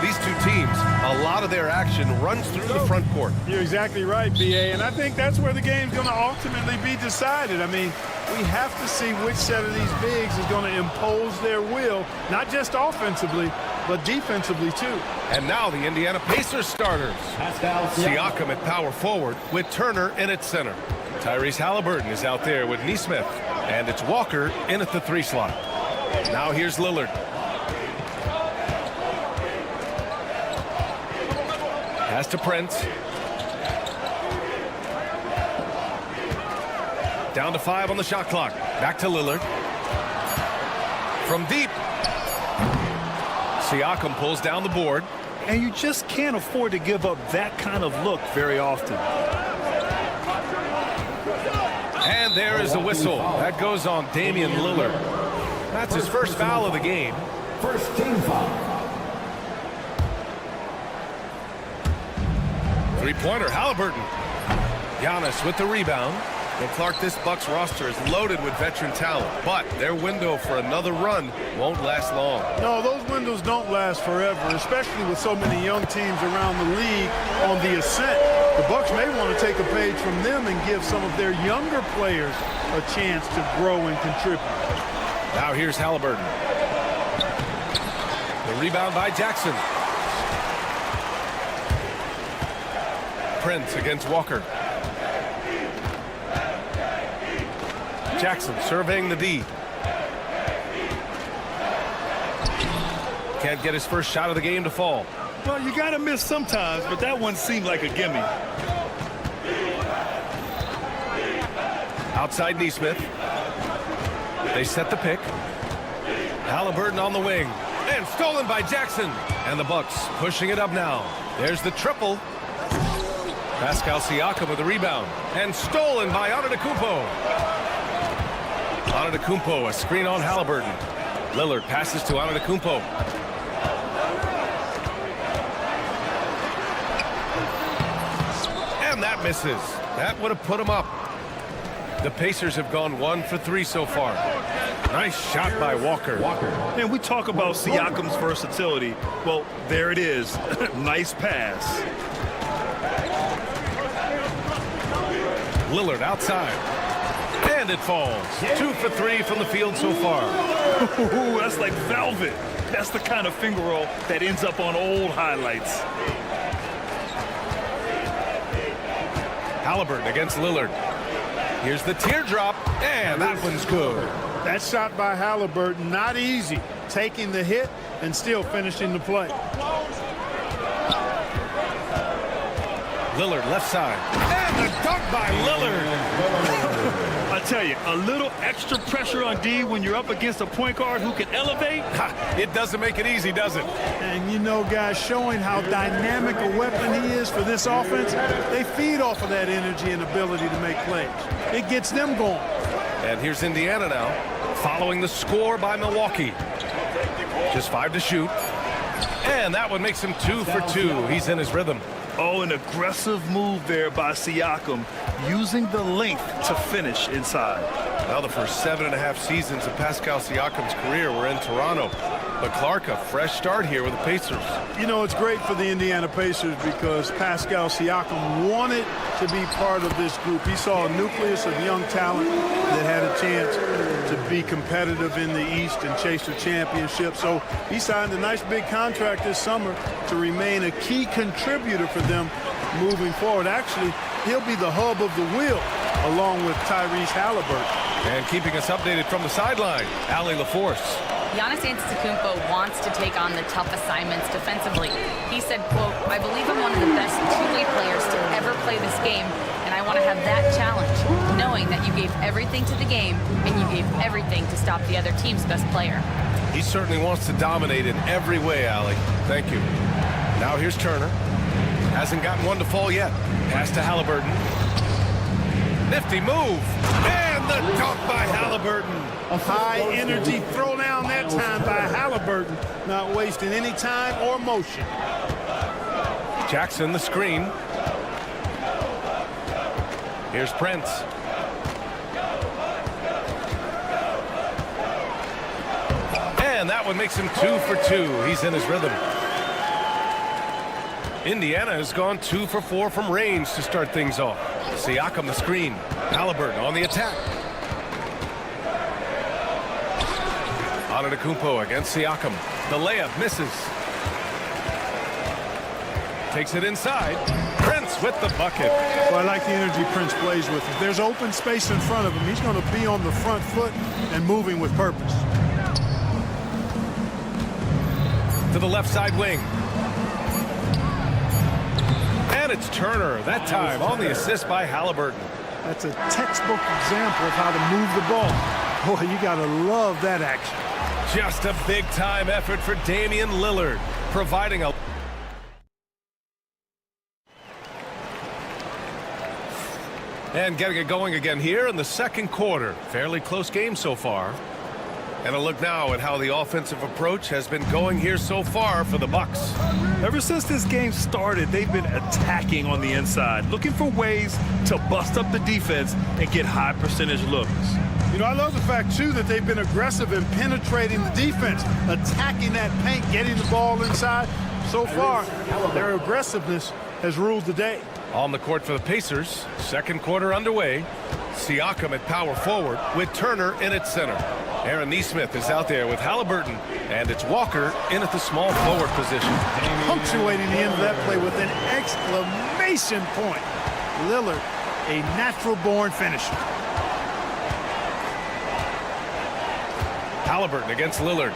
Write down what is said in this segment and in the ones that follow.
These two teams, a lot of their action runs through the front court. You're exactly right, B.A., and I think that's where the game's going to ultimately be decided. I mean, we have to see which set of these bigs is going to impose their will, not just offensively, but defensively, too. And now the Indiana Pacers starters. Siakam at power forward with Turner in at center. Tyrese Halliburton is out there with Nesmith, and it's Walker in at the 3 slot. Now here's Lillard. Pass to Prince. Down to 5 on the shot clock. Back to Lillard. From deep. Siakam pulls down the board. And you just can't afford to give up that kind of look very often. And there is the whistle. That goes on Damian Lillard. That's his first foul of the game. First team foul. Three-pointer, Halliburton. Giannis with the rebound. Well, Clark, this Bucks roster is loaded with veteran talent, but their window for another run won't last long. No, those windows don't last forever, especially with so many young teams around the league on the ascent. The Bucks may want to take a page from them and give some of their younger players a chance to grow and contribute. Now here's Halliburton. The rebound by Jackson. Prince against Walker. Jackson surveying the D. Can't get his first shot of the game to fall. Well, you got to miss sometimes, but that one seemed like a gimme. Outside Nesmith. They set the pick. Halliburton on the wing. And stolen by Jackson. And the Bucks pushing it up now. There's the triple. Pascal Siakam with the rebound. And stolen by Antetokounmpo. Antetokounmpo, a screen on Halliburton. Lillard passes to Antetokounmpo. And that misses. That would have put him up. The Pacers have gone 1 for 3 so far. Nice shot by Walker. And we talk about Siakam's versatility. Well, there it is. Nice pass. Lillard outside. And it falls. 2 for 3 from the field so far. Ooh, that's like velvet. That's the kind of finger roll that ends up on old highlights. Halliburton against Lillard. Here's the teardrop, and that one's good. That shot by Halliburton, not easy. Taking the hit and still finishing the play. Lillard left side. And the dunk by Lillard. I tell you, a little extra pressure on D when you're up against a point guard who can elevate. It doesn't make it easy, does it? And you know, guys, showing how dynamic a weapon he is for this offense, they feed off of that energy and ability to make plays. It gets them going. And here's Indiana now, following the score by Milwaukee. Just 5 to shoot. And that one makes him 2 for 2. He's in his rhythm. Oh, an aggressive move there by Siakam, using the length to finish inside. Now the first 7.5 seasons of Pascal Siakam's career were in Toronto. But Clark, a fresh start here with the Pacers. You know, it's great for the Indiana Pacers because Pascal Siakam wanted to be part of this group. He saw a nucleus of young talent that had a chance to be competitive in the East and chase a championship. So he signed a nice big contract this summer to remain a key contributor for them moving forward. Actually, he'll be the hub of the wheel along with Tyrese Halliburton. And keeping us updated from the sideline, Allie LaForce. Giannis Antetokounmpo wants to take on the tough assignments defensively. He said, quote, "I believe I'm one of the best two-way players to ever play this game, and I want to have that challenge, knowing that you gave everything to the game and you gave everything to stop the other team's best player." He certainly wants to dominate in every way, Allie. Thank you. Now here's Turner. Hasn't gotten one to fall yet. Pass to Halliburton. Nifty move. And the dunk by Halliburton. A high energy throw down that time by Halliburton. Not wasting any time or motion. Jackson the screen. Here's Prince. And that one makes him 2 for 2. He's in his rhythm. Indiana has gone 2 for 4 from range to start things off. Siakam the screen. Halliburton on the attack. Antetokounmpo against Siakam. The layup misses. Takes it inside. Prince with the bucket. Well, I like the energy Prince plays with. If there's open space in front of him, he's going to be on the front foot and moving with purpose. To the left side wing. And it's Turner, that time on the assist by Halliburton. That's a textbook example of how to move the ball. Boy, you got to love that action. Just a big-time effort for Damian Lillard, providing a... And getting it going again here in the second quarter. Fairly close game so far. And a look now at how the offensive approach has been going here so far for the Bucks. Ever since this game started, they've been attacking on the inside, looking for ways to bust up the defense and get high percentage looks. You know, I love the fact, too, that they've been aggressive in penetrating the defense, attacking that paint, getting the ball inside. So far, their aggressiveness has ruled the day. On the court for the Pacers, second quarter underway. Siakam at power forward with Turner in at center. Aaron Nesmith is out there with Halliburton, and it's Walker in at the small forward position. Punctuating the end of that play with an exclamation point. Lillard, a natural-born finisher. Halliburton against Lillard.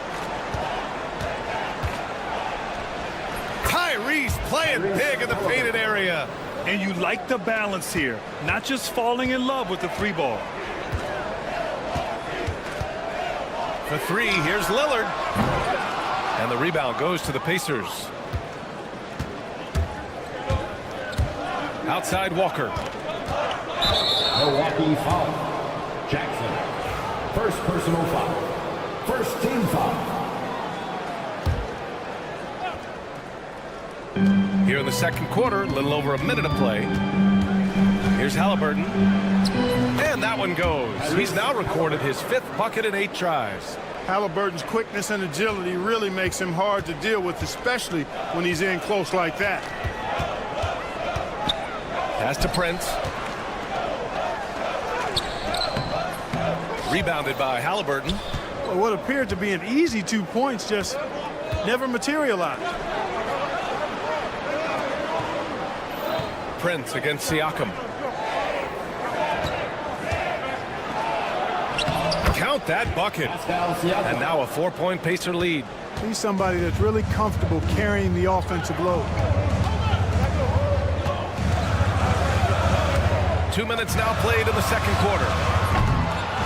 Tyrese playing big in the painted area. And you like the balance here, not just falling in love with the three ball. For three, here's Lillard. And the rebound goes to the Pacers. Outside Walker. Milwaukee foul. Jackson. First personal foul. First team foul. Here in the second quarter, a little over a minute of play. Here's Halliburton. And that one goes. He's now recorded his 5th bucket in 8 tries. Halliburton's quickness and agility really makes him hard to deal with, especially when he's in close like that. Pass to Prince. Rebounded by Halliburton. Well, what appeared to be an easy 2 points just never materialized. Prince against Siakam. Count that bucket. And now a 4-point Pacer lead. He's somebody that's really comfortable carrying the offensive load. 2 minutes now played in the second quarter.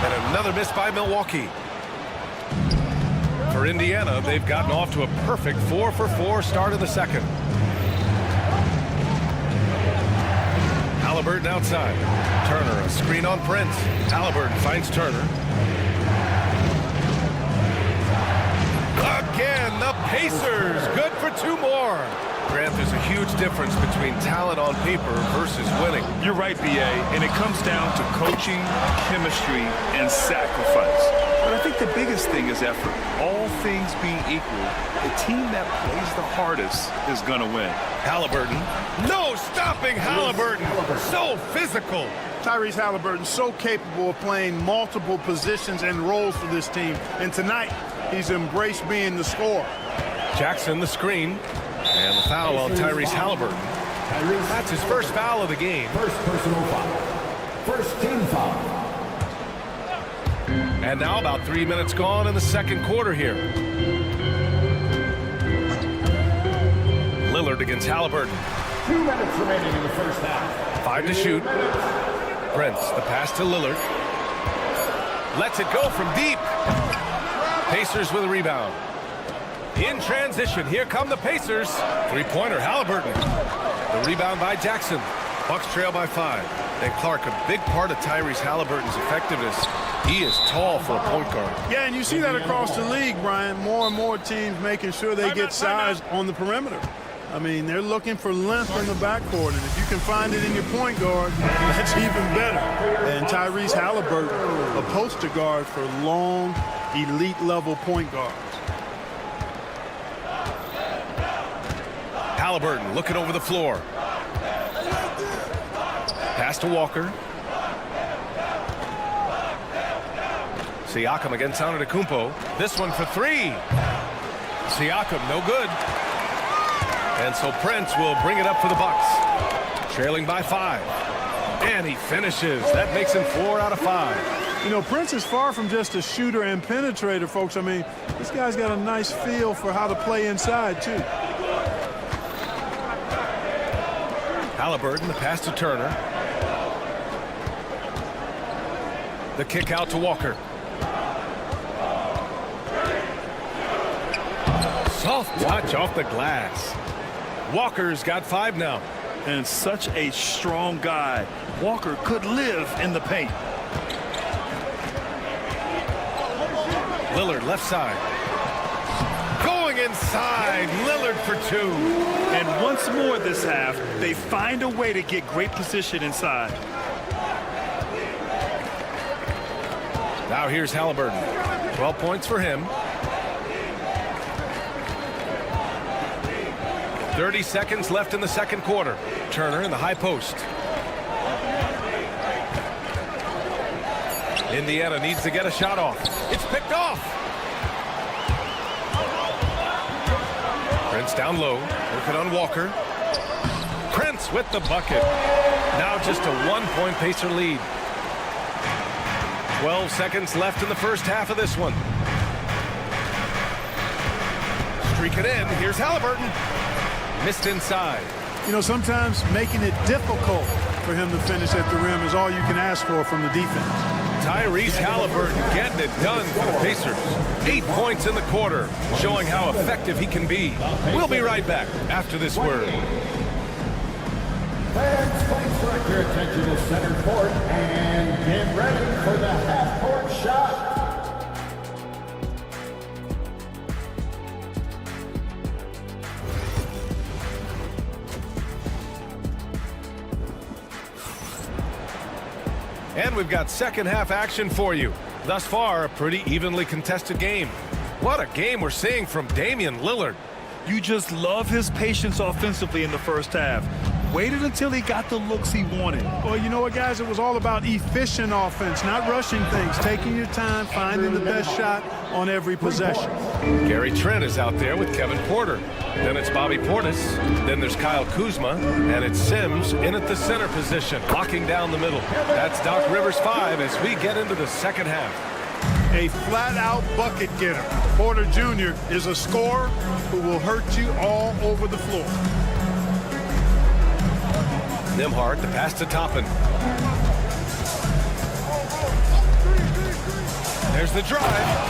And another miss by Milwaukee. For Indiana, they've gotten off to a perfect 4 for 4 start in the second. Halliburton outside. Turner, a screen on Prince. Halliburton finds Turner. Again, the Pacers. Good for 2 more. Grant, there's a huge difference between talent on paper versus winning. You're right, B.A., and it comes down to coaching, chemistry, and sacrifice. But I think the biggest thing is effort. All things being equal, the team that plays the hardest is going to win. Halliburton. No stopping Halliburton. So physical. Tyrese Halliburton so capable of playing multiple positions and roles for this team. And tonight, he's embraced being the scorer. Jackson the screen. And the foul on Tyrese Halliburton. That's his first foul of the game. First personal foul. First team foul. And now about 3 minutes gone in the second quarter here. Lillard against Halliburton. 2 minutes remaining in the first half. 5 to shoot. Prince, the pass to Lillard. Lets it go from deep. Pacers with a rebound. In transition, here come the Pacers. Three-pointer, Halliburton. The rebound by Jackson. Bucks trail by 5. And Clark, a big part of Tyrese Halliburton's effectiveness, he is tall for a point guard. Yeah, and you see that across the league, Brian. More and more teams making sure they get size on the perimeter. I mean, they're looking for length in the backcourt, and if you can find it in your point guard, that's even better. And Tyrese Halliburton, a poster guard for long, elite-level point guards. Halliburton looking over the floor. Pass to Walker. Siakam against Antetokounmpo. This one for 3. Siakam, no good. And so Prince will bring it up for the Bucks. Trailing by 5. And he finishes. That makes him 4 out of 5. You know, Prince is far from just a shooter and penetrator, folks. I mean, this guy's got a nice feel for how to play inside, too. Halliburton, the pass to Turner. The kick out to Walker. Soft touch off the glass. Walker's got 5 now. And such a strong guy. Walker could live in the paint. Lillard left side. Going inside. Lillard for 2. And once more this half, they find a way to get great position inside. Now here's Halliburton. 12 points for him. 30 seconds left in the second quarter. Turner in the high post. Indiana needs to get a shot off. It's picked off. Prince down low. Working on Walker. Prince with the bucket. Now just a 1-point Pacer lead. 12 seconds left in the first half of this one. Streak it in. Here's Halliburton. Missed inside. You know, sometimes making it difficult for him to finish at the rim is all you can ask for from the defense. Tyrese Halliburton getting it done for the Pacers. 8 points in the quarter, showing how effective he can be. We'll be right back after this word. Fans, please direct your attention to center court and get ready for the half-court shot. And we've got second half action for you. Thus far, a pretty evenly contested game. What a game we're seeing from Damian Lillard. You just love his patience offensively in the first half. Waited until he got the looks he wanted. Well, you know what, guys? It was all about efficient offense, not rushing things, taking your time, finding the best shot on every possession. Gary Trent is out there with Kevin Porter. Then it's Bobby Portis. Then there's Kyle Kuzma. And it's Sims in at the center position, locking down the middle. That's Doc Rivers 5 as we get into the second half. A flat-out bucket getter. Porter Jr. is a scorer who will hurt you all over the floor. Nembhard, the pass to Toppin. There's the drive,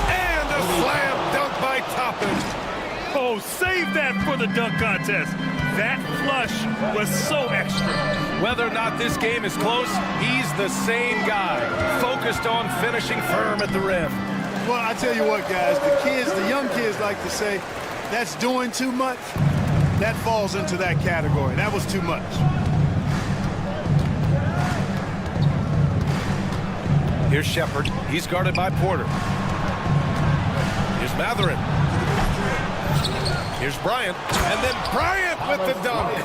and a slam dunk by Toppin. Oh, save that for the dunk contest. That flush was so extra. Whether or not this game is close, he's the same guy, focused on finishing firm at the rim. Well, I tell you what, guys, the young kids like to say, that's doing too much. That falls into that category. That was too much. Here's Shepard. He's guarded by Porter. Here's Matherin. Here's Bryant. And then Bryant with the dunk.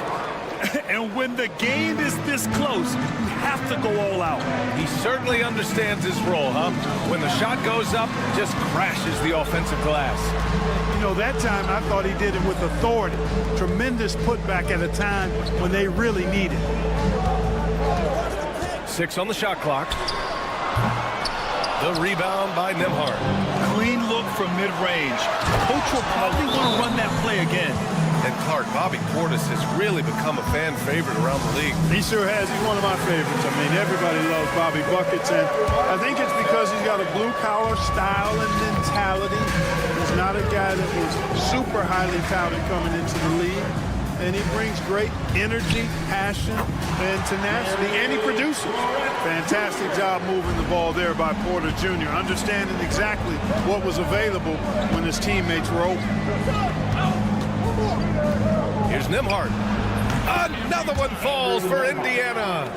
And when the game is this close, you have to go all out. He certainly understands his role, huh? When the shot goes up, just crashes the offensive glass. You know, that time I thought he did it with authority. Tremendous putback at a time when they really need it. 6 on the shot clock. The rebound by Nembhard. Clean look from mid-range. Coach will probably want to run that play again. And Clark, Bobby Portis has really become a fan favorite around the league. He sure has. He's one of my favorites. I mean, everybody loves Bobby Buckets, and I think it's because he's got a blue-collar style and mentality. He's He's not a guy that was super highly touted coming into the league. And he brings great energy, passion, and tenacity, and he produces. Fantastic job moving the ball there by Porter Jr., understanding exactly what was available when his teammates were open. Here's Nembhard. Another one falls for Indiana.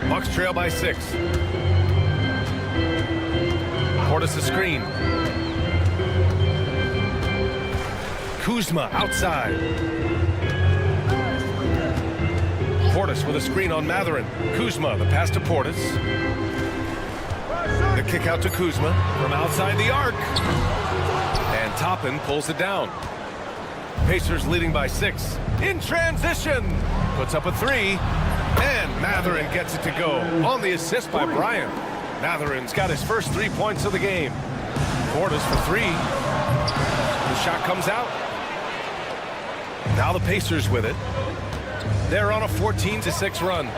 Bucks trail by 6. Portis a screen. Kuzma outside. Portis with a screen on Mathurin. Kuzma, the pass to Portis. The kick out to Kuzma from outside the arc. And Toppin pulls it down. Pacers leading by 6. In transition. Puts up a 3. And Mathurin gets it to go on the assist by Bryant. Mathurin's got his first 3 points of the game. Portis for 3. The shot comes out. Now the Pacers with it. They're on a 14-6 run.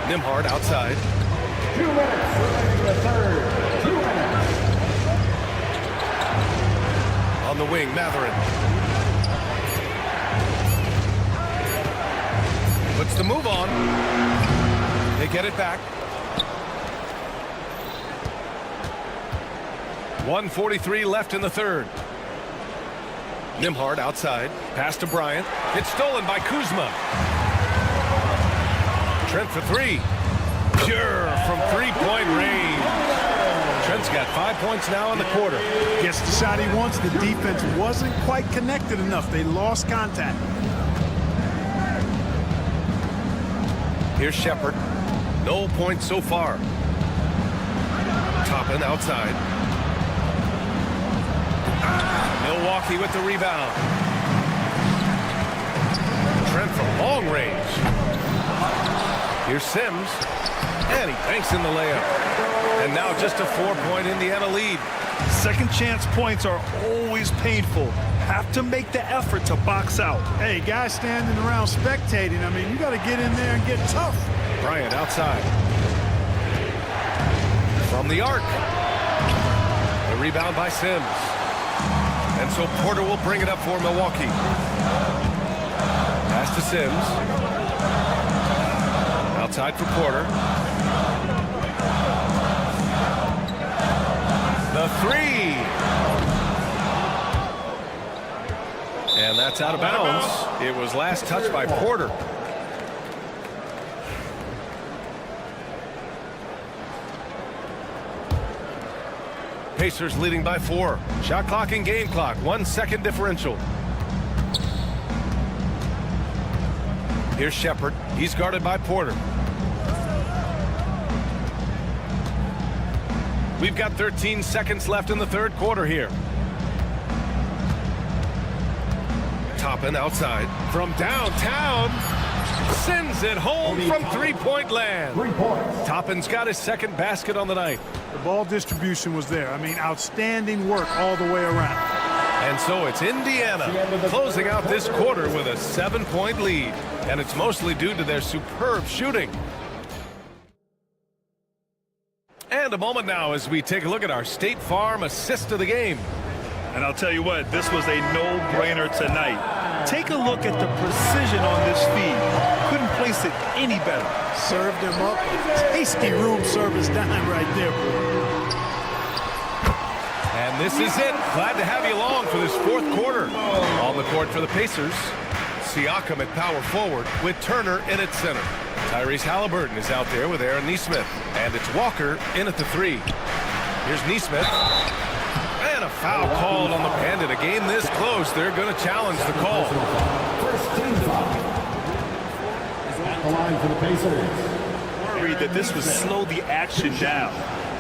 Nembhard outside. 2 minutes remaining in the third. 2 minutes. On the wing, Mathurin. Puts the move on. They get it back. 1:43 left in the third. Nembhard outside. Pass to Bryant. It's stolen by Kuzma. Trent for 3. Pure from 3-point range. Trent's got 5 points now in the quarter. Gets the shot he wants. The defense wasn't quite connected enough. They lost contact. Here's Shepard. No points so far. Toppin outside. Milwaukee with the rebound. Trent from long range. Here's Sims. And he banks in the layup. And now just a 4-point Indiana lead. Second chance points are always painful. Have to make the effort to box out. Hey, guys standing around spectating. I mean, you got to get in there and get tough. Bryant outside. From the arc. The rebound by Sims. And so Porter will bring it up for Milwaukee. Pass to Sims. Outside for Porter. The 3. And that's out of bounds. It was last touched by Porter. Pacers leading by 4. Shot clock and game clock. 1 second differential. Here's Shepard. He's guarded by Porter. We've got 13 seconds left in the third quarter here. Toppin outside. From downtown. Sends it home from 3-point land. 3 points. Toppin's got his second basket on the night. The ball distribution was there. I mean, outstanding work all the way around. And so it's Indiana closing out this quarter with a 7-point lead. And it's mostly due to their superb shooting. And a moment now as we take a look at our State Farm assist of the game. And I'll tell you what, this was a no-brainer tonight. Take a look at the precision on this feed. Couldn't place it any better. Served him up. Tasty room service dime right there. And this is it. Glad to have you along for this fourth quarter. On the court for the Pacers. Siakam at power forward with Turner in at center. Tyrese Halliburton is out there with Aaron Nesmith. And it's Walker in at the 3. Here's Nesmith. And a foul called on the end. In a game this close, they're going to challenge the call. First team foul. At the line for the Pacers. Worried that this would slow the action down.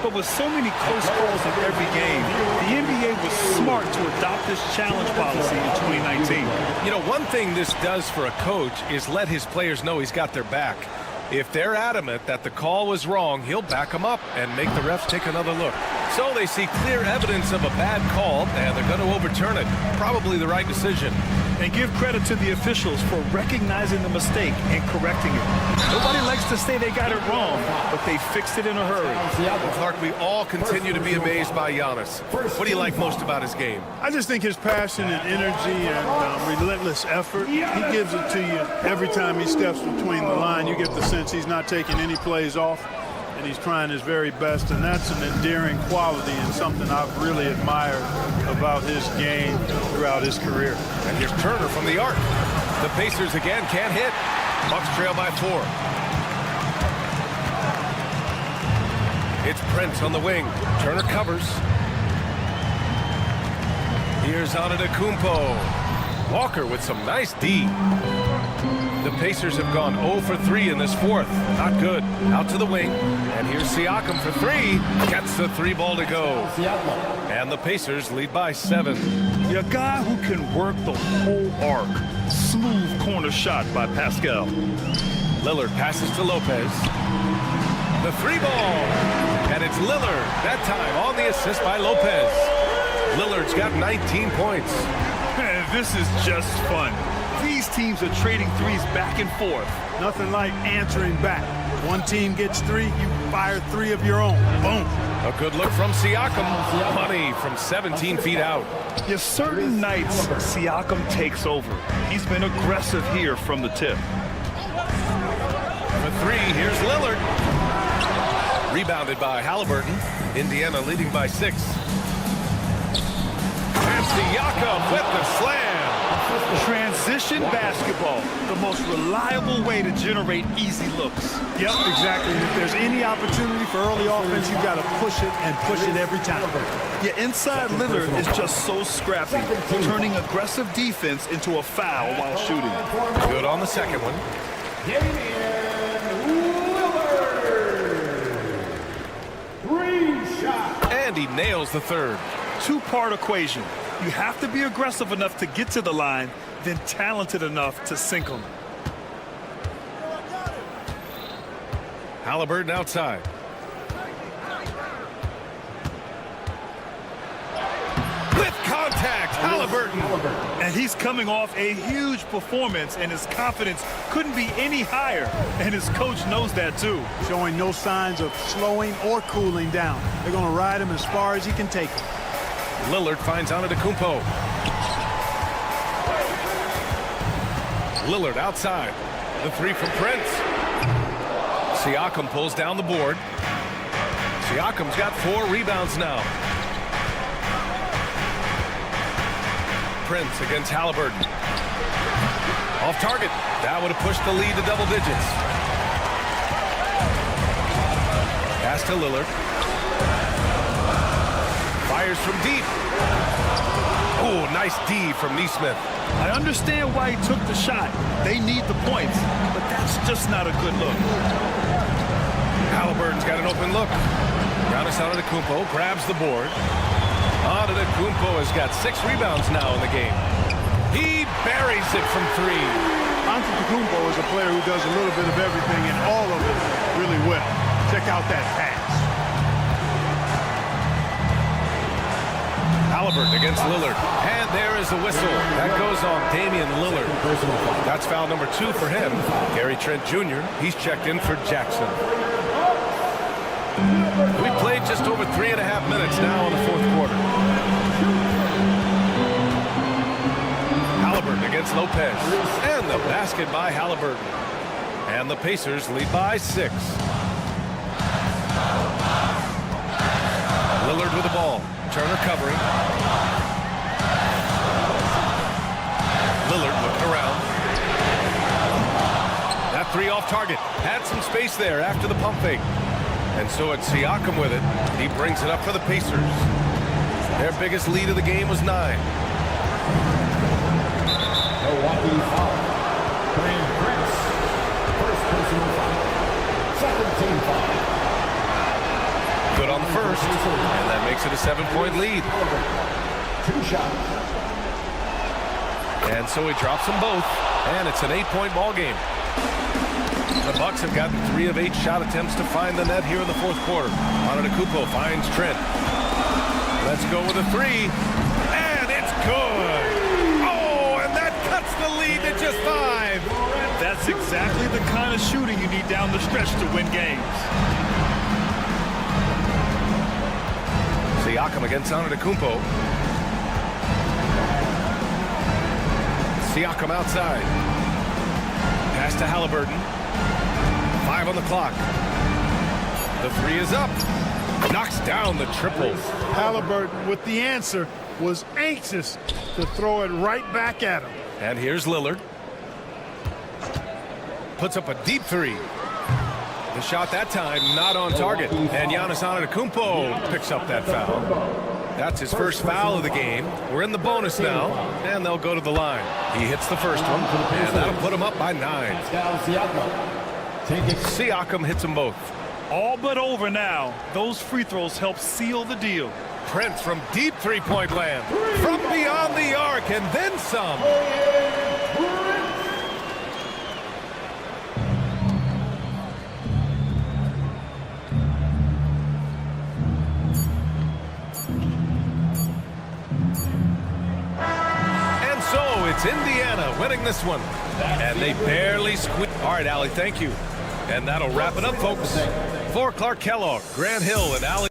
But with so many close calls in every game, the NBA was smart to adopt this challenge policy in 2019. You know, one thing this does for a coach is let his players know he's got their back. If they're adamant that the call was wrong, he'll back them up and make the refs take another look. So they see clear evidence of a bad call, and they're going to overturn it. Probably the right decision. And give credit to the officials for recognizing the mistake and correcting it. Nobody likes to say they got it wrong, but they fixed it in a hurry. Well, Clark, we all continue to be amazed by Giannis. What do you like most about his game? I just think his passion and energy and relentless effort, he gives it to you every time he steps between the line. You get the sense he's not taking any plays off, and he's trying his very best, and that's an endearing quality and something I've really admired about his game throughout his career. And here's Turner from the arc. The Pacers again can't hit. Bucks trail by 4. It's Prince on the wing. Turner covers. Here's Antetokounmpo. Walker with some nice D. The Pacers have gone 0 for 3 in this fourth. Not good. Out to the wing. And here's Siakam for 3. Gets the 3-ball to go. And the Pacers lead by 7. A guy who can work the whole arc. Smooth corner shot by Pascal. Lillard passes to Lopez. The 3-ball. And it's Lillard. That time on the assist by Lopez. Lillard's got 19 points. Man, this is just fun. These teams are trading threes back and forth. Nothing like answering back. One team gets 3, you fire 3 of your own. Boom. A good look from Siakam. Money from 17 feet out. Yes, certain nights, Siakam takes over. He's been aggressive here from the tip. For 3, here's Lillard. Rebounded by Halliburton. Indiana leading by 6. And Siakam with the slam. Transition basketball, the most reliable way to generate easy looks. Yep, exactly. And if there's any opportunity for early offense, you've got to push it and push it every time. Yeah, inside Lillard is just so scrappy, turning aggressive defense into a foul while shooting. Good on the second one. And he nails the third. Two-part equation. You have to be aggressive enough to get to the line, then talented enough to sink them. Halliburton outside. With contact, Halliburton. And he's coming off a huge performance, and his confidence couldn't be any higher. And his coach knows that too. Showing no signs of slowing or cooling down. They're going to ride him as far as he can take him. Lillard finds Antetokounmpo. Lillard outside. The 3 from Prince. Siakam pulls down the board. Siakam's got 4 rebounds now. Prince against Halliburton. Off target. That would have pushed the lead to double digits. Pass to Lillard. Fires from deep. Oh, nice D from Neesmith. I understand why he took the shot. They need the points, but that's just not a good look. Halliburton's got an open look. Giannis Antetokounmpo grabs the board. Antetokounmpo has got 6 rebounds now in the game. He buries it from 3. Antetokounmpo is a player who does a little bit of everything and all of it really well. Check out that pass. Halliburton against Lillard. And there is the whistle. That goes on Damian Lillard. That's foul number 2 for him. Gary Trent Jr., he's checked in for Jackson. We played just over 3.5 minutes now in the fourth quarter. Halliburton against Lopez. And the basket by Halliburton. And the Pacers lead by 6. Lillard with the ball. Turner covering. Lillard looking around. That 3 off target. Had some space there after the pump fake. And so it's Siakam with it. He brings it up for the Pacers. Their biggest lead of the game was 9. Milwaukee foul. Playing Prince. First personal foul. Second team foul. Good on the first. And that makes it a 7-point lead. 2 shots. And so he drops them both. And it's an 8-point ball game. The Bucks have gotten 3 of 8 shot attempts to find the net here in the fourth quarter. Antetokounmpo finds Trent. Let's go with a 3. And it's good. Oh, and that exactly the kind of shooting you need down the stretch to win games. Siakam against Antetokounmpo. Siakam outside. Pass to Halliburton. 5 on the clock. The 3 is up. Knocks down the triple. Halliburton with the answer was anxious to throw it right back at him. And here's Lillard. Puts up a deep 3. The shot that time not on target. And Giannis Antetokounmpo picks up that foul. That's his first foul of the game. We're in the bonus now, and they'll go to the line. He hits the first one, and that'll put him up by 9. Siakam hits them both. All but over now. Those free throws help seal the deal. Prince from deep three-point land. From beyond the arc, and then some. And so it's Indiana winning this one. And they barely squeak. All right, Allie, thank you. And that'll wrap it up, folks. For Clark Kellogg, Grant Hill, and Allie.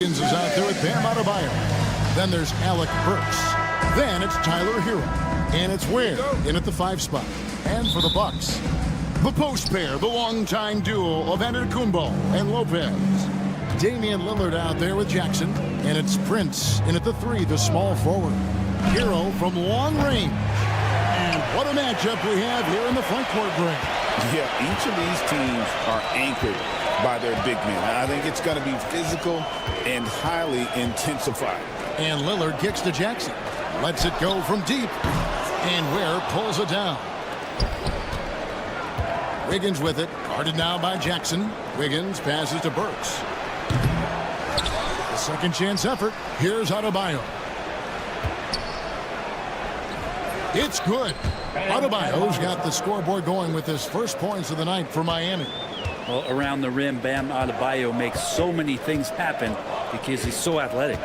Is out there with Bam Adebayo. Then there's Alec Burks. Then it's Tyler Hero. And it's Ware in at the 5 spot. And for the Bucks, the post pair, the longtime duo of Antetokounmpo and Lopez. Damian Lillard out there with Jackson. And it's Prince in at the 3, the small forward. Hero from long range. And what a matchup we have here in the front court break. Yeah, each of these teams are anchored by their big men. I think it's going to be physical and highly intensified. And Lillard kicks to Jackson. Lets it go from deep. And Ware pulls it down. Wiggins with it. Guarded now by Jackson. Wiggins passes to Burks. The second chance effort. Here's Adebayo. It's good. Adebayo's got the scoreboard going with his first points of the night for Miami. Well, around the rim, Bam Adebayo makes so many things happen because he's so athletic.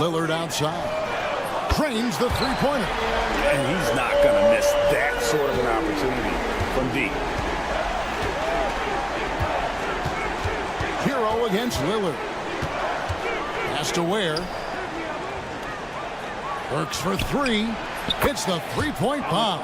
Lillard outside. Trains the three-pointer. And he's not going to miss that sort of an opportunity from deep. Hero against Lillard. Pass to Ware. Works for 3. Hits the three-point bomb.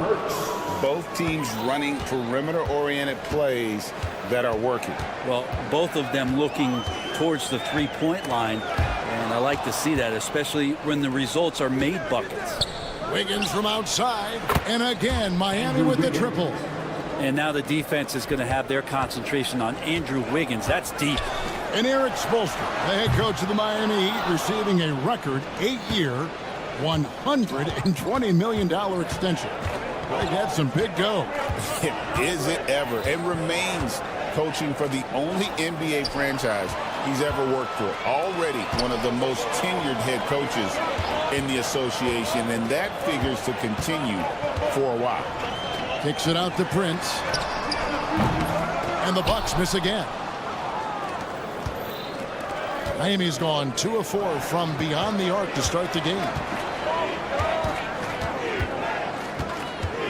Both teams running perimeter-oriented plays that are working. Well, both of them looking towards the three-point line, and I like to see that, especially when the results are made buckets. Wiggins from outside, and again, Miami with the triple. And now the defense is going to have their concentration on Andrew Wiggins. That's deep. And Eric Spoelstra, the head coach of the Miami Heat, receiving a record 8-year, $120 million extension. Greg had some big go. Is it ever? It remains coaching for the only NBA franchise he's ever worked for. Already one of the most tenured head coaches in the association, and that figures to continue for a while. Kicks it out to Prince. And the Bucks miss again. Miami's gone 2 of 4 from beyond the arc to start the game.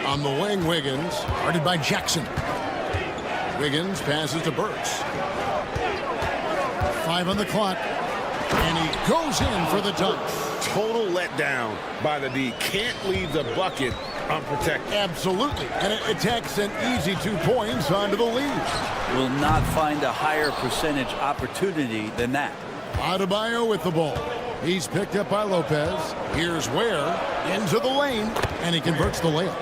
On the wing, Wiggins, guarded by Jackson. Wiggins passes to Burks. 5 on the clock. And he goes in for the dunk. Total letdown by the D. Can't leave the bucket unprotected. Absolutely. And it attacks an easy 2 points onto the lead. Will not find a higher percentage opportunity than that. Adebayo with the ball. He's picked up by Lopez. Here's Ware into the lane, and he converts the layup.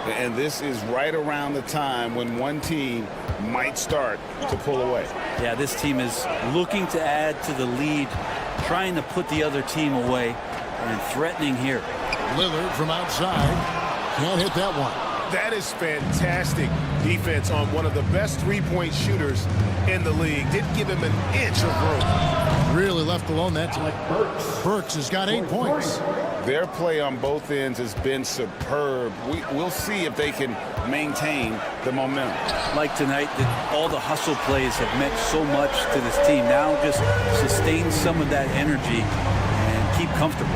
And this is right around the time when one team might start to pull away. Yeah, this team is looking to add to the lead, trying to put the other team away, and threatening here. Lillard from outside. Can't hit that one. That is fantastic defense on one of the best three-point shooters in the league. Didn't give him an inch of room. Really left alone that time. Burks has got 8 points. Their play on both ends has been superb. We'll see if they can maintain the momentum. Like tonight, all the hustle plays have meant so much to this team. Now just sustain some of that energy and keep comfortable.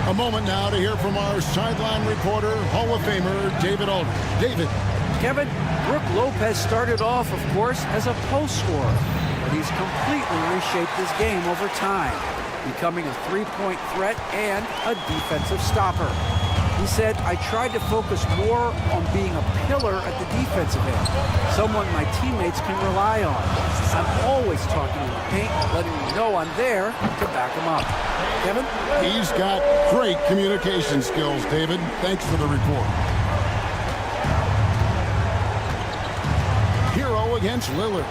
A moment now to hear from our sideline reporter, Hall of Famer David Aldridge. David. Kevin, Brook Lopez started off, of course, as a post scorer, but he's completely reshaped his game over time, becoming a three-point threat and a defensive stopper. He said, I tried to focus more on being a pillar at the defensive end, someone my teammates can rely on. I'm always talking in the paint, letting them know I'm there to back them up. Kevin? He's got great communication skills, David. Thanks for the report. Hero against Lillard.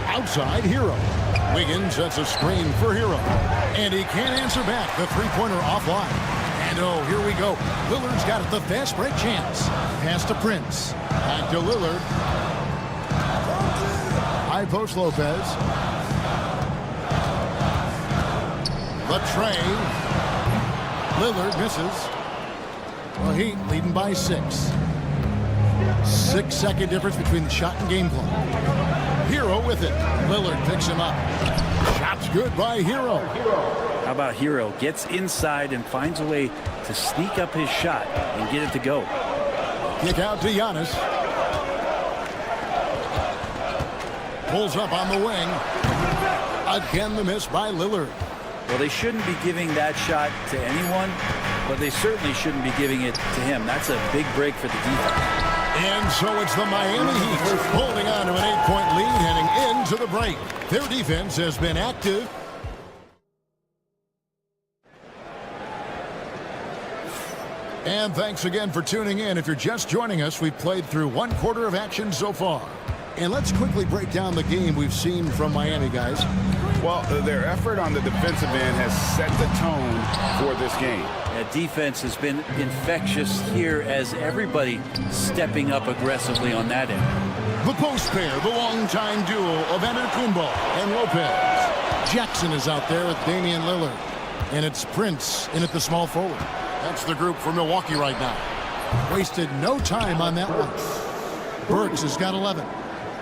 Outside, Hero. Wiggins sets a screen for Hero. And he can't answer back. The three-pointer offline. And oh, here we go. Lillard's got it, the fast break chance. Pass to Prince. Back to Lillard. High post Lopez. The tray. Lillard misses. Well, Heat leading by 6. 6-second difference between the shot and game clock. Hero with it. Lillard picks him up. Shot's good by Hero. How about Hero gets inside and finds a way to sneak up his shot and get it to go. Kick out to Giannis. Pulls up on the wing. Again, the miss by Lillard. Well, they shouldn't be giving that shot to anyone, but they certainly shouldn't be giving it to him. That's a big break for the defense. And so it's the Miami Heat holding on to an 8-point lead heading into the break. Their defense has been active. And thanks again for tuning in. If you're just joining us, we've played through 1 quarter of action so far. And let's quickly break down the game we've seen from Miami, guys. Well, their effort on the defensive end has set the tone for this game. That defense has been infectious here as everybody stepping up aggressively on that end. The post pair, the longtime duo of Antetokounmpo and Lopez. Jackson is out there with Damian Lillard. And it's Prince in at the small forward. That's the group for Milwaukee right now. Wasted no time on that one. Burks has got 11.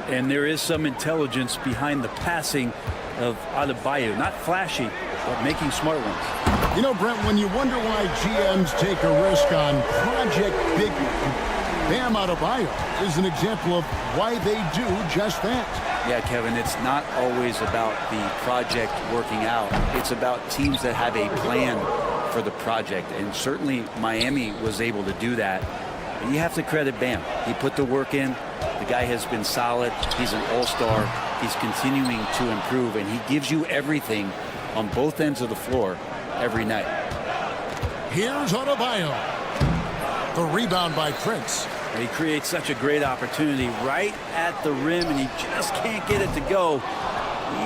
And there is some intelligence behind the passing of Adebayo. Not flashy, but making smart ones. You know, Brent, when you wonder why GMs take a risk on Project Big Bam Adebayo is an example of why they do just that. Yeah, Kevin, it's not always about the project working out. It's about teams that have a plan for the project, and certainly Miami was able to do that. And you have to credit Bam. He put the work in. The guy has been solid. He's an all-star. He's continuing to improve, and he gives you everything on both ends of the floor every night. Here's Adebayo. The rebound by Prince. And he creates such a great opportunity right at the rim, and he just can't get it to go.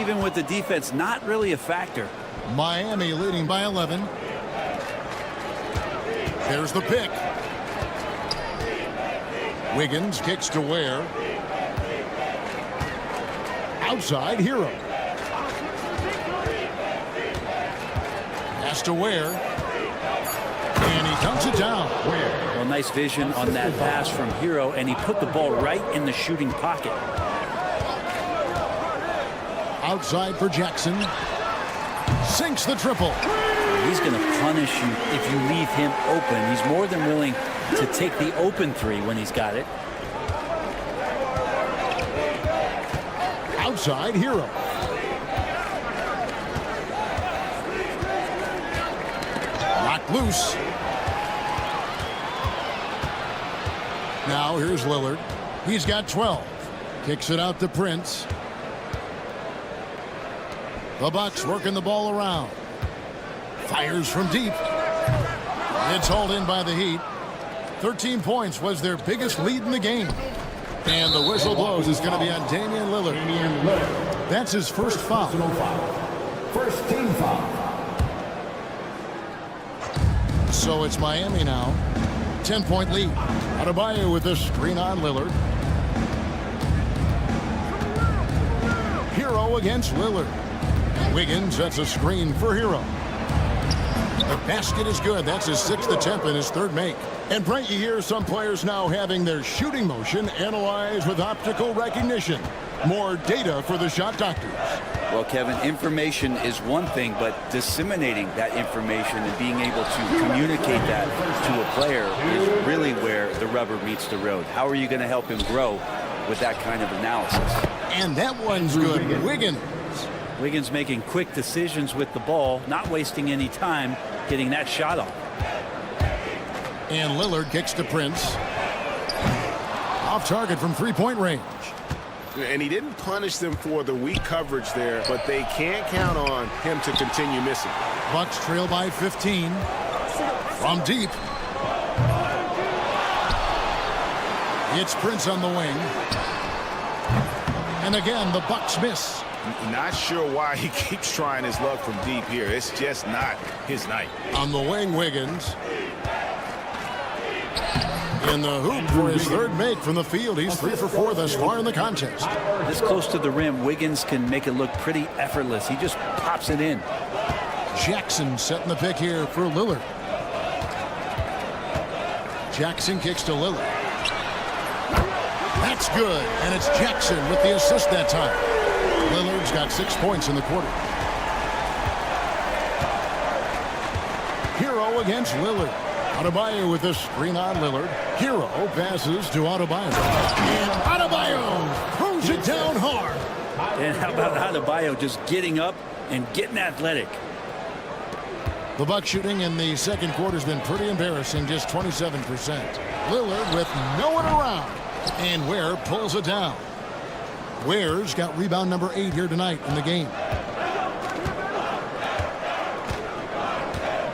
Even with the defense not really a factor. Miami leading by 11. There's the pick. Wiggins kicks to Ware. Outside, Hero. Pass to Ware. And he dunks it down. Well, nice vision on that pass from Hero, and he put the ball right in the shooting pocket. Outside for Jackson. Sinks the triple. He's going to punish you if you leave him open. He's more than willing to take the open three when he's got it. Outside, Hero. Knocked loose. Now here's Lillard. He's got 12. Kicks it out to Prince. The Bucks working the ball around. Fires from deep. It's hauled in by the Heat. 13 points was their biggest lead in the game. And the whistle blows. It's going to be on Damian Lillard. That's his first foul. First team foul. So it's Miami now. 10-point lead. Adebayo with this screen on Lillard. Hero against Lillard. Wiggins, that's a screen for Hero. The basket is good. That's his 6th attempt and his 3rd make. And Brent, you hear some players now having their shooting motion analyzed with optical recognition. More data for the shot doctors. Well, Kevin, information is one thing, but disseminating that information and being able to communicate that to a player is really where the rubber meets the road. How are you going to help him grow with that kind of analysis? And that one's good. Wiggins making quick decisions with the ball, not wasting any time getting that shot off. And Lillard kicks to Prince. Off target from 3-point range. And he didn't punish them for the weak coverage there, but they can't count on him to continue missing. Bucks trail by 15. From deep. It's Prince on the wing. And again, the Bucks miss. Not sure why he keeps trying his luck from deep here. It's just not his night. On the wing, Wiggins. In the hoop for his 3rd make from the field. He's 3 for 4 thus far in the contest. This close to the rim, Wiggins can make it look pretty effortless. He just pops it in. Jackson setting the pick here for Lillard. Jackson kicks to Lillard. That's good, and it's Jackson with the assist that time. Lillard's got 6 points in the quarter. Hero against Lillard. Adebayo with this screen on Lillard. Hero passes to Adebayo. And Adebayo throws it down hard. And how about Adebayo just getting up and getting athletic? The Bucks shooting in the second quarter has been pretty embarrassing, just 27%. Lillard with no one around, and Ware pulls it down. Ware's got rebound number 8 here tonight in the game.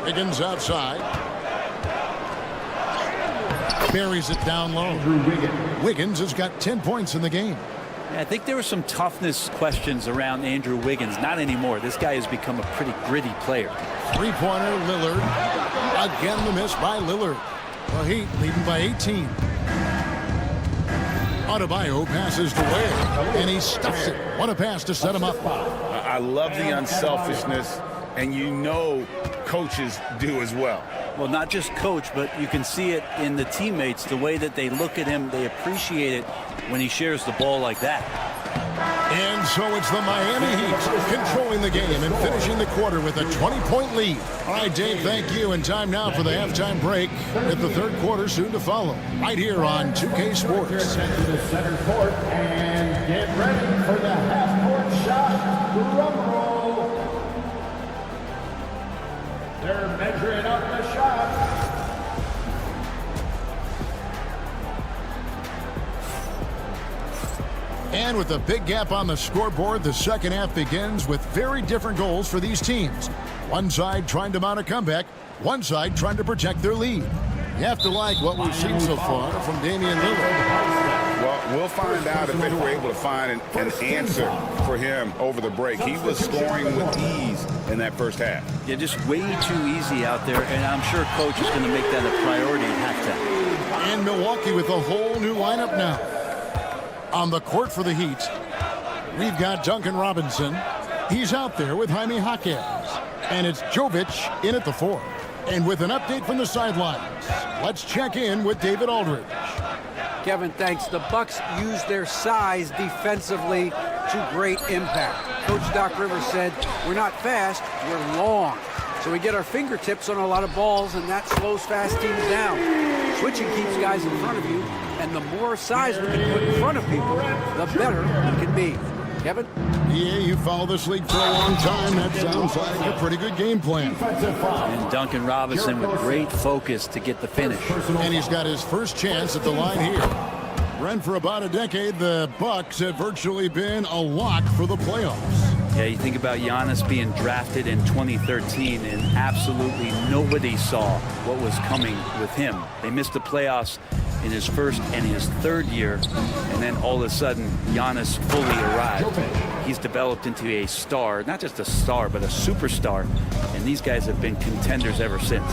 Wiggins outside. Buries it down low. Wiggins has got 10 points in the game. I think there were some toughness questions around Andrew Wiggins. Not anymore. This guy has become a pretty gritty player. Three-pointer, Lillard. Again, the miss by Lillard. The Heat leading by 18. Adebayo passes to Ware, and he stuffs it. What a pass to set him up. I love the unselfishness, and you know coaches do as well. Well, not just coach, but you can see it in the teammates, the way that they look at him. They appreciate it when he shares the ball like that. And so it's the Miami Heat controlling the game and finishing the quarter with a 20-point lead. All right, Dave, thank you. And time now for the halftime break with the third quarter soon to follow. Right here on 2K Sports. To the center court and get ready for the half-court shot. Drum roll. They're measuring up the shot. And with a big gap on the scoreboard, the second half begins with very different goals for these teams. One side trying to mount a comeback, one side trying to protect their lead. You have to like what we've seen so far from Damian Lillard. Well, we'll find out if they were able to find an answer for him over the break. He was scoring with ease in that first half. Yeah, just way too easy out there, and I'm sure coach is going to make that a priority at halftime. And Milwaukee with a whole new lineup now. On the court for the Heat, we've got Duncan Robinson. He's out there with Jaime Jaquez. And it's Jovic in at the 4. And with an update from the sidelines, let's check in with David Aldridge. Kevin, thanks. The Bucks use their size defensively to great impact. Coach Doc Rivers said, we're not fast, we're long. So we get our fingertips on a lot of balls, and that slows fast teams down. Switching keeps guys in front of you, and the more size we can put in front of people, the better we can be. Kevin? Yeah, you follow this league for a long time. That sounds like a pretty good game plan. And Duncan Robinson with great focus to get the finish. And he's got his first chance at the line here. Brent, for about a decade, the Bucks have virtually been a lock for the playoffs. Yeah, you think about Giannis being drafted in 2013, and absolutely nobody saw what was coming with him. They missed the playoffs in his first and his third year, and then all of a sudden, Giannis fully arrived. He's developed into a star, not just a star, but a superstar, and these guys have been contenders ever since.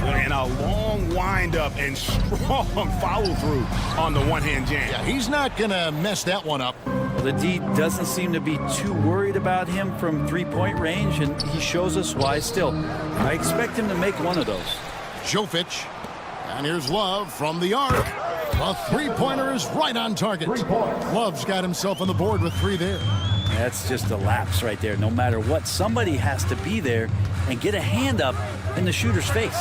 And a long windup and strong follow-through on the one-hand jam. Yeah, he's not going to mess that one up. Well, the D doesn't seem to be too worried about him from three-point range, and he shows us why still. I expect him to make one of those. Jovic. And here's Love from the arc. A three-pointer is right on target. Love's got himself on the board with 3 there. That's just a lapse right there. No matter what, somebody has to be there and get a hand up in the shooter's face.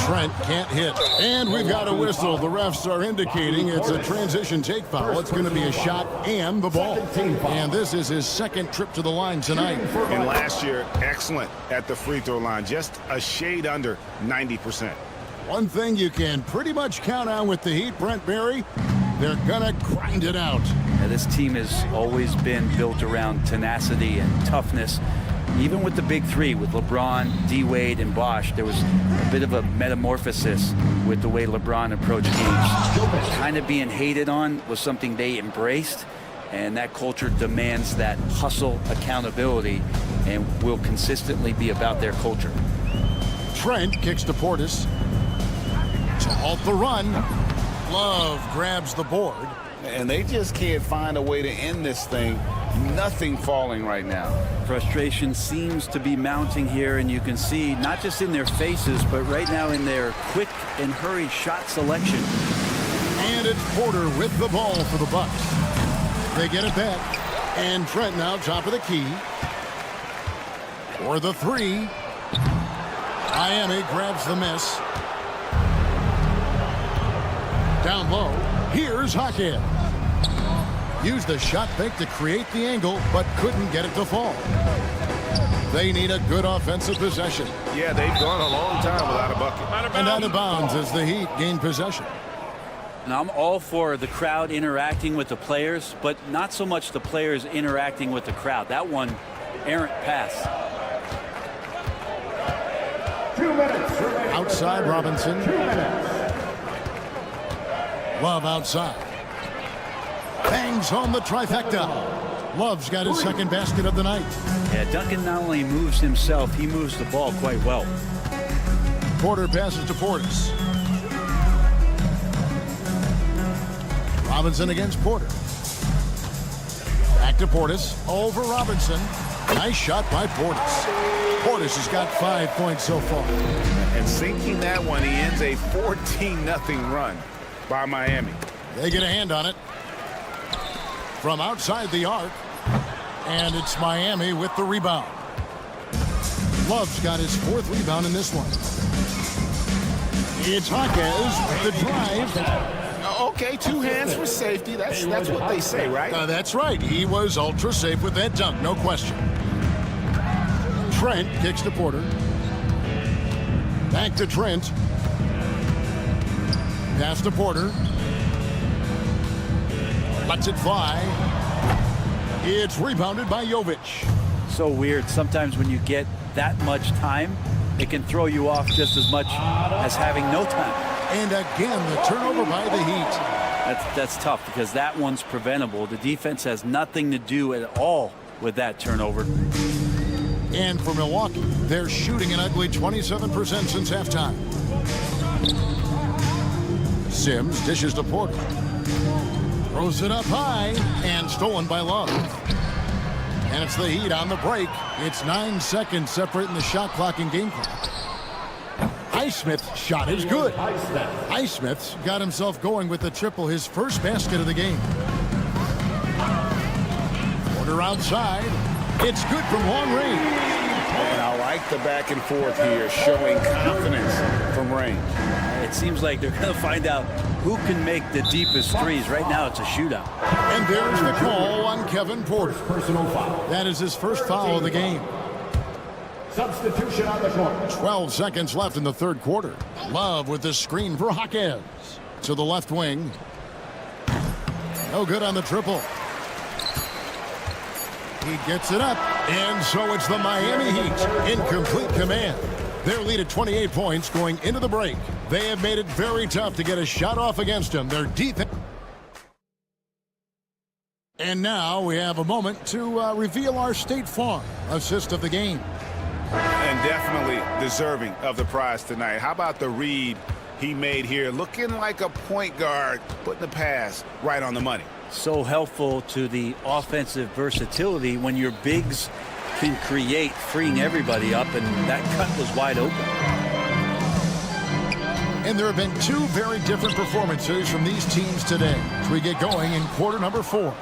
Trent can't hit. And we've got a whistle. The refs are indicating it's a transition take foul. It's going to be a shot and the ball. And this is his second trip to the line tonight. And last year, excellent at the free throw line. Just a shade under 90%. One thing you can pretty much count on with the Heat, Brent Berry, they're going to grind it out. Yeah, this team has always been built around tenacity and toughness. Even with the big three, with LeBron, D-Wade, and Bosh, there was a bit of a metamorphosis with the way LeBron approached games. Kind of being hated on was something they embraced, and that culture demands that hustle, accountability, and will consistently be about their culture. Trent kicks to Portis. To halt the run, Love grabs the board. And they just can't find a way to end this thing. Nothing falling right now. Frustration seems to be mounting here, and you can see not just in their faces, but right now in their quick and hurried shot selection. And it's Porter with the ball for the Bucks. They get it back. And Trent now top of the key. For the 3. Miami grabs the miss. Down low, here's Jaquez. Used the shot fake to create the angle, but couldn't get it to fall. They need a good offensive possession. Yeah, they've gone a long time without a bucket. And out of bounds as the Heat gain possession. Now, I'm all for the crowd interacting with the players, but not so much the players interacting with the crowd. That one, errant pass. 2 minutes remaining. Outside Robinson. 2 minutes. Love outside. Bangs home the trifecta. Love's got his second basket of the night. Yeah, Duncan not only moves himself, he moves the ball quite well. Porter passes to Portis. Robinson against Porter. Back to Portis. Over Robinson. Nice shot by Portis. Portis has got 5 points so far. And sinking that one, he ends a 14-0 run by Miami. They get a hand on it. From outside the arc. And it's Miami with the rebound. Love's got his 4th rebound in this one. It's Jaquez with the drive. Okay, 2 hands for safety. That's what they say, right? That's right. He was ultra safe with that dunk, no question. Trent kicks to Porter. Back to Trent. Pass to Porter. Lets it fly. It's rebounded by Jovic. So weird. Sometimes when you get that much time, it can throw you off just as much as having no time. And again, the turnover by the Heat. That's tough because that one's preventable. The defense has nothing to do at all with that turnover. And for Milwaukee, they're shooting an ugly 27% since halftime. Sims dishes to Porter. Throws it up high and stolen by Love. And it's the Heat on the break. It's 9 seconds separating the shot clock and game clock. Highsmith's shot is good. Highsmith's got himself going with the triple, his first basket of the game. Porter outside. It's good from long range. And I like the back and forth here, showing confidence from range. It seems like they're going to find out who can make the deepest threes. Right now, it's a shootout. And there's the call on Kevin Porter. Personal foul. That is his first foul of the game. Substitution on the court. 12 seconds left in the third quarter. Love with the screen for Jaquez. To the left wing. No good on the triple. He gets it up. And so it's the Miami Heat in complete command. Their lead at 28 points going into the break. They have made it very tough to get a shot off against them. Their defense. And now we have a moment to reveal our State Farm assist of the game. And definitely deserving of the prize tonight. How about the read he made here? Looking like a point guard, putting the pass right on the money. So helpful to the offensive versatility when your bigs can create, freeing everybody up, and that cut was wide open. And there have been 2 very different performances from these teams today as we get going in quarter number 4.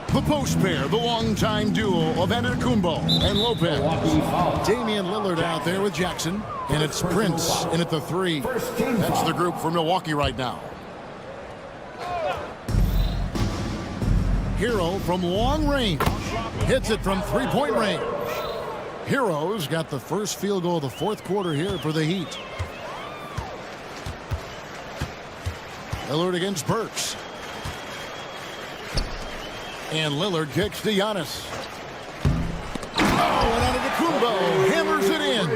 The post pair, the longtime duo of Antetokounmpo and Lopez. Damian Lillard out there with Jackson, and it's Prince in at the 3. That's the group for Milwaukee right now. Hero from long range. Hits it from 3-point range. Hero's got the first field goal of the fourth quarter here for the Heat. Lillard against Burks. And Lillard kicks to Giannis. Oh, and Antetokounmpo hammers it in.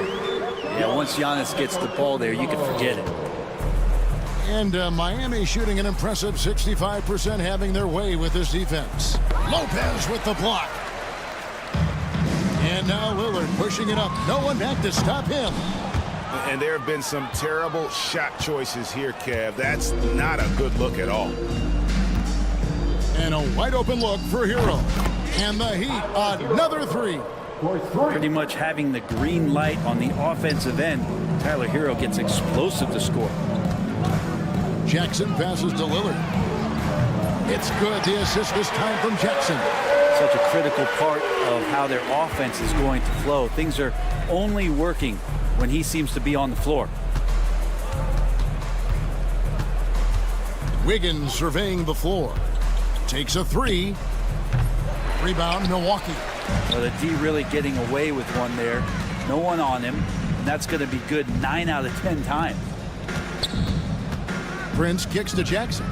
Yeah, once Giannis gets the ball there, you can forget it. And Miami shooting an impressive 65%, having their way with this defense. Lopez with the block. And now Lillard pushing it up. No one back to stop him. And there have been some terrible shot choices here, Kev. That's not a good look at all. And a wide open look for Hero. And the Heat, another 3. Pretty much having the green light on the offensive end. Tyler Hero gets explosive to score. Jackson passes to Lillard. It's good. The assist this time from Jackson. Such a critical part of how their offense is going to flow. Things are only working when he seems to be on the floor. Wiggins surveying the floor. Takes a 3. Rebound, Milwaukee. Well, the D really getting away with one there. No one on him, and that's going to be good 9 out of 10 times. Prince kicks to Jackson.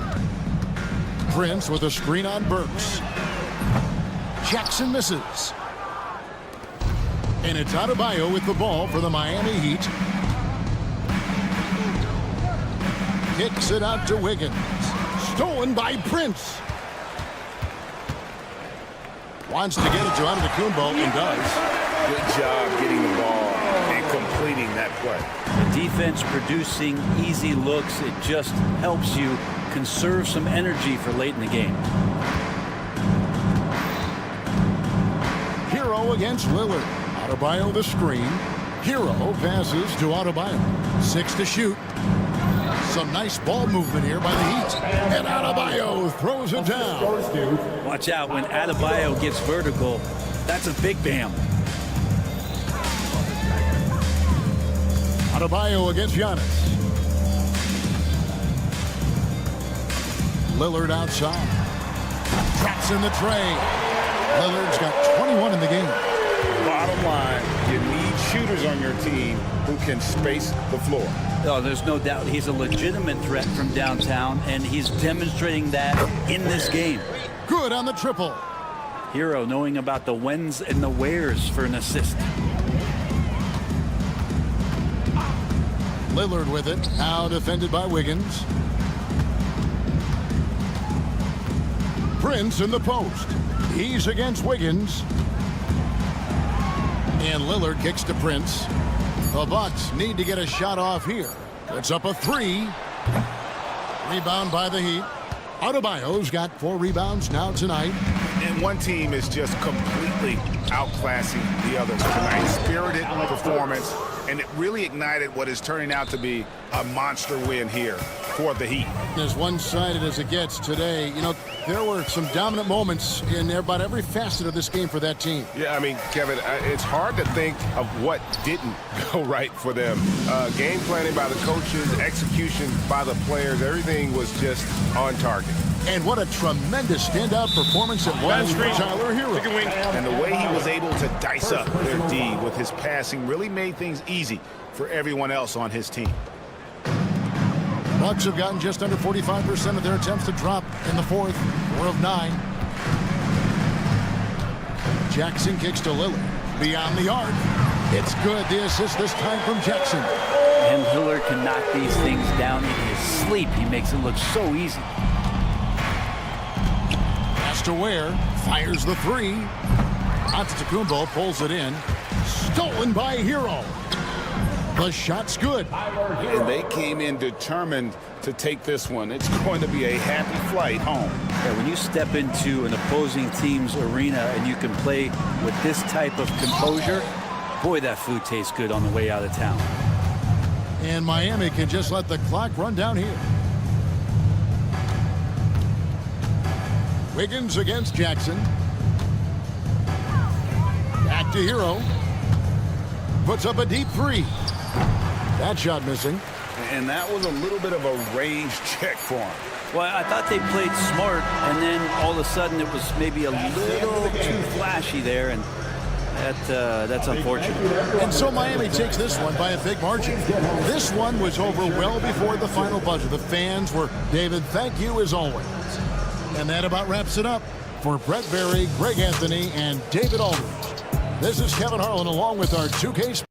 Prince with a screen on Burks. Jackson misses. And it's Adebayo with the ball for the Miami Heat. Kicks it out to Wiggins. Stolen by Prince. Wants to get it to Antetokounmpo and does. Good job getting the ball and completing that play. The defense producing easy looks. It just helps you conserve some energy for late in the game. Hero against Lillard. Adebayo the screen. Hero passes to Adebayo. 6 to shoot. Some nice ball movement here by the Heat. And Adebayo throws it down. Watch out when Adebayo gets vertical. That's a big bam. Adebayo against Giannis. Lillard outside. Traps in the tray. Lillard's got 21 in the game. Bottom line, you need shooters on your team who can space the floor. Oh, there's no doubt he's a legitimate threat from downtown, and he's demonstrating that in this game. Good on the triple. Hero knowing about the whens and the wheres for an assist. Lillard with it. Now defended by Wiggins. Prince in the post. He's against Wiggins. And Lillard kicks to Prince. The Bucks need to get a shot off here. It's up a 3. Rebound by the Heat. Adebayo's got 4 rebounds now tonight. And one team is just completely outclassing the other tonight. Spirited performance, and it really ignited what is turning out to be a monster win here for the Heat. As one-sided as it gets today, you know, there were some dominant moments in about every facet of this game for that team. Yeah, I mean, Kevin, it's hard to think of what didn't go right for them. Game planning by the coaches, execution by the players, everything was just on target. And what a tremendous standout performance it was for Tyler Hero. And the way he was able to dice up their D with his passing really made things easy for everyone else on his team. Bucks have gotten just under 45% of their attempts to drop in the fourth. 4 of 9. Jackson kicks to Lillard. Beyond the arc. It's good. The assist this time from Jackson. And Lillard can knock these things down in his sleep. He makes it look so easy. Pass to Ware. Fires the 3. Antetokounmpo pulls it in. Stolen by Hero. The shot's good. And they came in determined to take this one. It's going to be a happy flight home. Yeah, when you step into an opposing team's arena and you can play with this type of composure, boy, that food tastes good on the way out of town. And Miami can just let the clock run down here. Wiggins against Jackson. Back to Hero. Puts up a deep 3. That shot missing. And that was a little bit of a range check for him. Well, I thought they played smart, and then all of a sudden it was maybe a little too flashy there, and that's unfortunate. And so Miami takes this one by a big margin. This one was over well before the final buzzer. The fans were, David, thank you as always. And that about wraps it up. For Brett Berry, Greg Anthony, and David Aldridge, this is Kevin Harlan along with our 2K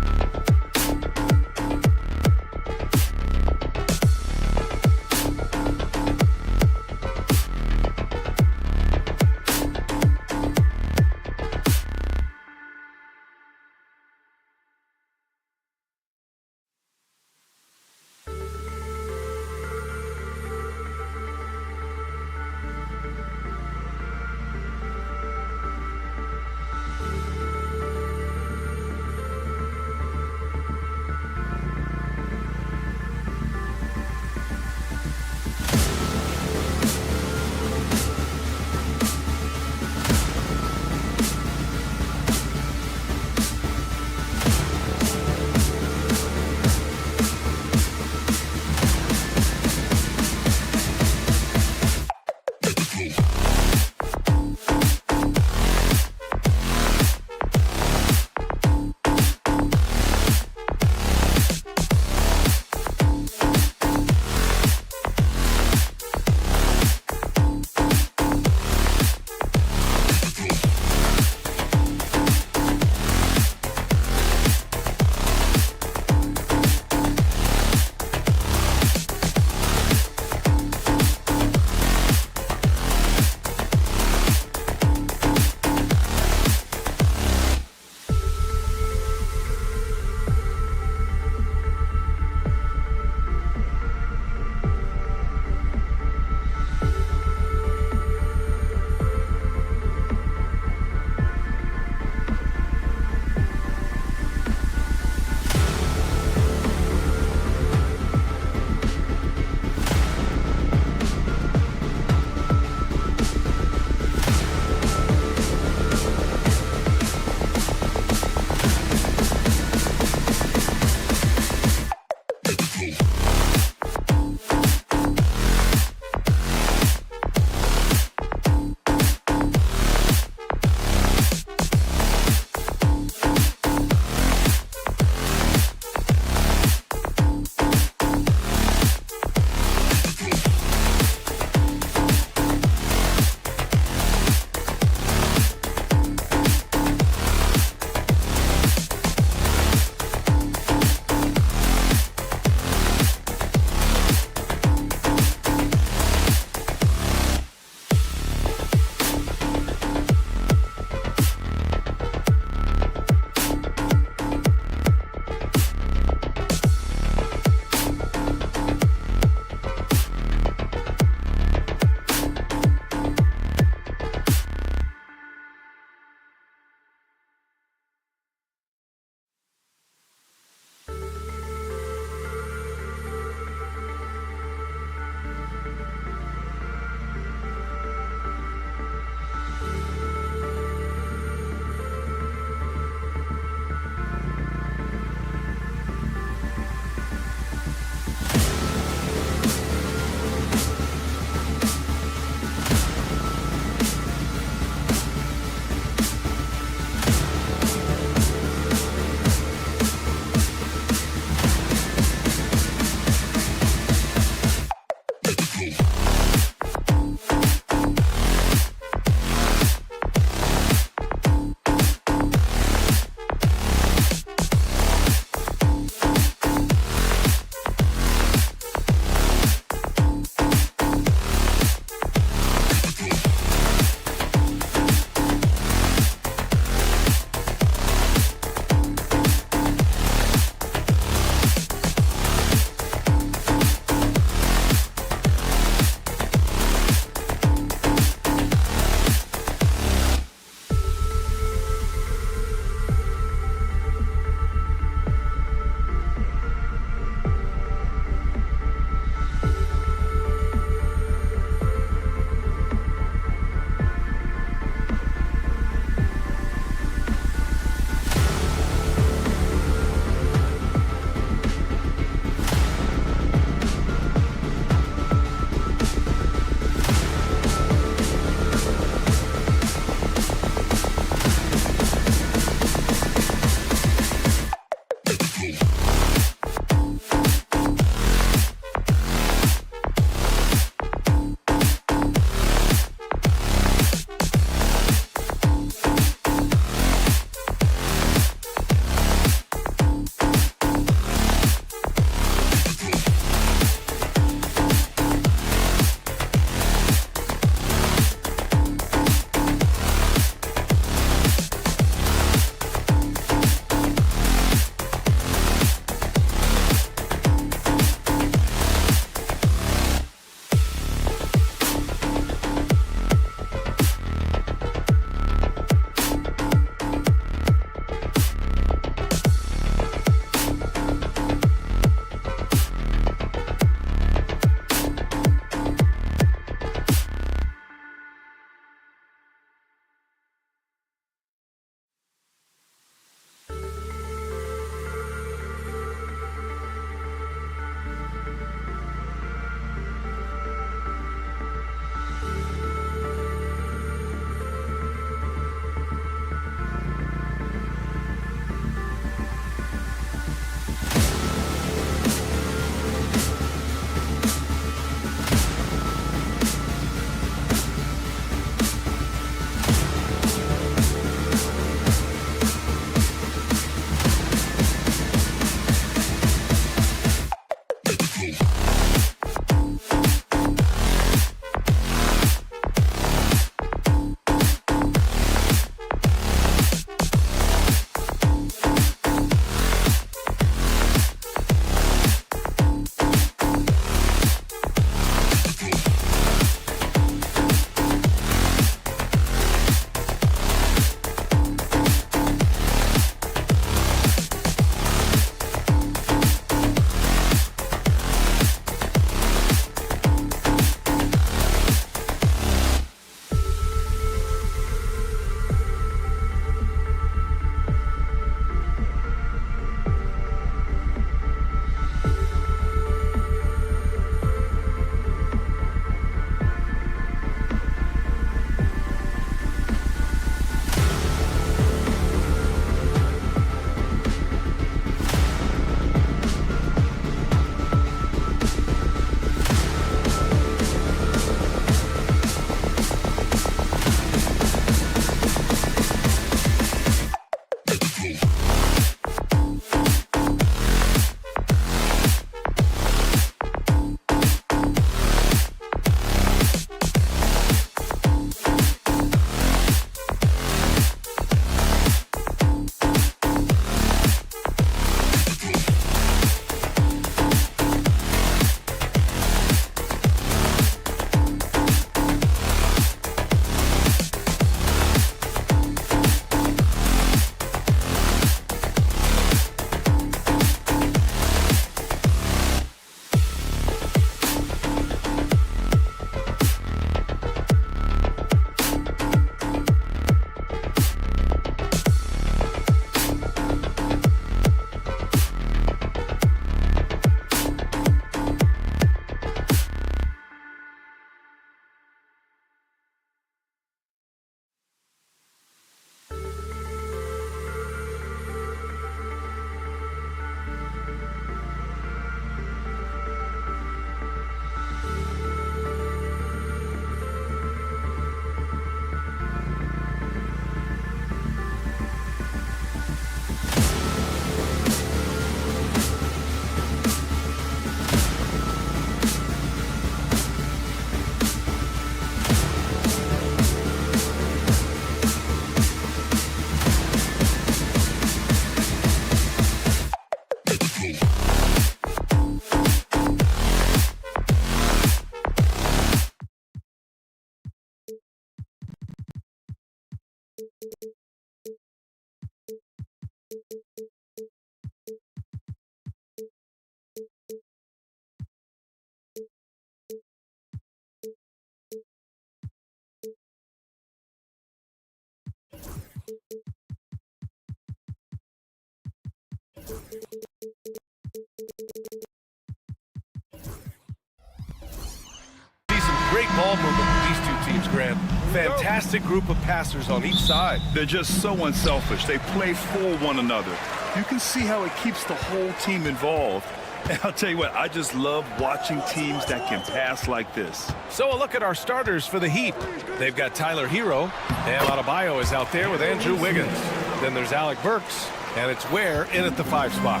Great ball movement with these two teams, Grant. Fantastic group of passers on each side. They're just so unselfish. They play for one another. You can see how it keeps the whole team involved. And I'll tell you what, I just love watching teams that can pass like this. So a look at our starters for the Heat. They've got Tyler Hero. Bam Adebayo is out there with Andrew Wiggins. Then there's Alec Burks. And it's Ware in at the 5 spot.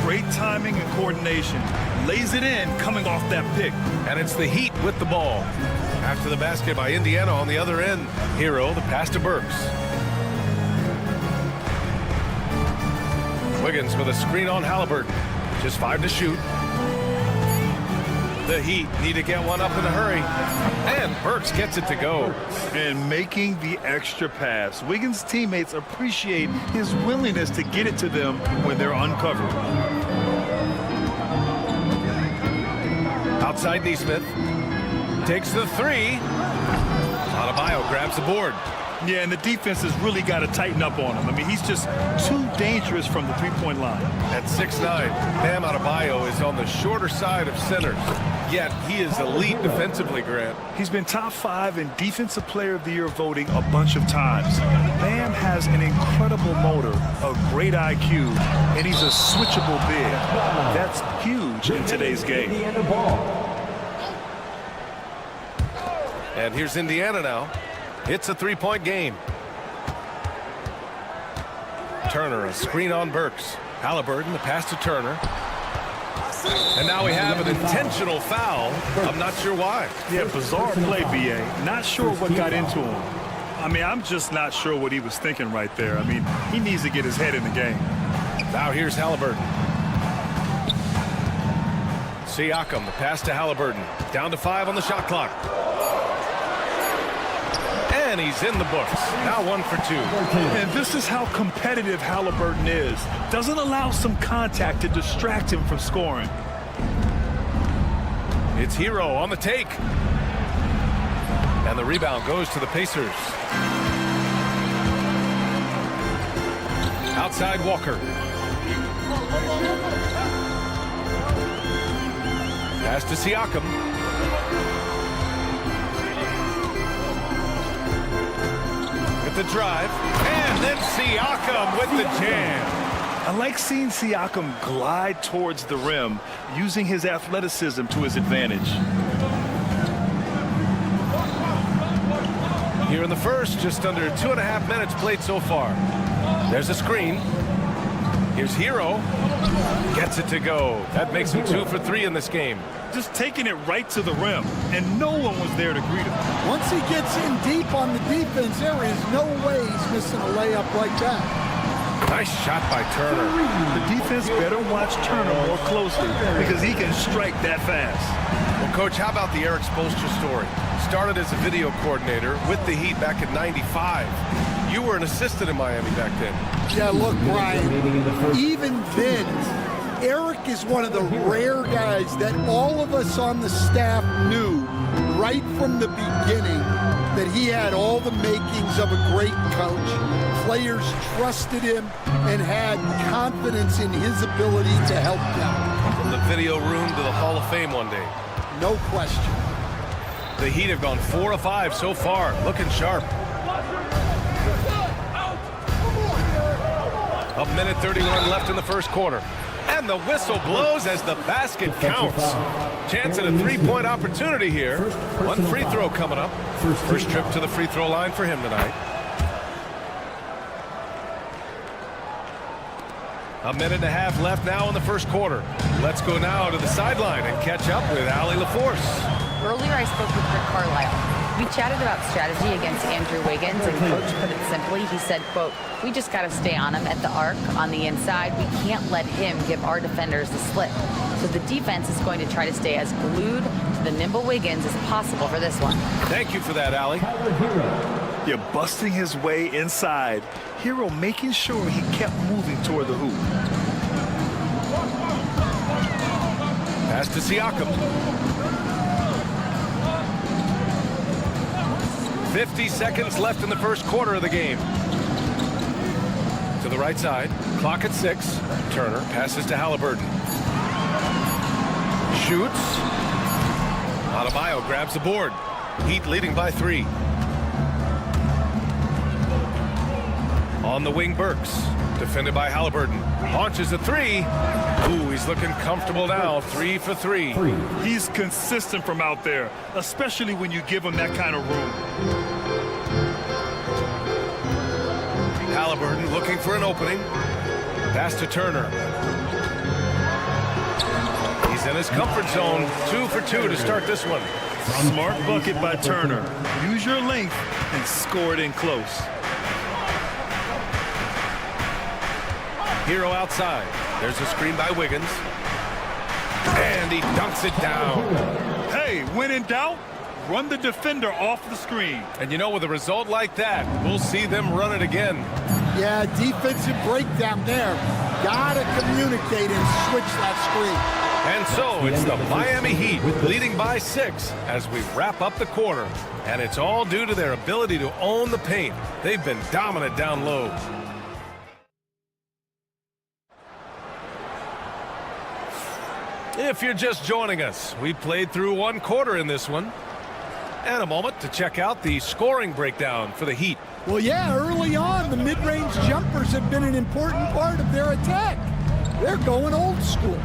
Great timing and coordination. Lays it in coming off that pick. And it's the Heat with the ball. After the basket by Indiana on the other end. Hero, the pass to Burks. Wiggins with a screen on Halliburton. Just 5 to shoot. The Heat need to get one up in a hurry. And Burks gets it to go. And making the extra pass. Wiggins' teammates appreciate his willingness to get it to them when they're uncovered. Outside Neesmith. Takes the 3. Adebayo grabs the board. Yeah, and the defense has really got to tighten up on him. I mean, he's just too dangerous from the three-point line. At 6'9", Bam Adebayo is on the shorter side of centers. Yet he is elite defensively, Grant. He's been top 5 in Defensive Player of the Year voting a bunch of times. Bam has an incredible motor, a great IQ, and he's a switchable big. That's huge in today's game. And here's Indiana now. It's a 3-point game. Turner, a screen on Burks. Halliburton, the pass to Turner. And now we have an intentional foul. I'm not sure why. Yeah, bizarre play, B.A. Not sure what got into him. I mean, I'm just not sure what he was thinking right there. I mean, he needs to get his head in the game. Now here's Halliburton. Siakam, the pass to Halliburton. Down to 5 on the shot clock. And he's in the books. Now 1 for 2. And this is how competitive Halliburton is. Doesn't allow some contact to distract him from scoring. It's Hero on the take. And the rebound goes to the Pacers. Outside Walker. Pass to Siakam. The drive, and then Siakam with the jam. I like seeing Siakam glide towards the rim, using his athleticism to his advantage. Here in the first, just under 2.5 minutes played so far. There's a screen. Here's Hero. Gets it to go. That makes him 2 for 3 in this game. Just taking it right to the rim, and no one was there to greet him. Once he gets in deep on the defense, there is no way he's missing a layup like that. Nice shot by Turner. The defense better watch Turner more closely because he can strike that fast. Well, Coach, how about the Eric Spoelstra story? Started as a video coordinator with the Heat back in '95. You were an assistant in Miami back then. Yeah, look, Brian, even then, Eric is one of the rare guys that all of us on the staff knew right from the beginning that he had all the makings of a great coach. Players trusted him and had confidence in his ability to help them. From the video room to the Hall of Fame one day. No question. The Heat have gone 4 of 5 so far, looking sharp. A minute 31 left in the first quarter. And the whistle blows as the basket counts. Chance at a 3-point opportunity here. One free throw coming up. First trip to the free throw line for him tonight. A minute and a half left now in the first quarter. Let's go now to the sideline and catch up with Allie LaForce. Earlier I spoke with Rick Carlisle. We chatted about strategy against Andrew Wiggins, and Coach put it simply. He said, quote, "We just got to stay on him at the arc on the inside. We can't let him give our defenders the slip." So the defense is going to try to stay as glued to the nimble Wiggins as possible for this one. Thank you for that, Allie. You're busting his way inside. Hero making sure he kept moving toward the hoop. Pass to Siakam. 50 seconds left in the first quarter of the game. To the right side. Clock at 6. Turner passes to Halliburton. Shoots. Adebayo grabs the board. Heat leading by 3. On the wing, Burks. Defended by Halliburton. Launches a 3. Ooh, he's looking comfortable now. 3 for 3. He's consistent from out there, especially when you give him that kind of room. Halliburton looking for an opening. Pass to Turner. He's in his comfort zone. 2 for 2 to start this one. Smart bucket by Turner. Use your length and score it in close. Hero outside. There's a screen by Wiggins. And he dunks it down. Hey, when in doubt, run the defender off the screen. And you know, with a result like that, we'll see them run it again. Yeah, defensive breakdown there. Gotta communicate and switch that screen. And so it's the Miami Heat leading by 6 as we wrap up the quarter. And it's all due to their ability to own the paint. They've been dominant down low. If you're just joining us, we played through 1 quarter in this one. And a moment to check out the scoring breakdown for the Heat. Well, yeah, early on, the mid-range jumpers have been an important part of their attack. They're going old school.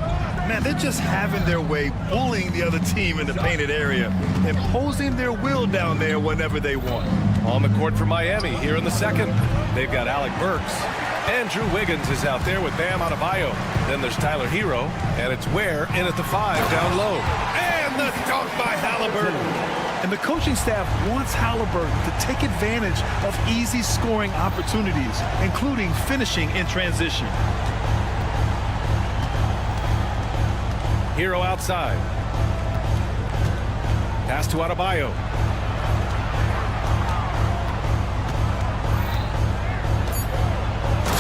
Man, they're just having their way, bullying the other team in the painted area, imposing their will down there whenever they want. On the court for Miami here in the second, they've got Alec Burks. Andrew Wiggins is out there with Bam Adebayo. Then there's Tyler Hero, and it's Ware in at the 5 down low. And the dunk by Halliburton. And the coaching staff wants Halliburton to take advantage of easy scoring opportunities, including finishing in transition. Hero outside. Pass to Adebayo.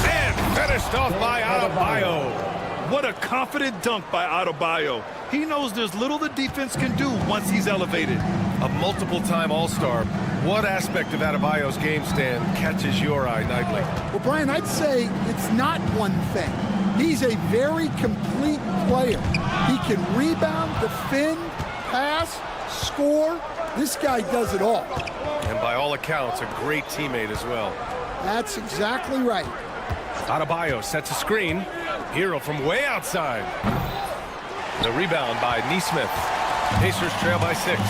And finished off by Adebayo. What a confident dunk by Adebayo. He knows there's little the defense can do once he's elevated. A multiple-time All-Star. What aspect of Adebayo's game stand catches your eye nightly? Well, Brian, I'd say it's not one thing. He's a very complete player. He can rebound, defend, pass, score. This guy does it all. And by all accounts, a great teammate as well. That's exactly right. Adebayo sets a screen. Hero from way outside. The rebound by Nesmith. Pacers trail by 6.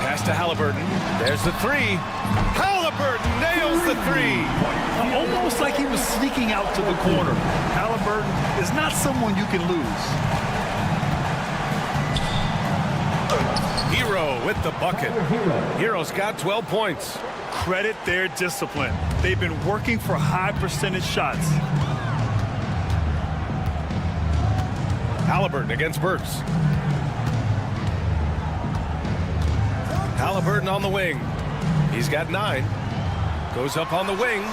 Pass to Halliburton. There's the 3. Halliburton nails the 3. Almost like he was sneaking out to the corner. Halliburton is not someone you can lose. Hero with the bucket. Hero's got 12 points. Credit their discipline. They've been working for high percentage shots. Halliburton against Burks. Halliburton on the wing. He's got 9. Goes up on the wing.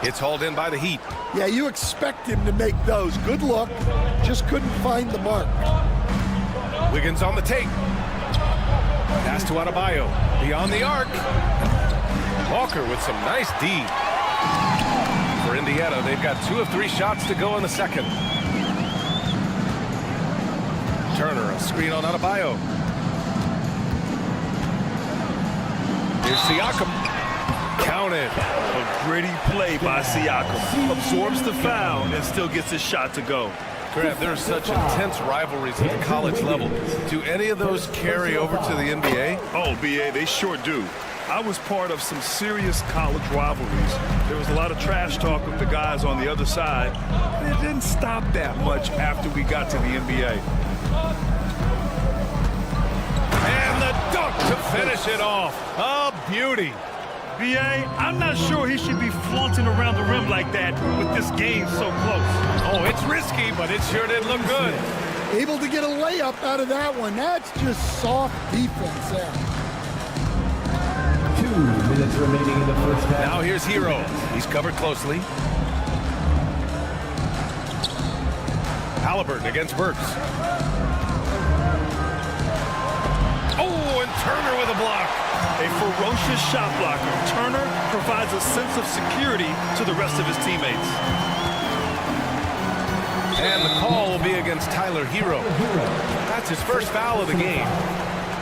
It's hauled in by the Heat. Yeah, you expect him to make those. Good look. Just couldn't find the mark. Wiggins on the take. Pass to Adebayo. Beyond the arc. Walker with some nice D. For Indiana, they've got 2 of 3 shots to go in the second. Turner, a screen on Adebayo. Here's Siakam. Counted. A gritty play by Siakam. Absorbs the foul and still gets his shot to go. Grant, there are such intense rivalries at the college level. Do any of those carry over to the NBA? Oh, BA, they sure do. I was part of some serious college rivalries. There was a lot of trash talk with the guys on the other side, and it didn't stop that much after we got to the NBA. And the dunk to finish it off. A beauty. BA, I'm not sure he should be flaunting around the rim like that with this game so close. Oh, it's risky, but it sure did look good. Able to get a layup out of that one. That's just soft defense there. seconds remaining in the first half. Now here's Hero. He's covered closely. Halliburton against Burks. Oh, and Turner with a block. A ferocious shot blocker. Turner provides a sense of security to the rest of his teammates. And the call will be against Tyler Hero. That's his first foul of the game.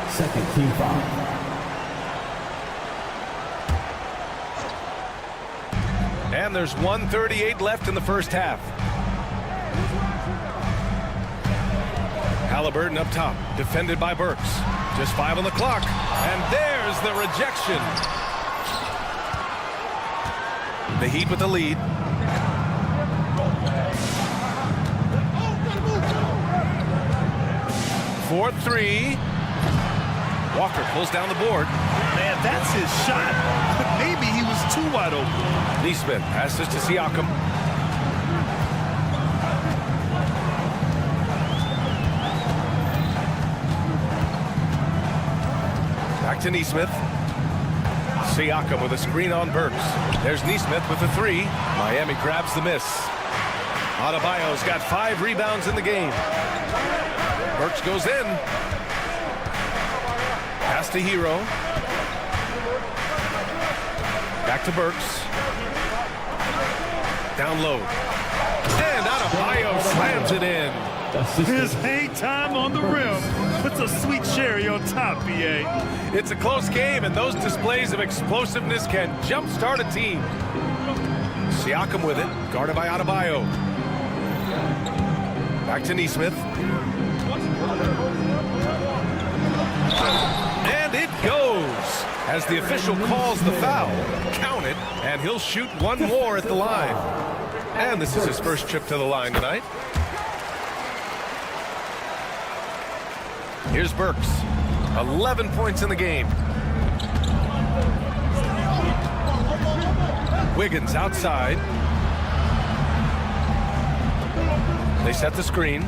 Second team foul. And there's 1:38 left in the first half. Halliburton up top, defended by Burks. Just 5 on the clock. And there's the rejection. The Heat with the lead. For 3. Walker pulls down the board. Man, that's his shot. But maybe he was too wide open. Neesmith passes to Siakam. Back to Neesmith. Siakam with a screen on Burks. There's Neesmith with the 3. Miami grabs the miss. Adebayo's got 5 rebounds in the game. Burks goes in. Pass to Hero. Back to Burks. Down low. And Adebayo slams it in. His hang time on the rim puts a sweet cherry on top, BA. It's a close game, and those displays of explosiveness can jumpstart a team. Siakam with it, guarded by Adebayo. Back to Neesmith. And it goes as the official calls the foul. Count it, and he'll shoot one more at the line. And this is his first trip to the line tonight. Here's Burks. 11 points in the game. Wiggins outside. They set the screen.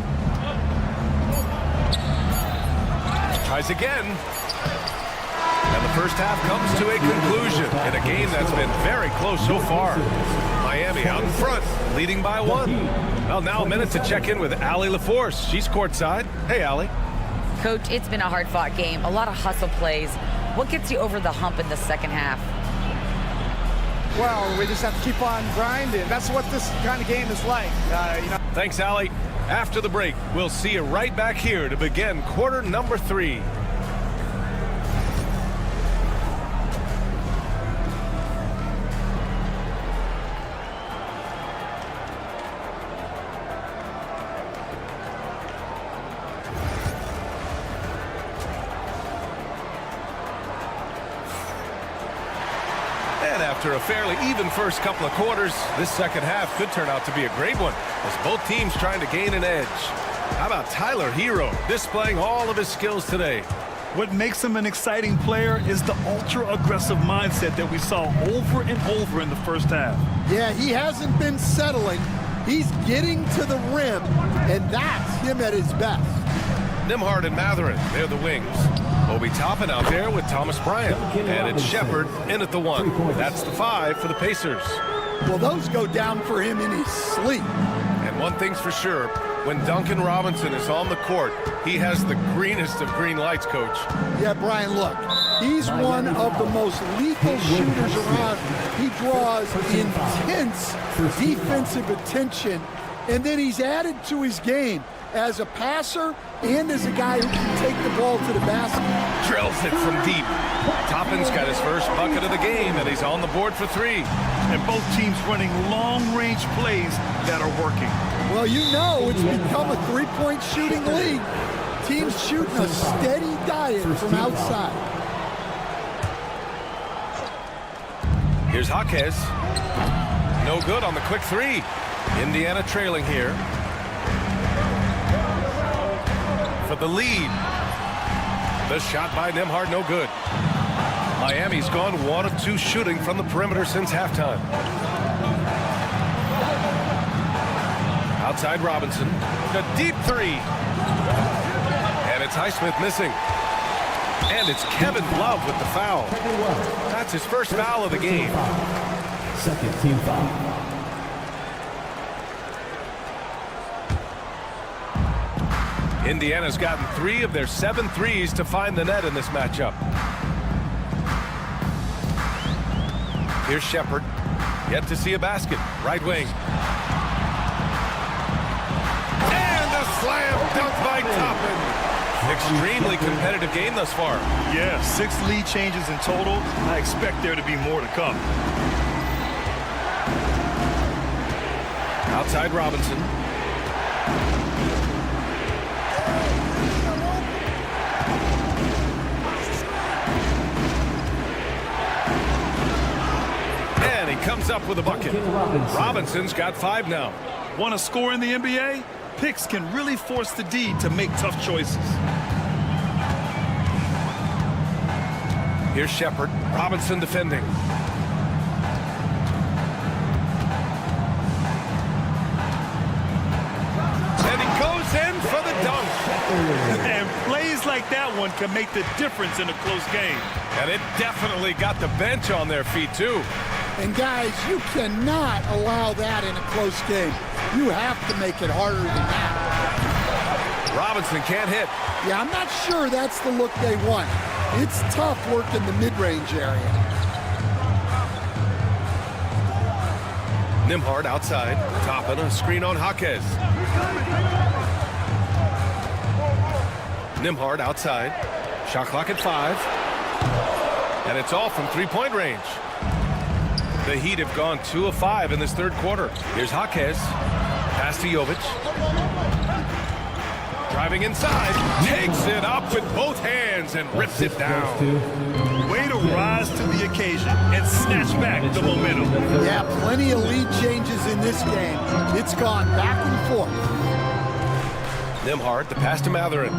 Tries again. And the first half comes to a conclusion in a game that's been very close so far. Miami out in front, leading by 1. Well, now a minute to check in with Allie LaForce. She's courtside. Hey, Allie. Coach, it's been a hard-fought game, a lot of hustle plays. What gets you over the hump in the second half? Well, we just have to keep on grinding. That's what this kind of game is like. Thanks, Allie. After the break, we'll see you right back here to begin quarter number 3. After a fairly even first couple of quarters, this second half could turn out to be a great one as both teams trying to gain an edge. How about Tyler Hero displaying all of his skills today? What makes him an exciting player is the ultra-aggressive mindset that we saw over and over in the first half. Yeah, he hasn't been settling. He's getting to the rim, and that's him at his best. Nimhard and Matherin, they're the wings. Obi Toppin out there with Thomas Bryant. And it's Shepard in at the 1. That's the 5 for the Pacers. Well, those go down for him in his sleep. And one thing's for sure, when Duncan Robinson is on the court, he has the greenest of green lights, Coach. Yeah, Brian, look, he's one of the most lethal shooters around. He draws intense defensive attention, and then he's added to his game as a passer and as a guy who can take the ball to the basket. Drills it from deep. Toppin's got his first bucket of the game, and he's on the board for 3. And both teams running long-range plays that are working. Well, you know it's become a three-point shooting league. Teams shooting a steady diet from outside. Here's Jaquez. No good on the quick 3. Indiana trailing here. For the lead. The shot by Nimhard, no good. Miami's gone 1 of 2 shooting from the perimeter since halftime. Outside Robinson. A deep 3. And it's Highsmith missing. And it's Kevin Love with the foul. That's his first foul of the game. Second team foul. Indiana's gotten 3 of their 7 threes to find the net in this matchup. Here's Shepard. Yet to see a basket. Right wing. And a slam dunk by Toppin. Extremely competitive game thus far. Yeah, 6 lead changes in total. I expect there to be more to come. Outside Robinson. And he comes up with a bucket. Robinson's got 5 now. Want to score in the NBA? Picks can really force the D to make tough choices. Here's Shepard. Robinson defending. And he goes in for the dunk. And plays like that one can make the difference in a close game. And it definitely got the bench on their feet, too. And guys, you cannot allow that in a close game. You have to make it harder than that. Robinson can't hit. Yeah, I'm not sure that's the look they want. It's tough work in the mid-range area. Nembhard outside. Toppin, a screen on Jaquez. Nembhard outside. Shot clock at 5. And it's all from three-point range. The Heat have gone 2 of 5 in this third quarter. Here's Jaquez. Pass to Jovic. Driving inside. Takes it up with both hands and rips it down. Way to rise to the occasion and snatch back the momentum. Yeah, plenty of lead changes in this game. It's gone back and forth. Nembhard, the pass to Matherin.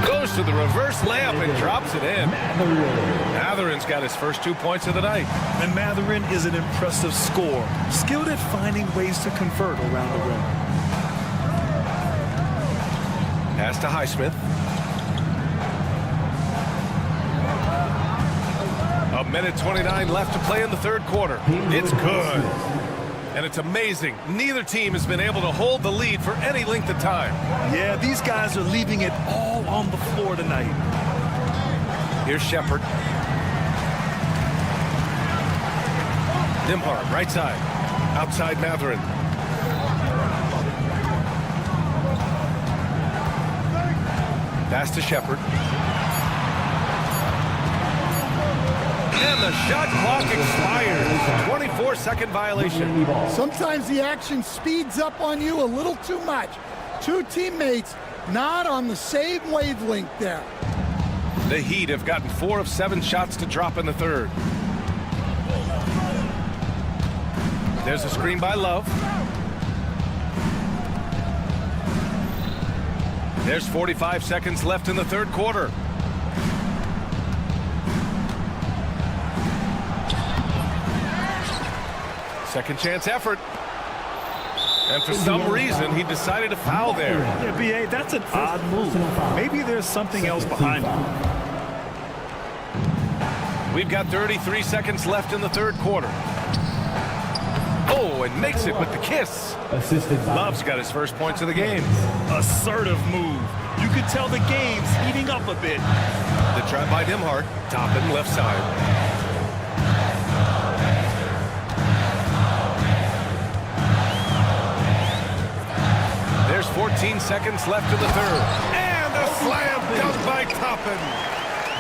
Goes to the reverse layup and drops it in. Matherin's got his first 2 points of the night. And Matherin is an impressive scorer, skilled at finding ways to convert around the rim. Pass to Highsmith. A minute 29 left to play in the third quarter. It's good. And it's amazing. Neither team has been able to hold the lead for any length of time. Yeah, these guys are leaving it all on the floor tonight. Here's Shepard. Nembhard, right side. Outside Matherin. Pass to Shepard. And the shot clock expires. 24-second violation. Sometimes the action speeds up on you a little too much. 2 teammates not on the same wavelength there. The Heat have gotten 4 of 7 shots to drop in the third. There's a screen by Love. There's 45 seconds left in the third quarter. Second chance effort. And for some reason, he decided to foul there. Yeah, B.A., that's an odd move. Maybe there's something else behind it. We've got 33 seconds left in the third quarter. Oh, and makes it with the kiss. Love's got his first points of the game. Assertive move. You could tell the game's heating up a bit. The trap by Nembhard. Toppin, left side. There's 14 seconds left in the third. And a slam dunk by Toppin.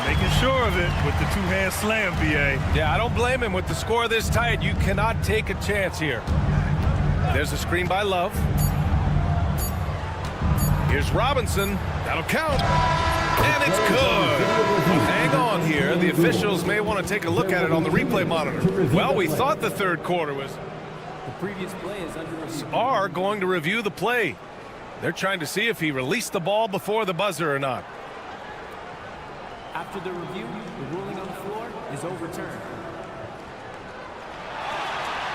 Making sure of it with the two-hand slam, B.A. Yeah, I don't blame him with the score this tight. You cannot take a chance here. There's a screen by Love. Here's Robinson. That'll count. And it's good. Hang on here. The officials may want to take a look at it on the replay monitor. Well, we thought the third quarter was... The previous play is under review. Are going to review the play. They're trying to see if he released the ball before the buzzer or not. After the review, the ruling on the floor is overturned.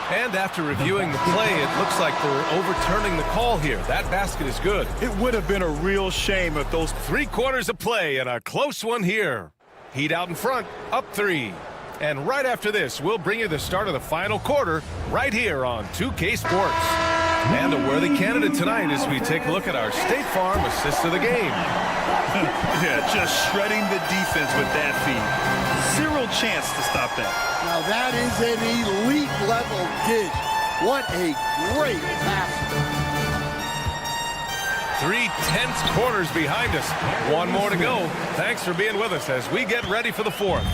And after reviewing the play, it looks like they're overturning the call here. That basket is good. It would have been a real shame if those 3 quarters of play and a close one here. Heat out in front, up 3. And right after this, we'll bring you the start of the final quarter right here on 2K Sports. And a worthy candidate tonight as we take a look at our State Farm assist of the game. Yeah, just shredding the defense with that feed. 0 chance to stop that. Now that is an elite level dish. What a great pass. 3 tense quarters behind us. 1 more to go. Thanks for being with us as we get ready for the 4th.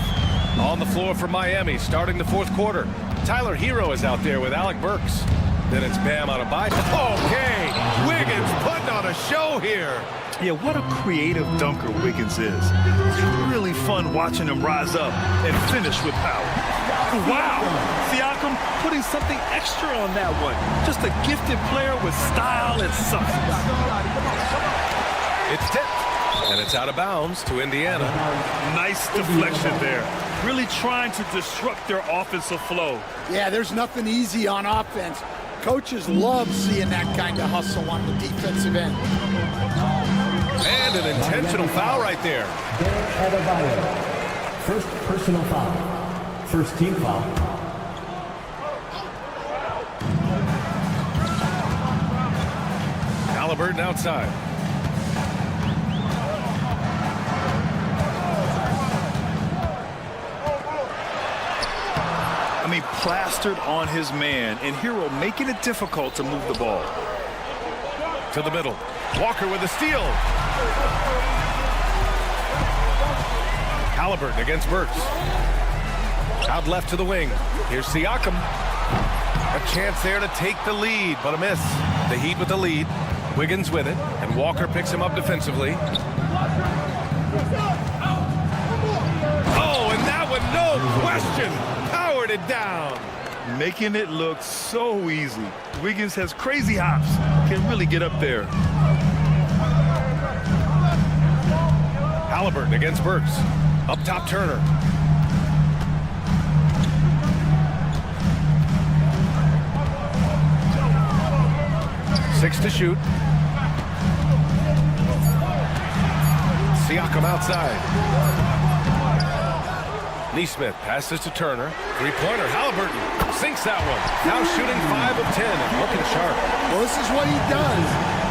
On the floor for Miami, starting the 4th quarter. Tyler Hero is out there with Alec Burks. Then it's Bam on a bye. Okay, Wiggins putting on a show here. Yeah, what a creative dunker Wiggins is. It's really fun watching him rise up and finish with power. Wow, Siakam putting something extra on that one. Just a gifted player with style and substance. It's tipped, and it's out of bounds to Indiana. Nice deflection there. Really trying to disrupt their offensive flow. Yeah, there's nothing easy on offense. Coaches love seeing that kind of hustle on the defensive end. And an intentional foul right there. First personal foul. First team foul. Halliburton outside. I mean, plastered on his man, and Hero making it difficult to move the ball. To the middle. Walker with a steal. Halliburton against Burks. Out left to the wing. Here's Siakam. A chance there to take the lead, but a miss. The Heat with the lead. Wiggins with it, and Walker picks him up defensively. Oh, and that one, no question. Powered it down. Making it look so easy. Wiggins has crazy hops. Can really get up there. Halliburton against Burks. Up top, Turner. Six to shoot. Siakam outside. Neesmith passes to Turner. 3-pointer. Halliburton sinks that one. Now shooting 5 of 10 and looking sharp. Well, this is what he does.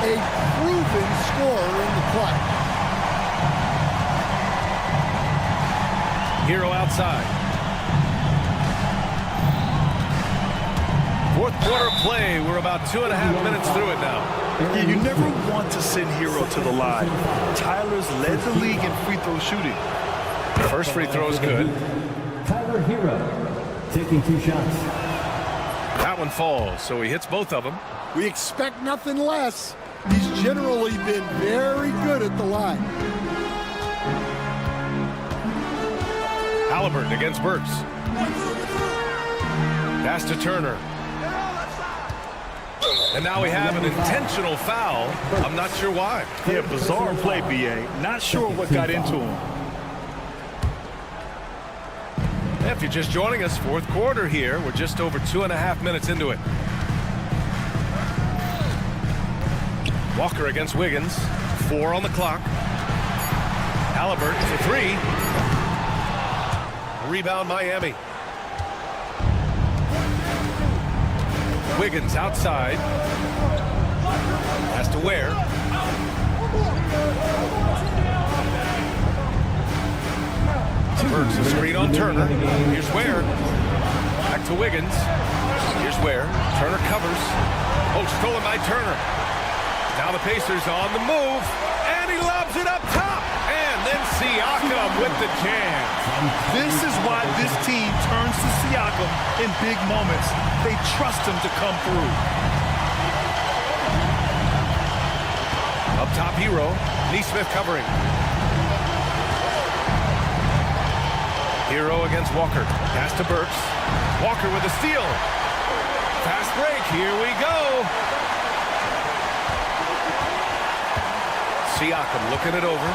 A proven scorer in the clutch. Hero outside. 4th quarter play. We're about 2.5 minutes through it now. Yeah, you never want to send Hero to the line. Tyler's led the league in free throw shooting. First free throw is good. Tyler Hero taking 2 shots. That one falls, so he hits both of them. We expect nothing less. He's generally been very good at the line. Halliburton against Burks. Pass to Turner. And now we have an intentional foul. I'm not sure why. Yeah, bizarre play, B.A. Not sure what got into him. If you're just joining us, 4th quarter here. We're just over 2.5 minutes into it. Walker against Wiggins. 4 on the clock. Halliburton for 3. Rebound Miami. Wiggins outside. Has to Ware. Burks a screen on Turner. Here's Ware. Back to Wiggins. Here's Ware. Turner covers. Oh, stolen by Turner. Now the Pacers on the move. And he lobs it up top. And then Siakam with the jam. This is why this team turns to Siakam in big moments. They trust him to come through. Up top, Hero. Neesmith covering. Hero against Walker. Pass to Burks. Walker with a steal. Fast break. Here we go. Siakam looking it over.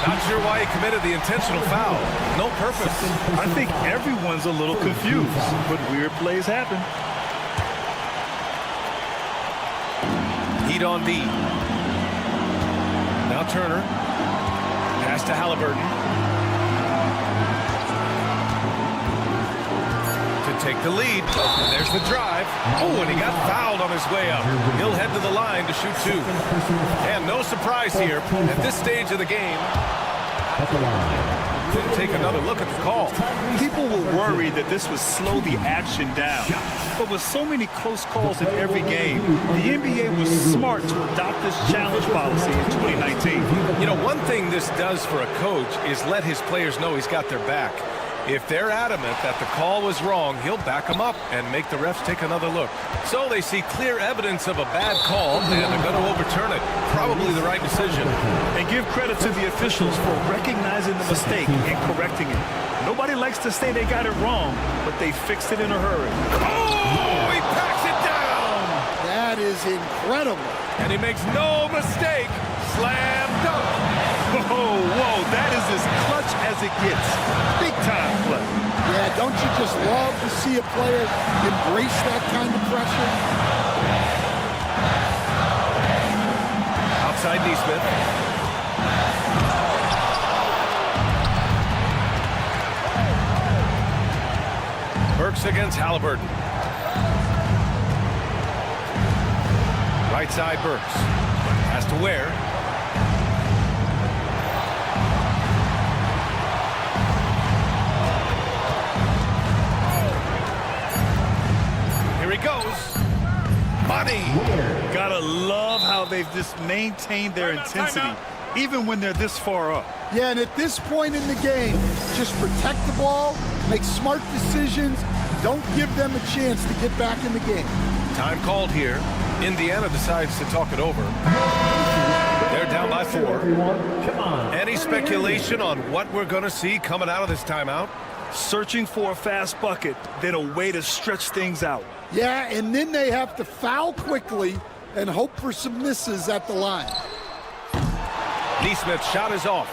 Not sure why he committed the intentional foul. No purpose. I think everyone's a little confused, but weird plays happen. Heat on D. Now Turner. Pass to Halliburton. To take the lead. And there's the drive. Oh, and he got fouled on his way up. He'll head to the line to shoot 2. And no surprise here at this stage of the game. Didn't take another look at the call. People were worried that this would slow the action down. But with so many close calls in every game, the NBA was smart to adopt this challenge policy in 2019. You know, one thing this does for a coach is let his players know he's got their back. If they're adamant that the call was wrong, he'll back them up and make the refs take another look. So they see clear evidence of a bad call, and they're going to overturn it. Probably the right decision. And give credit to the officials for recognizing the mistake and correcting it. Nobody likes to say they got it wrong, but they fixed it in a hurry. Oh, he packs it down! That is incredible. And he makes no mistake. Slam dunk. Whoa, whoa, that is as clutch as it gets. Big time play. Yeah, don't you just love to see a player embrace that kind of pressure? Outside Neesmith. Burks against Halliburton. Right side Burks. Has to Ware. Here he goes. Money. Gotta love how they've just maintained their intensity, even when they're this far up. Yeah, and at this point in the game, just protect the ball, make smart decisions, don't give them a chance to get back in the game. Time called here. Indiana decides to talk it over. They're down by 4. Any speculation on what we're going to see coming out of this timeout? Searching for a fast bucket, then a way to stretch things out. Yeah, and then they have to foul quickly and hope for some misses at the line. Neesmith's shot is off.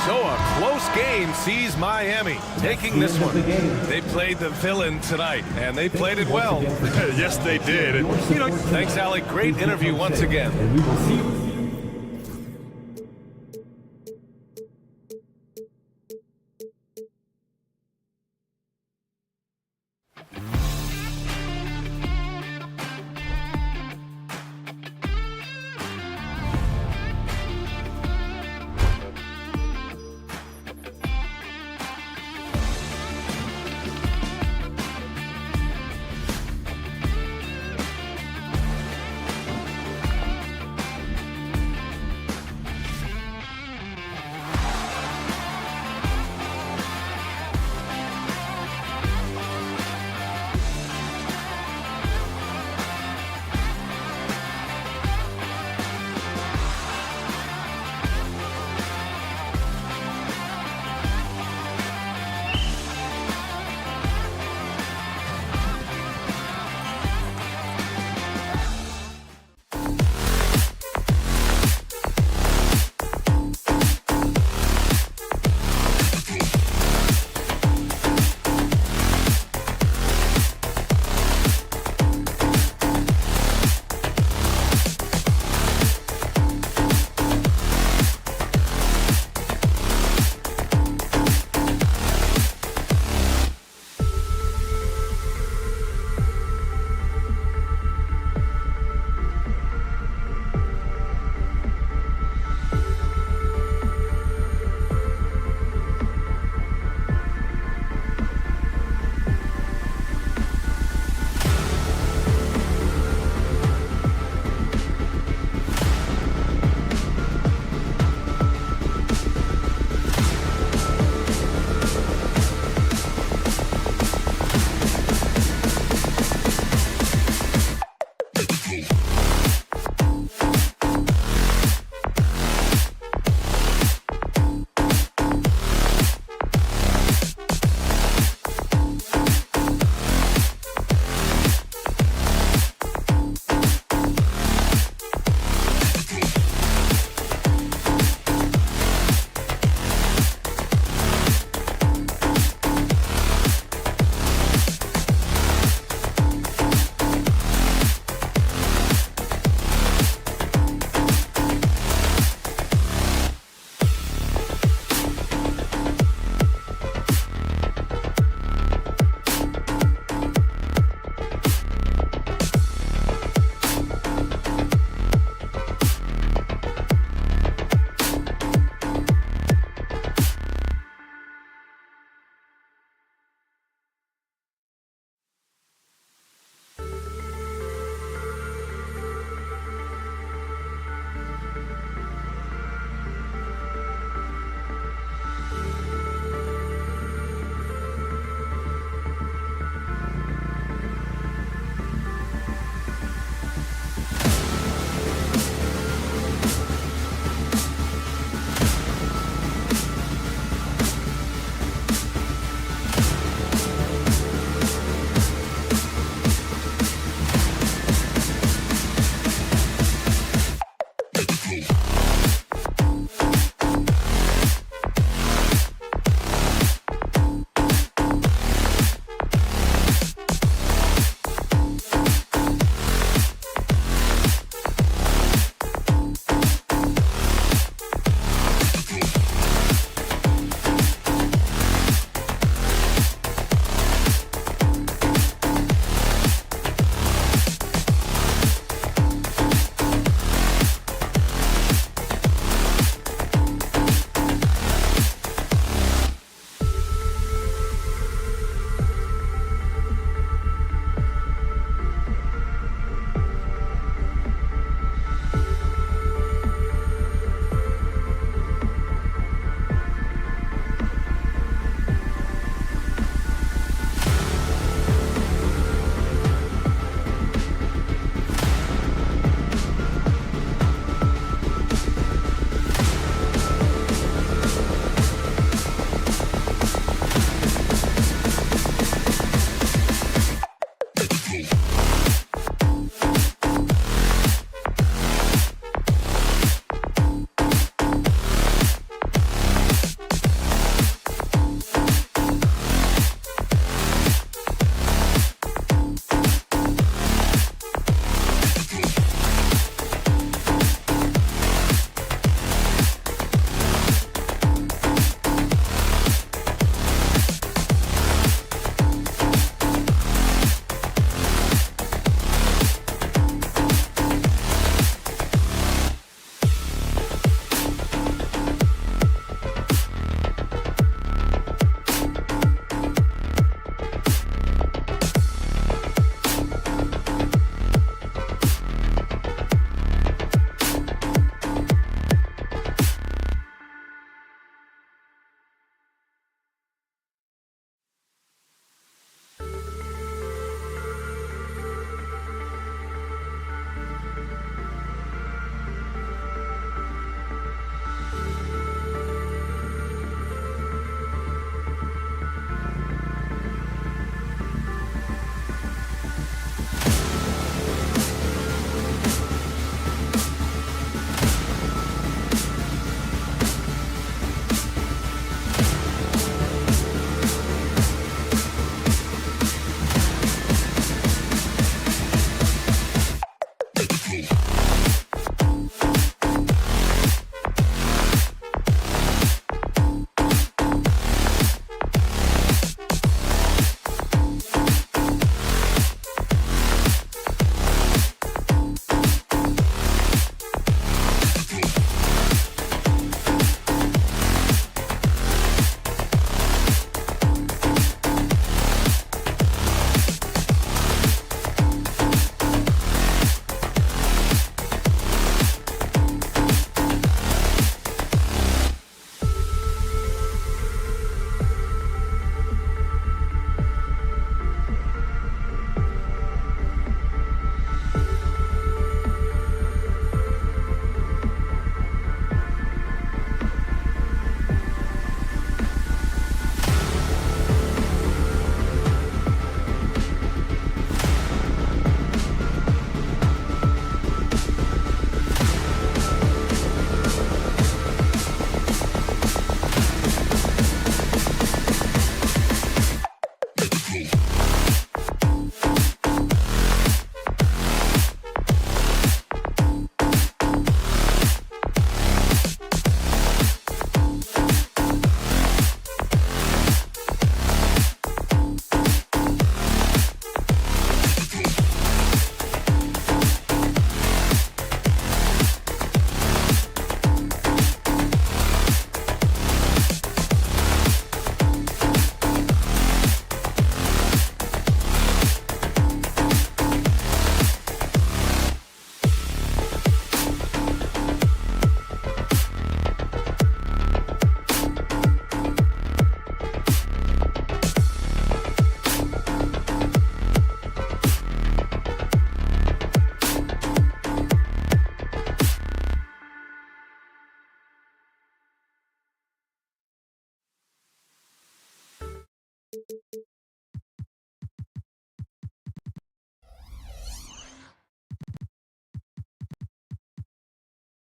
So a close game sees Miami taking this one. They played the villain tonight, and they played it well. Yes, they did. And, thanks, Alec. Great interview once again.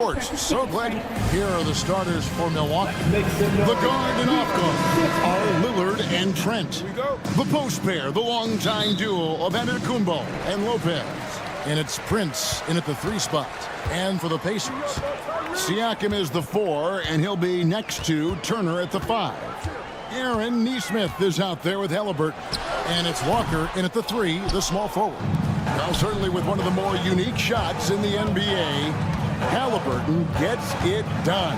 Sports. So glad. Here are the starters for Milwaukee. The guard and off guard are Lillard and Trent. The post pair, the longtime duo of Antetokounmpo and Lopez. And it's Prince in at the 3 spot. And for the Pacers, Siakam is the 4, and he'll be next to Turner at the 5. Aaron Nesmith is out there with Halliburton. And it's Walker in at the 3, the small forward. Now, certainly with one of the more unique shots in the NBA, Halliburton gets it done.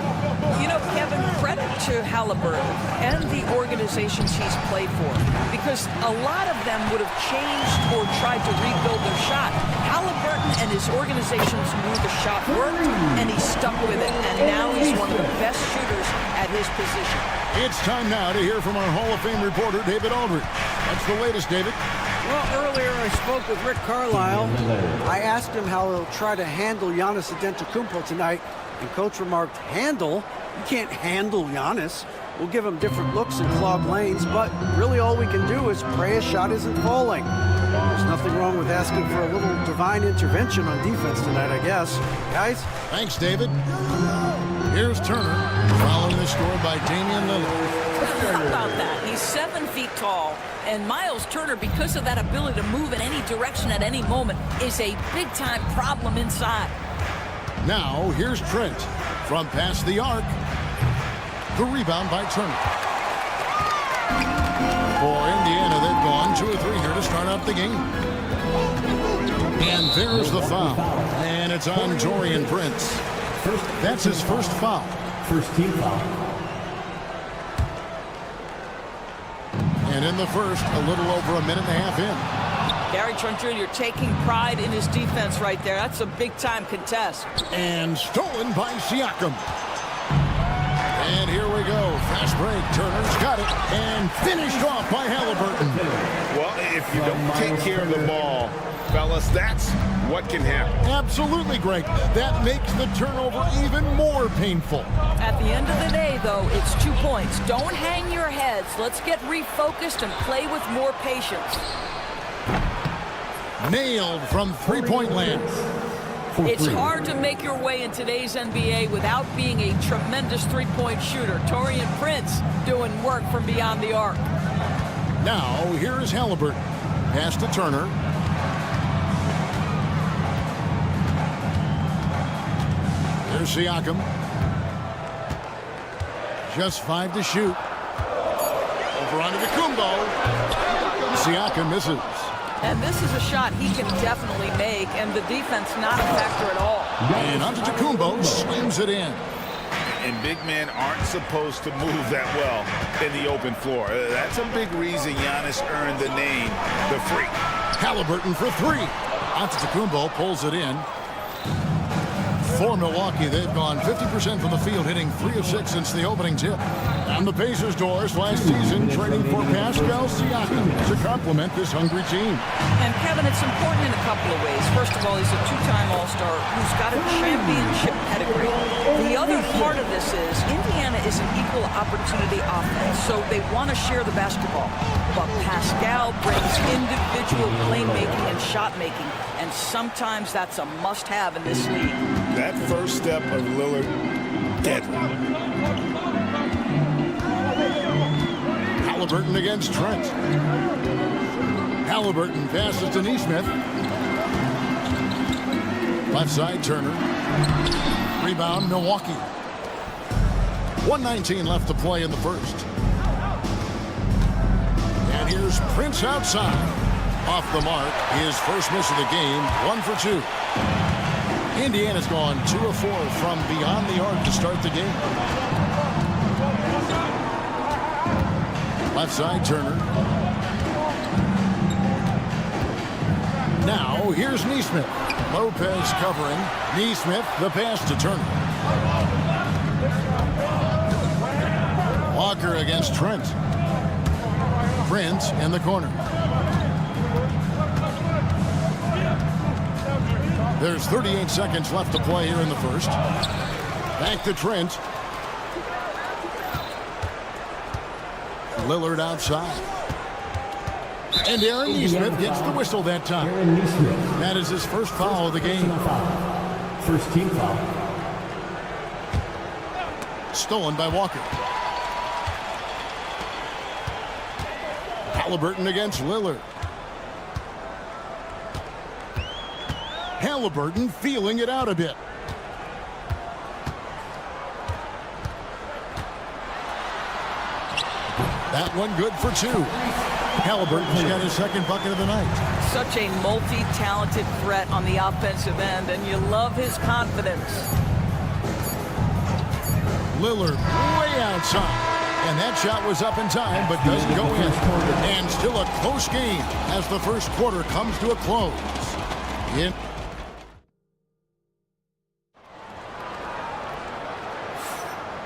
You know, Kevin, credit to Halliburton and the organizations he's played for, because a lot of them would have changed or tried to rebuild their shot. Halliburton and his organizations knew the shot worked, and he stuck with it, and now he's one of the best shooters at his position. It's time now to hear from our Hall of Fame reporter, David Aldridge. What's the latest, David? Well, earlier I spoke with Rick Carlisle. I asked him how he'll try to handle Giannis Antetokounmpo tonight, and Coach remarked, handle? You can't handle Giannis. We'll give him different looks and clog lanes, but really all we can do is pray his shot isn't falling. There's nothing wrong with asking for a little divine intervention on defense tonight, I guess. Guys? Thanks, David. Here's Turner, following the score by Damian Lillard. How about that? He's 7 feet tall, and Miles Turner, because of that ability to move in any direction at any moment, is a big-time problem inside. Now, here's Trent from past the arc. The rebound by Turner. For Indiana, they've gone 2 or 3 here to start out the game. And there's the foul. And it's on Taurean Prince. That's his first foul. First team foul. And in the first, a little over a minute and a half in. Gary Trent Jr. taking pride in his defense right there. That's a big-time contest. And stolen by Siakam. And here we go. Fast break. Turner's got it. And finished off by Halliburton. Well, if you don't take care of the ball, fellas, that's what can happen. Absolutely, Greg. That makes the turnover even more painful. At the end of the day, though, it's 2 points. Don't hang your heads. Let's get refocused and play with more patience. Nailed from three-point land. It's hard to make your way in today's NBA without being a tremendous three-point shooter. Taurean Prince doing work from beyond the arc. Now, here's Halliburton. Pass to Turner. There's Siakam. Just 5 to shoot. Over onto the Kumbo. Siakam misses. And this is a shot he can definitely make, and the defense not a factor at all. And Antetokounmpo slams it in. And big men aren't supposed to move that well in the open floor. That's a big reason Giannis earned the name, the Freak. Halliburton for 3. Antetokounmpo pulls it in. For Milwaukee, they've gone 50% from the field, hitting 3 of 6 since the opening tip. On the Pacers' doors last season, trading for Pascal Siakam to complement this hungry team. And Kevin, it's important in a couple of ways. First of all, he's a 2-time All-Star who's got a championship pedigree. The other part of this is Indiana is an equal opportunity offense, so they want to share the basketball. But Pascal brings individual playmaking and shot making, and sometimes that's a must-have in this league. That first step of Lillard, deadly. Halliburton against Trent. Halliburton passes to Nesmith. Left side, Turner. Rebound, Milwaukee. 1:19 left to play in the first. And here's Prince outside. Off the mark, his first miss of the game, 1 for 2. Indiana's gone 2 of 4 from beyond the arc to start the game. Left side, Turner. Now, here's Nesmith. Lopez covering. Nesmith, the pass to Turner. Walker against Trent. Prince in the corner. There's 38 seconds left to play here in the first. Back to Trent. Lillard outside. And Aaron Nesmith gets the whistle that time. That is his first foul of the game. First team foul. stolen by Walker. Halliburton against Lillard. Halliburton feeling it out a bit. That one good for two. Halliburton's got his second bucket of the night. Such a multi-talented threat on the offensive end, and you love his confidence. Lillard way outside. And that shot was up in time, but doesn't go in. And still a close game as the first quarter comes to a close.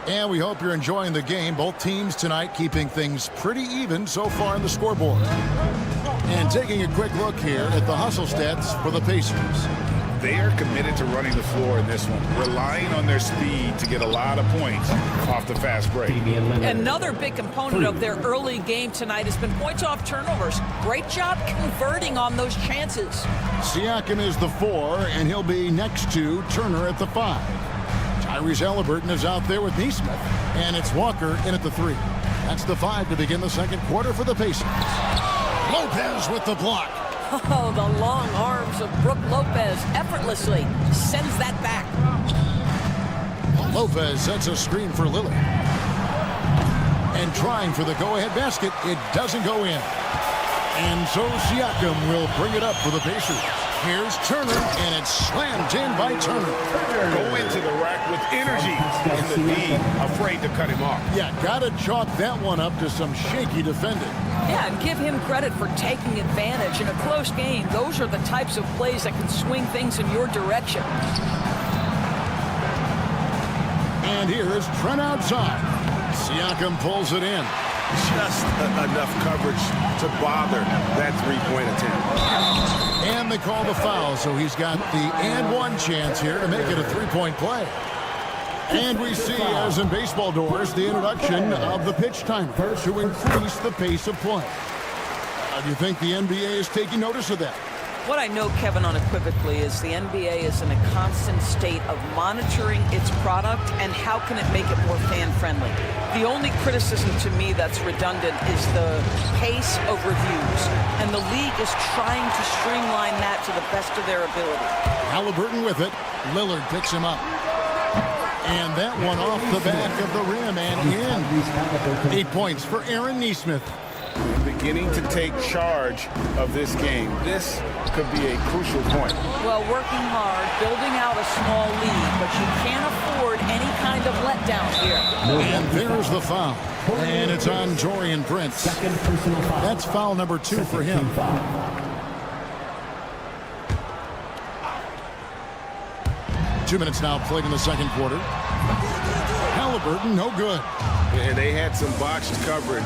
And we hope you're enjoying the game. Both teams tonight keeping things pretty even so far in the scoreboard. And taking a quick look here at the hustle stats for the Pacers. They are committed to running the floor in this one, relying on their speed to get a lot of points off the fast break. Another big component of their early game tonight has been points off turnovers. Great job converting on those chances. Siakam is the 4, and he'll be next to Turner at the 5. Tyrese Halliburton is out there with Neesmith, and it's Walker in at the 3. That's the 5 to begin the second quarter for the Pacers. Lopez with the block. Oh, the long arms of Brook Lopez effortlessly sends that back. Lopez sets a screen for Lillard. And trying for the go-ahead basket, it doesn't go in. And so Siakam will bring it up for the Pacers. Here's Turner, and it's slammed in by Turner. Go into the rack with energy in the D, afraid to cut him off. Yeah, gotta chalk that one up to some shaky defending. Yeah, and give him credit for taking advantage in a close game. Those are the types of plays that can swing things in your direction. And here is Trent outside. Siakam pulls it in. Just enough coverage to bother that three-point attempt. And they call the foul, so he's got the and one chance here to make it a three-point play. And we see, as in baseball doors, the introduction of the pitch timer to increase the pace of play. Do you think the NBA is taking notice of that? What I know, Kevin, unequivocally is the NBA is in a constant state of monitoring its product and how can it make it more fan-friendly. The only criticism to me that's redundant is the pace of reviews, and the league is trying to streamline that to the best of their ability. Halliburton with it. Lillard picks him up. And that one off the back of the rim and in. 8 points for Aaron Neesmith. Beginning to take charge of this game. This could be a crucial point. Well, working hard, building out a small lead, but you can't afford any kind of letdown here. And there's the foul. And it's on Jorian Prince. That's foul number 2 for him. 2 minutes now played in the second quarter. Halliburton, no good. And they had some botched coverage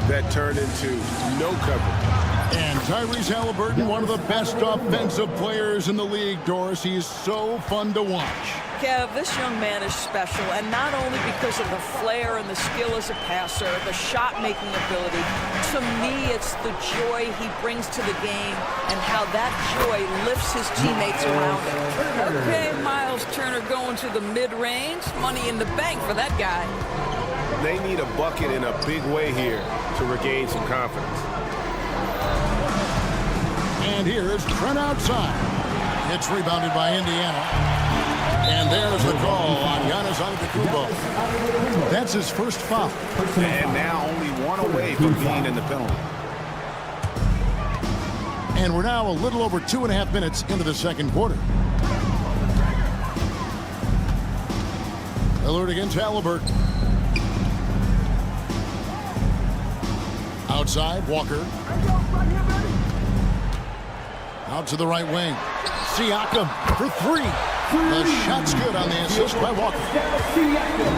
that turned into no coverage. And Tyrese Halliburton, one of the best offensive players in the league, Doris. He is so fun to watch. Kev, this young man is special, and not only because of the flair and the skill as a passer, the shot-making ability. To me, it's the joy he brings to the game and how that joy lifts his teammates around him. Okay, Miles Turner going to the mid-range. Money in the bank for that guy. They need a bucket in a big way here to regain some confidence. And here is Trent outside. It's rebounded by Indiana. And there's the call on Giannis Antetokounmpo. That's his first foul. And now only one away from being in the penalty. And we're now a little over 2.5 minutes into the second quarter. Lillard against Halliburton. Outside, Walker. Out to the right wing. Siakam for 3. The shot's good on the assist by Walker.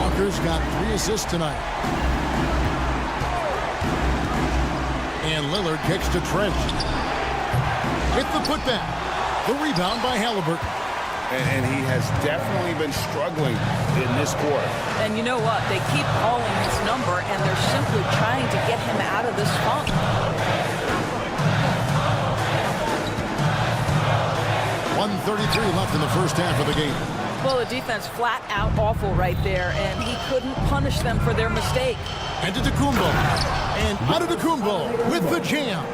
Walker's got 3 assists tonight. And Lillard kicks to Trent. Hit the putback. The rebound by Halliburton. And he has definitely been struggling in this quarter. And you know what? They keep calling his number, and they're simply trying to get him out of this funk. 1:33 left in the first half of the game. Well, the defense flat out awful right there, and he couldn't punish them for their mistake. Antetokounmpo. And Antetokounmpo with the jam.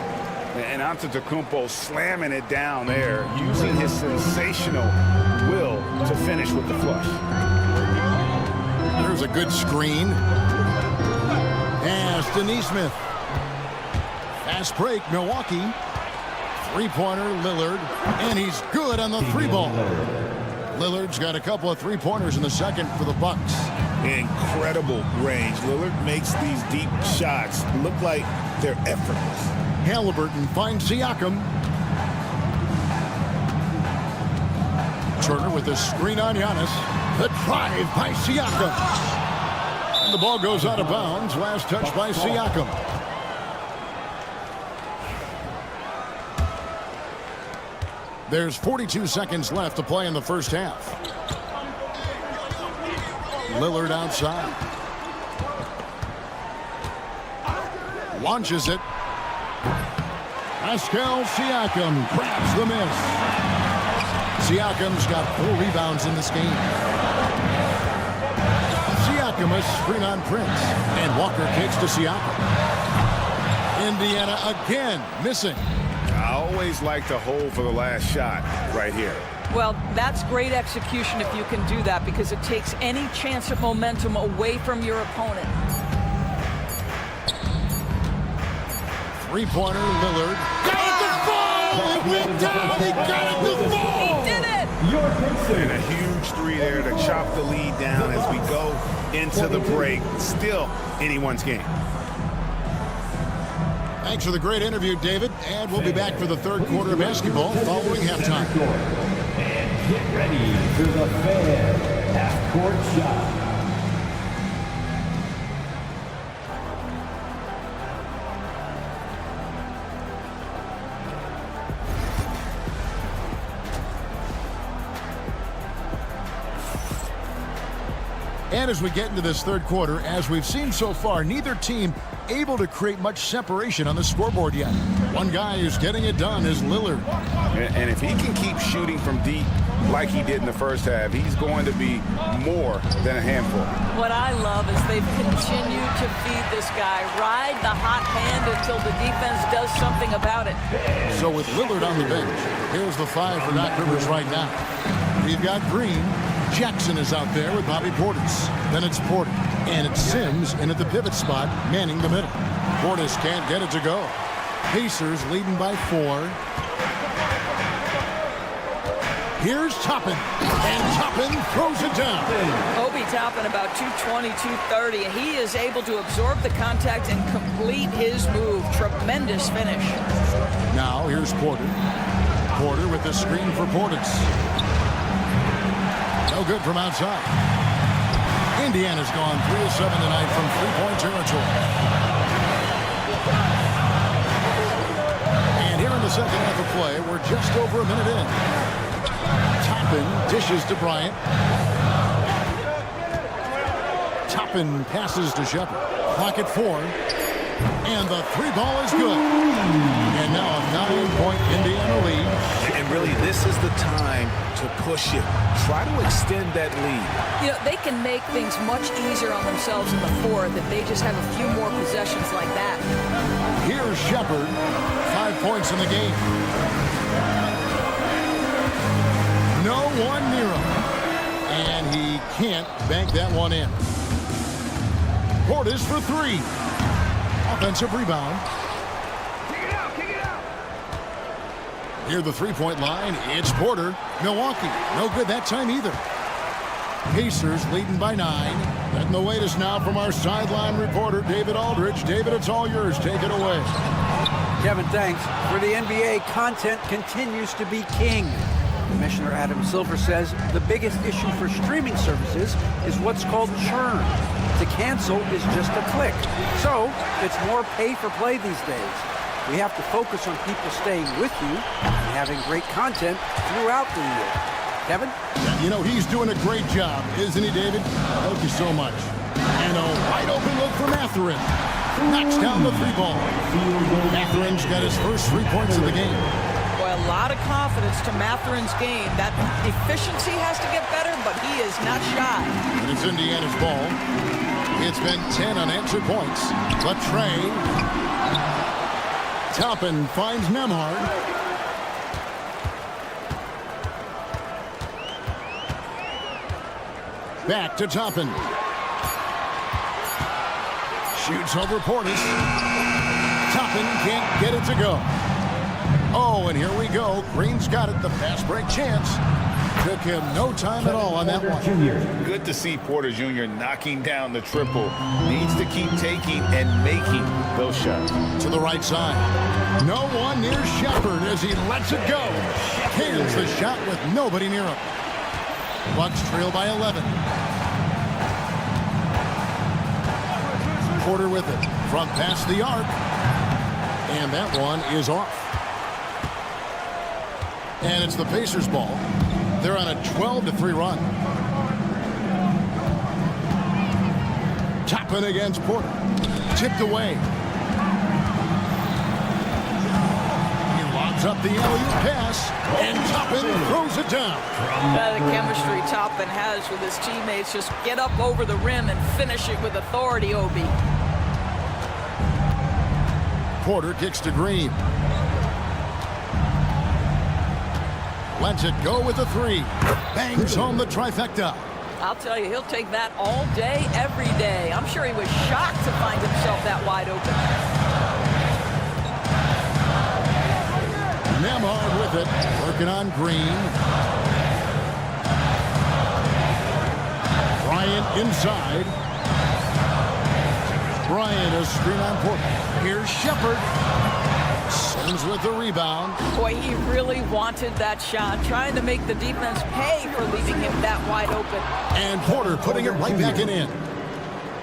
And Antetokounmpo slamming it down there, using his sensational will to finish with the flush. There's a good screen. Pass to Neesmith. Fast break, Milwaukee. Three-pointer, Lillard. And he's good on the three ball. Lillard's got a couple of three-pointers in the second for the Bucks. Incredible range. Lillard makes these deep shots look like they're effortless. Halliburton finds Siakam. Turner with a screen on Giannis. The drive by Siakam. And the ball goes out of bounds. Last touch by Siakam. There's 42 seconds left to play in the first half. Lillard outside. Launches it. Pascal Siakam grabs the miss. Siakam's got 4 rebounds in this game. Siakam a screen on Prince. And Walker kicks to Siakam. Indiana again missing. I always like to hold for the last shot right here. Well, that's great execution if you can do that, because it takes any chance at momentum away from your opponent. Three-pointer, Lillard. Got it to fall! It went down! He got it to fall! He did it! And a huge three there to chop the lead down as we go into the break. Still anyone's game. Thanks for the great interview, David. And we'll be back for the third quarter of basketball following halftime. And get ready for the Fan half-court shot. And as we get into this third quarter, as we've seen so far, neither team able to create much separation on the scoreboard yet. One guy who's getting it done is Lillard. And if he can keep shooting from deep like he did in the first half, he's going to be more than a handful. What I love is they've continued to feed this guy. Ride the hot hand until the defense does something about it. So with Lillard on the bench, here's the 5 for Doc Rivers right now. We've got Green. Jackson is out there with Bobby Portis. Then it's Porter. And it's Sims in at the pivot spot, manning the middle. Portis can't get it to go. Pacers leading by 4. Here's Toppin. And Toppin throws it down. Obi Toppin about 220, 230. And he is able to absorb the contact and complete his move. Tremendous finish. Now here's Porter. Porter with the screen for Portis. No good from outside. Indiana's gone 3 of 7 tonight from three-point territory. And here in the second half of play, we're just over a minute in. Toppin dishes to Bryant. Toppin passes to Shepard. Clock at 4. And the 3-ball is good. And now a 9-point Indiana lead. And really, this is the time to push it. Try to extend that lead. You know, they can make things much easier on themselves in the fourth if they just have a few more possessions like that. Here's Shepard. 5 points in the game. No one near him. And he can't bank that one in. Portis for 3. Offensive rebound. Near the three-point line, it's Porter. Milwaukee, no good that time either. Pacers leading by 9. And the wait is now from our sideline reporter, David Aldridge. David, it's all yours. Take it away. Kevin, thanks. For the NBA, content continues to be king. Commissioner Adam Silver says the biggest issue for streaming services is what's called churn. To cancel is just a click. So it's more pay for play these days. We have to focus on people staying with you and having great content throughout the year. Kevin? You know, he's doing a great job, isn't he, David? Thank you so much. And a wide open look for Mathurin. Knocks down the 3-ball. Mathurin's got his first 3 points of the game. Boy, I lot of confidence to Matherin's game. That efficiency has to get better, but he is not shy. And it's Indiana's ball. It's been 10 unanswered points. But Trey. Toppin finds Nemhard. Back to Toppin. Shoots over Portis. Toppin can't get it to go. Oh, and here we go. Green's got it. The fast break chance. Took him no time at all on that one. Good to see Porter Jr. knocking down the triple. Needs to keep taking and making those shots. To the right side. No one near Shepard as he lets it go. Cans the shot with nobody near him. Bucks trail by 11. Porter with it. From past the arc. And that one is off. And it's the Pacers' ball. They're on a 12-3 run. Toppin against Porter. Tipped away. He lobs up the alley-oop pass, and Toppin throws it down. The chemistry Toppin has with his teammates. Just get up over the rim and finish it with authority, Obi. Porter kicks to Green. Lets it go with a three. Bangs home the trifecta. I'll tell you, he'll take that all day, every day. I'm sure he was shocked to find himself that wide open. Nemhard with it. Working on Green. Bryant inside. Bryant a screen on Porter. Here's Shepard. Sims with the rebound. Boy, he really wanted that shot, trying to make the defense pay for leaving him that wide open. And Porter putting it right back in.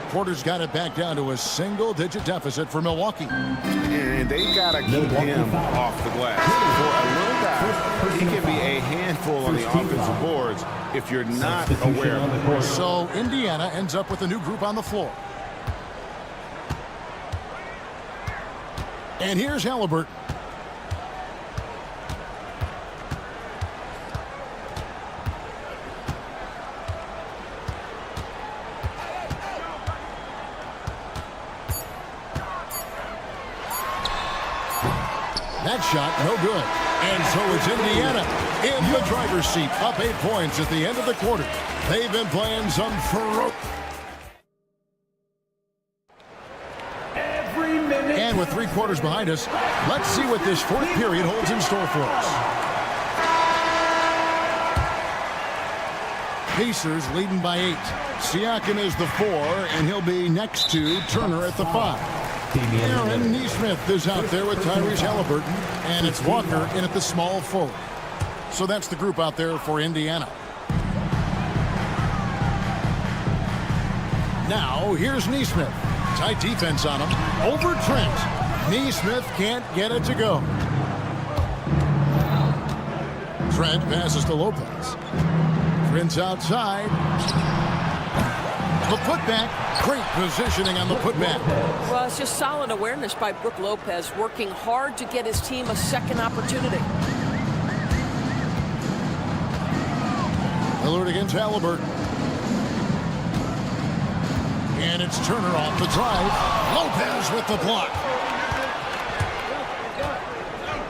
Porter's got it back down to a single-digit deficit for Milwaukee. And they got to keep him off the glass. For a little guy, he can be a handful on the offensive boards if you're not aware of it. So Indiana ends up with a new group on the floor. And here's Halliburton. That shot, no good. And so it's Indiana in the driver's seat, up 8 points at the end of the quarter. They've been playing some ferocious. And with 3 quarters behind us, let's see what this fourth period holds in store for us. Pacers leading by 8. Siakam is the 4, and he'll be next to Turner at the 5. Aaron Nesmith is out there with Tyrese Halliburton, and it's Walker in at the small forward. So that's the group out there for Indiana. Now, here's Nesmith. Tight defense on him. Over Trent. Nesmith can't get it to go. Trent passes to Lopez. Trent's outside. The putback. Great positioning on the putback. Well, it's just solid awareness by Brook Lopez, working hard to get his team a second opportunity. Lillard against Halliburton. And it's Turner off the drive. Lopez with the block.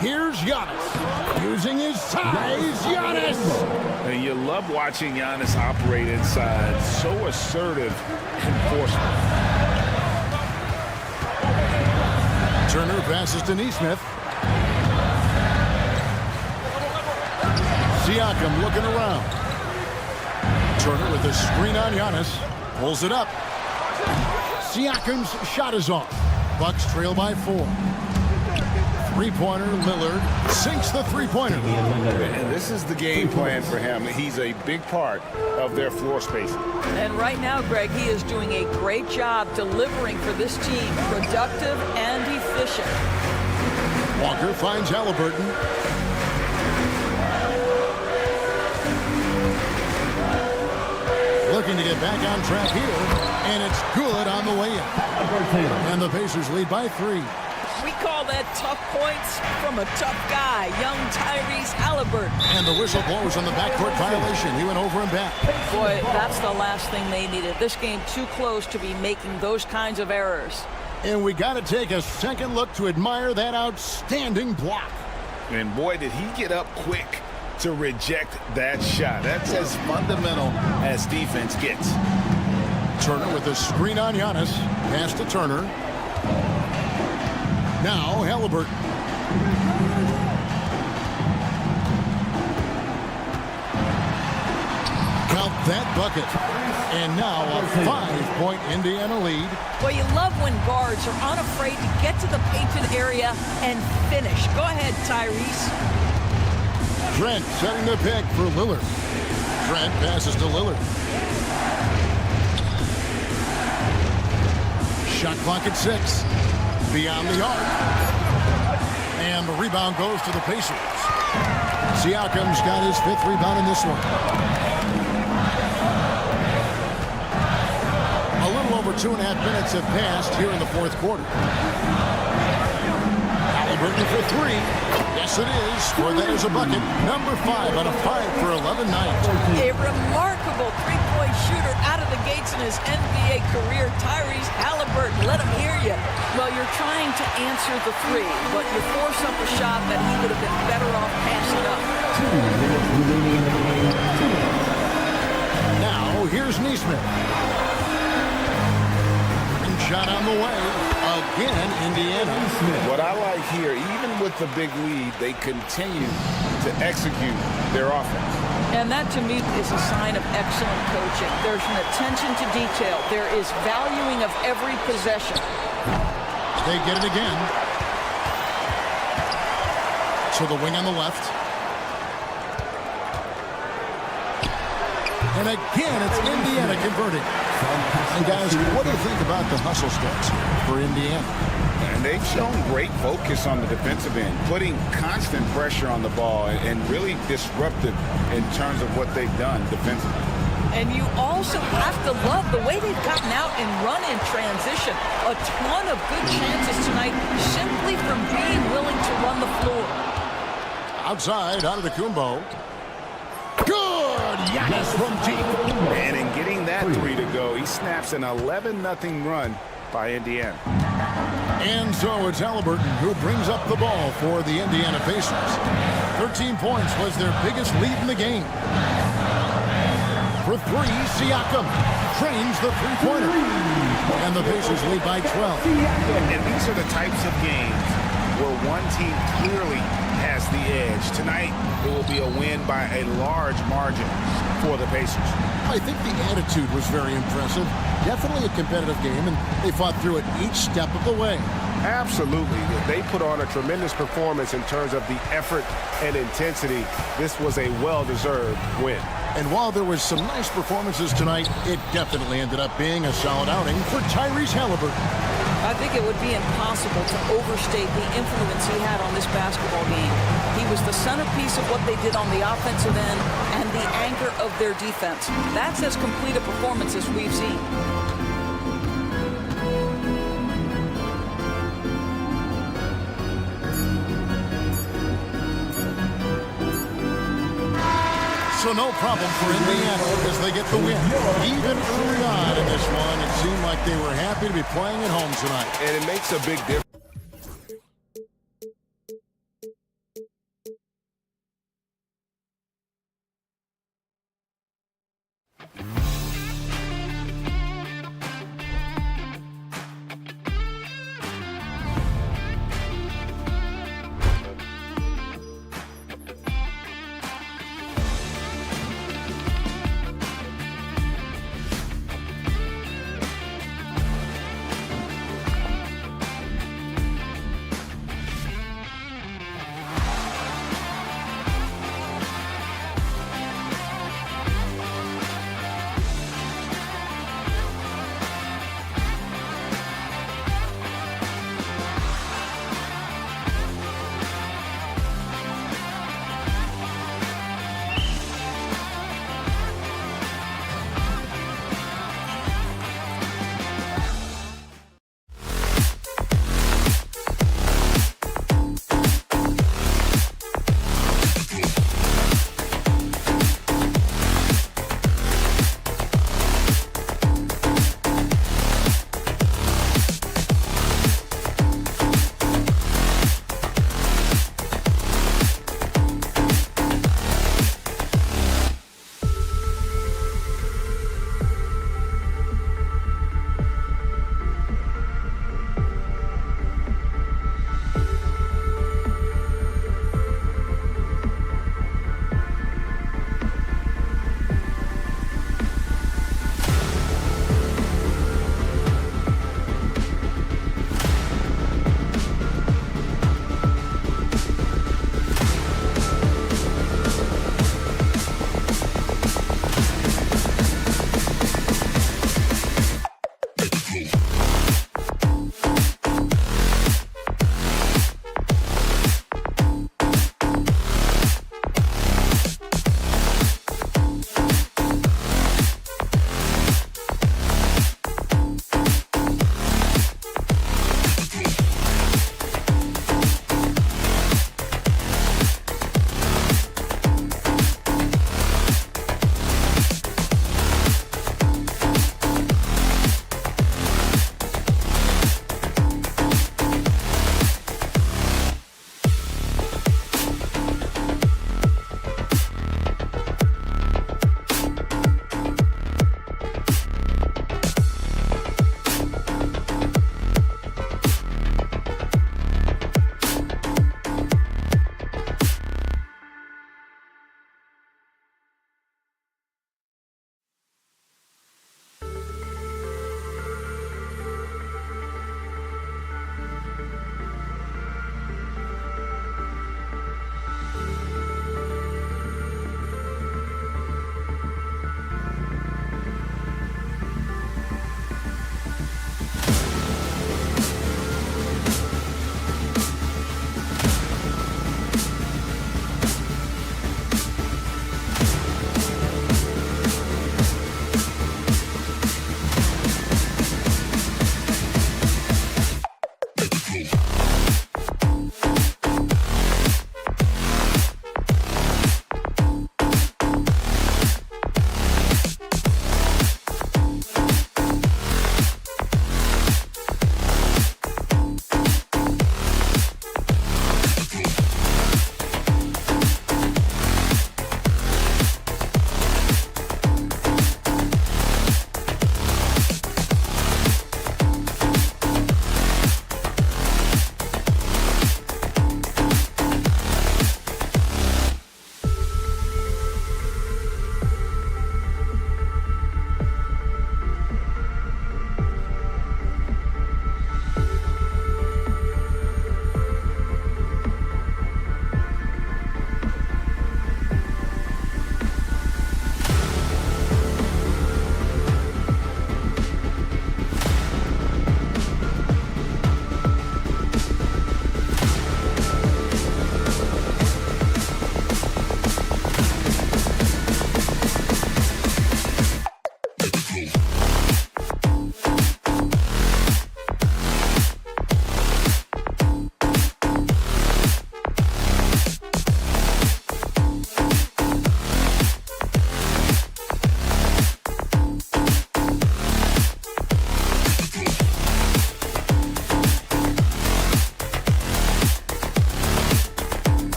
Here's Giannis. Using his size, Giannis. And you love watching Giannis operate inside. So assertive enforcement. Turner passes to Nesmith. Siakam looking around. Turner with a screen on Giannis. Pulls it up. Siakam's shot is off. Bucks trail by 4. Three-pointer, Lillard sinks the three-pointer. And this is the game plan for him. He's a big part of their floor spacing. And right now, Greg, he is doing a great job delivering for this team. Productive and efficient. Walker finds Halliburton. Looking to get back on track here. And it's good on the way in. And the Pacers lead by 3. We call that tough points from a tough guy, young Tyrese Halliburton. And the whistle blows on the backcourt violation. He went over and back. Boy, that's the last thing they needed. This game too close to be making those kinds of errors. And we got to take a second look to admire that outstanding block. And boy, did he get up quick to reject that shot. That's as fundamental as defense gets. Turner with a screen on Giannis. Pass to Turner. Now Halliburton. Count that bucket. And now a 5-point Indiana lead. Well, you love when guards are unafraid to get to the painted area and finish. Go ahead, Tyrese. Trent setting the pick for Lillard. Trent passes to Lillard. Shot clock at 6. Beyond the arc. And the rebound goes to the Pacers. Siakam's got his 5th rebound in this one. A little over 2.5 minutes have passed here in the 4th quarter. Halliburton for 3. Yes, it is. For that is a bucket. Number 5 on a 5 for 11 night. A remarkable three-point shooter out of the gates in his NBA career, Tyrese Halliburton. Let him hear you. Well, you're trying to answer the 3, but you force up a shot that he would have been better off passing up. 2 minutes remaining in the game. 2 minutes. Now, here's Neesmith. Shot on the way. Again, Indiana. What I like here, even with the big lead, they continue to execute their offense. And that, to me, is a sign of excellent coaching. There's an attention to detail. There is valuing of every possession. They get it again. To the wing on the left. And again, it's Indiana converting. And guys, what do you think about the hustle stats for Indiana? And they've shown great focus on the defensive end, putting constant pressure on the ball and really disruptive in terms of what they've done defensively. And you also have to love the way they've gotten out and run in transition. A ton of good chances tonight simply from being willing to run the floor. Outside, Antetokounmpo. Good! Giannis from deep. And in getting that 3 to go, he snaps an 11-0 run by Indiana. And so it's Halliburton who brings up the ball for the Indiana Pacers. 13 points was their biggest lead in the game. For 3, Siakam trains the three-pointer. And the Pacers lead by 12. And these are the types of games where one team clearly has the edge. Tonight, it will be a win by a large margin for the Pacers. I think the attitude was very impressive. Definitely a competitive game, and they fought through it each step of the way. Absolutely. They put on a tremendous performance in terms of the effort and intensity. This was a well-deserved win. And while there was some nice performances tonight, it definitely ended up being a solid outing for Tyrese Halliburton. I think it would be impossible to overstate the influence he had on this basketball game. He was the centerpiece of what they did on the offensive end and the anchor of their defense. That's as complete a performance as we've seen. So no problem for Indiana as they get the win. Even early on in this one, it seemed like they were happy to be playing at home tonight. And it makes a big difference.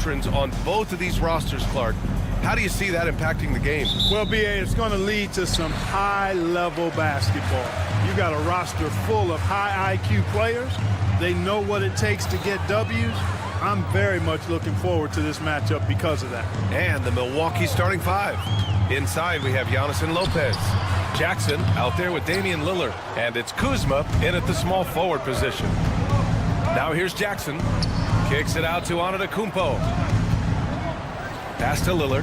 Veterans on both of these rosters, Clark. How do you see that impacting the game? Well, BA, it's going to lead to some high-level basketball. You got a roster full of high IQ players. They know what it takes to get W's. I'm very much looking forward to this matchup because of that. And the Milwaukee starting five. Inside, we have Giannis and Lopez. Jackson out there with Damian Lillard. And it's Kuzma in at the small forward position. Now here's Jackson. Kicks it out to Antetokounmpo. Pass to Lillard.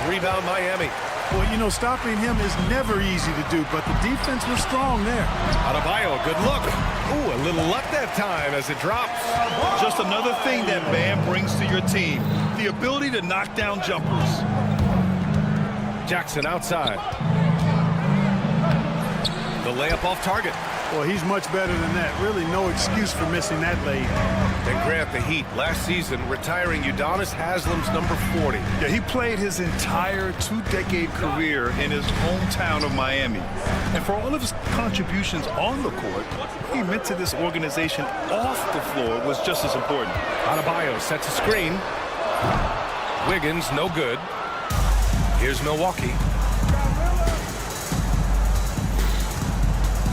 Rebound Miami. Well, you know, stopping him is never easy to do, but the defense was strong there. Adebayo, good look. Ooh, a little luck that time as it drops. Just another thing that man brings to your team, the ability to knock down jumpers. Jackson outside. The layup off target. Well, he's much better than that. Really no excuse for missing that lay. And Grant, the Heat last season retiring Udonis Haslam's number 40. Yeah, he played his entire two-decade career in his hometown of Miami. And for all of his contributions on the court, what he meant to this organization off the floor was just as important. Adebayo sets a screen. Wiggins, no good. Here's Milwaukee.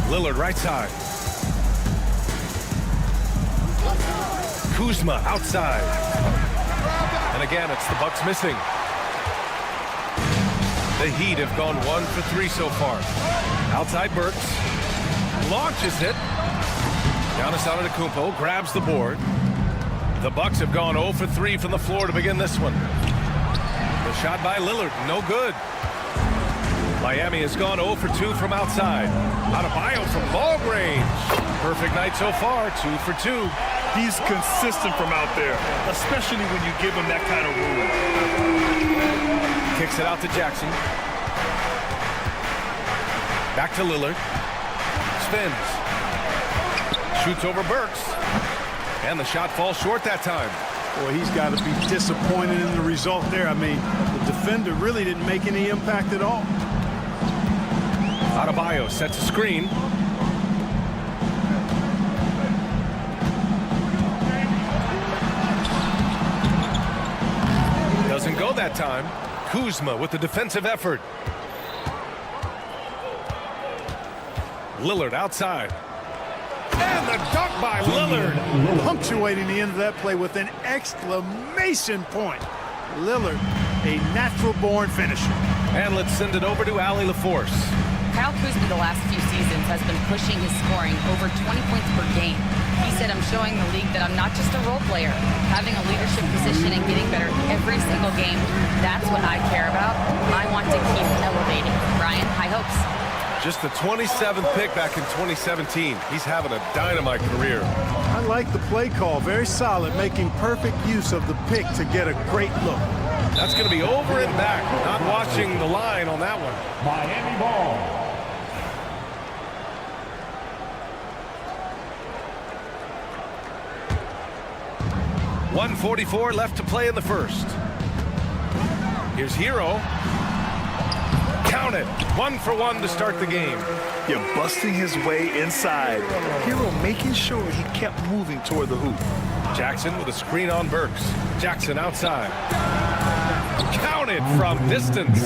Lillard right side. Kuzma outside. And again, it's the Bucks missing. The Heat have gone 1 for 3 so far. Outside Burks. Launches it. Giannis Antetokounmpo grabs the board. The Bucks have gone 0 for 3 from the floor to begin this one. The shot by Lillard, no good. Miami has gone 0 for 2 from outside. Adebayo from long range. Perfect night so far, 2 for 2. He's consistent from out there, especially when you give him that kind of room. Kicks it out to Jackson. Back to Lillard. Spins. Shoots over Burks. And the shot falls short that time. Boy, he's got to be disappointed in the result there. I mean, the defender really didn't make any impact at all. Adebayo sets a screen. Doesn't go that time. Kuzma with the defensive effort. Lillard outside. And the dunk by Lillard. Punctuating the end of that play with an exclamation point. Lillard, a natural-born finisher. And let's send it over to Allie LaForce. Kyle Kuzma the last few seasons has been pushing his scoring over 20 points per game. He said, I'm showing the league that I'm not just a role player. Having a leadership position and getting better every single game, that's what I care about. I want to keep elevating. Brian, high hopes. Just the 27th pick back in 2017. He's having a dynamite career. I like the play call. Very solid, making perfect use of the pick to get a great look. That's going to be over and back. Not watching the line on that one. Miami ball. .144 left to play in the first. Here's Hero. Count it. 1 for 1 to start the game. You're busting his way inside. Hero making sure he kept moving toward the hoop. Jackson with a screen on Burks. Jackson outside. Count it from distance.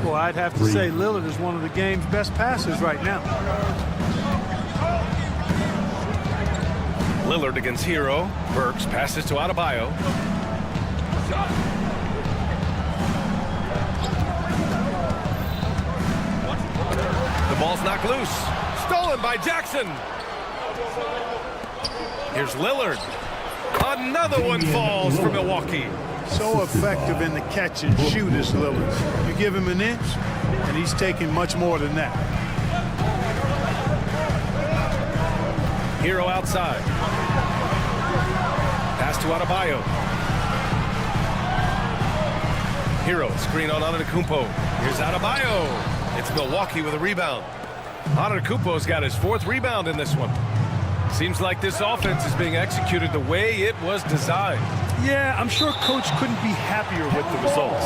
Well, I'd have to say Lillard is one of the game's best passers right now. Lillard against Hero. Burks passes to Adebayo. The ball's knocked loose. Stolen by Jackson. Here's Lillard. Another one falls for Milwaukee. So effective in the catch and shoot is Lillard. You give him an inch, and he's taking much more than that. Hero outside. Pass to Adebayo. Hero, screen on Antetokounmpo. Here's Adebayo. It's Milwaukee with a rebound. Antetokounmpo's got his 4th rebound in this one. Seems like this offense is being executed the way it was designed. Yeah, I'm sure Coach couldn't be happier with the results.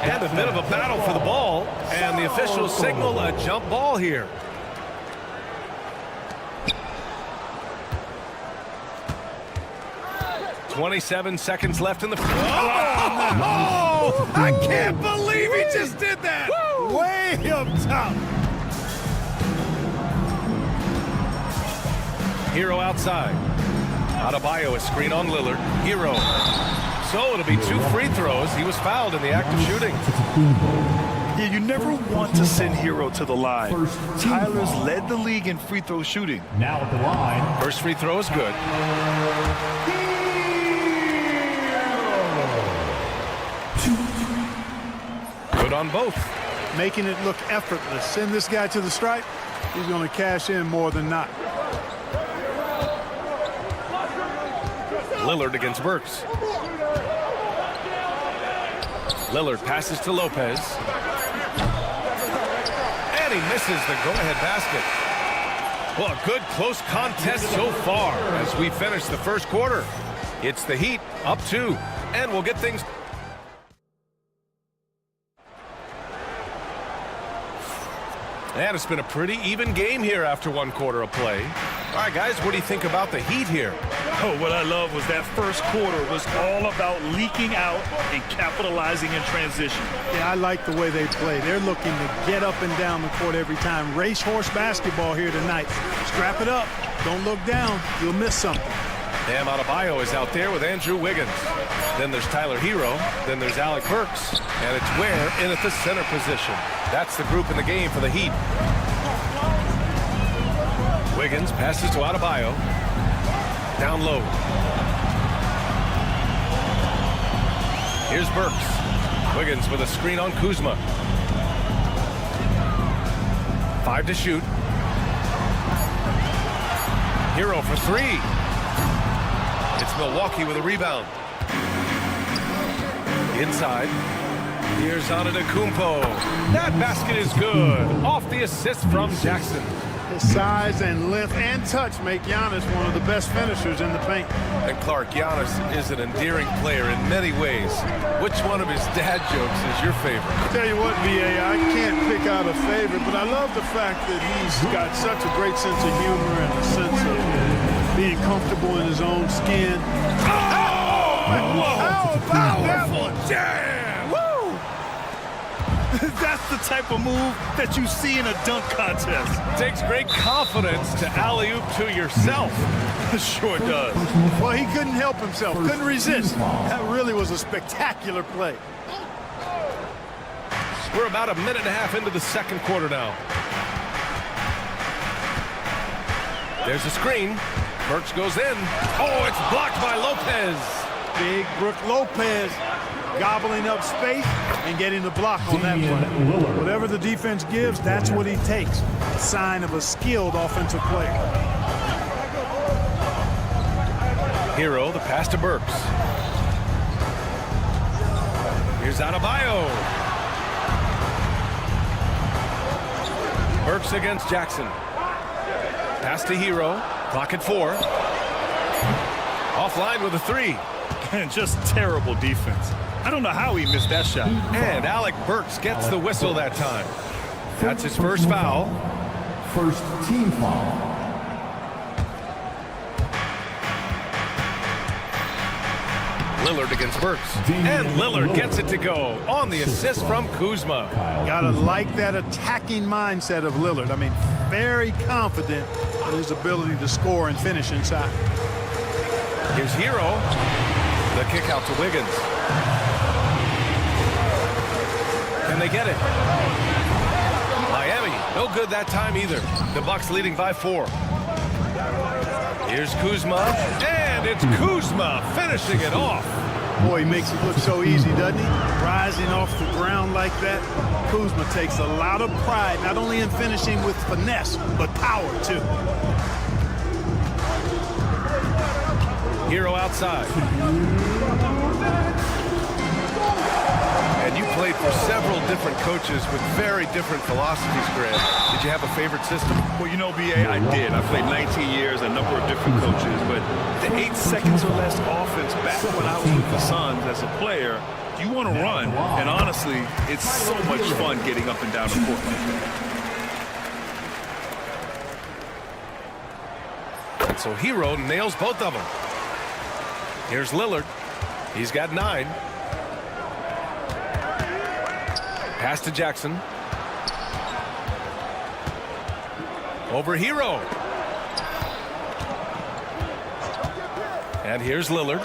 And a bit of a battle for the ball, and the officials signal a jump ball here. .27 seconds left in the... Oh! I can't believe he just did that! Way up top. Hero outside. Adebayo a screen on Lillard. Hero. So it'll be 2 free throws. He was fouled in the act of shooting. Yeah, you never want to send Hero to the line. Tyler's led the league in free throw shooting. Now at the line. First free throw is good. Good on both. Making it look effortless. Send this guy to the stripe. He's going to cash in more than not. Lillard against Burks. Lillard passes to Lopez. And he misses the go-ahead basket. Well, a good close contest so far as we finish the first quarter. It's the Heat up 2, and we'll get things... And it's been a pretty even game here after 1 quarter of play. All right, guys, what do you think about the Heat here? Oh, what I love was that first quarter was all about leaking out and capitalizing in transition. Yeah, I like the way they play. They're looking to get up and down the court every time. Racehorse basketball here tonight. Strap it up. Don't look down. You'll miss something. Bam Adebayo is out there with Andrew Wiggins. Then there's Tyler Hero. Then there's Alec Burks. And it's Ware in at the center position. That's the group in the game for the Heat. Wiggins passes to Adebayo. Down low. Here's Burks. Wiggins with a screen on Kuzma. 5 to shoot. Hero for 3. It's Milwaukee with a rebound. Inside. Here's Antetokounmpo. That basket is good. Off the assist from Jackson. His size and length and touch make Giannis one of the best finishers in the paint. And Clark, Giannis is an endearing player in many ways. Which one of his dad jokes is your favorite? I'll tell you what, VA, I can't pick out a favorite, but I love the fact that he's got such a great sense of humor and a sense of being comfortable in his own skin. Oh! How about that one? Damn! Woo! That's the type of move that you see in a dunk contest. Takes great confidence to alley-oop to yourself. Sure does. Well, he couldn't help himself, couldn't resist. That really was a spectacular play. We're about a minute and a half into the second quarter now. There's a screen. Burks goes in. Oh, it's blocked by Lopez. Big Brook Lopez gobbling up space and getting the block on that play. Whatever the defense gives, that's what he takes. A sign of a skilled offensive player. Hero, the pass to Burks. Here's Adebayo. Burks against Jackson. Pass to Hero. Clock at 4. Offline with a 3. And just terrible defense. I don't know how he missed that shot. And Alec Burks gets the whistle that time. That's his first foul. First team foul. Lillard against Burks. And Lillard gets it to go on the assist from Kuzma. Gotta like that attacking mindset of Lillard. I mean, very confident in his ability to score and finish inside. Here's Hero. The kick out to Wiggins. Can they get it? Miami, no good that time either. The Bucks leading by 4. Here's Kuzma, and it's Kuzma finishing it off. Boy, he makes it look so easy, doesn't he? Rising off the ground like that. Kuzma takes a lot of pride, not only in finishing with finesse, but power, too. Hero outside. And you played for several different coaches with very different philosophies, Greg. Did you have a favorite system? Well, you know, B.A., I did. I played 19 years, a number of different coaches, but the 8 seconds or less offense back when I was with the Suns as a player, you want to run, and honestly, it's so much fun getting up and down the court like that. And so Hero nails both of them. Here's Lillard. He's got 9. Pass to Jackson. Over Hero. And here's Lillard.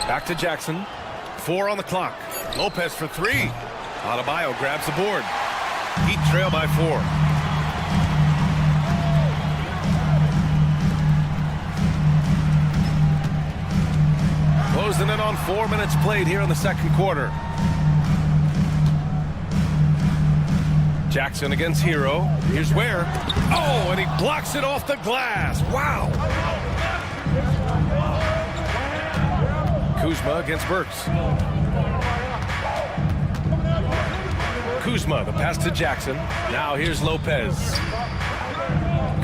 Back to Jackson. 4 on the clock. Lopez for 3. Adebayo grabs the board. Heat trail by 4. Closing in on 4 minutes played here in the second quarter. Jackson against Hero. Here's Ware. Oh, and he blocks it off the glass. Wow. Kuzma against Burks. Kuzma, the pass to Jackson. Now here's Lopez.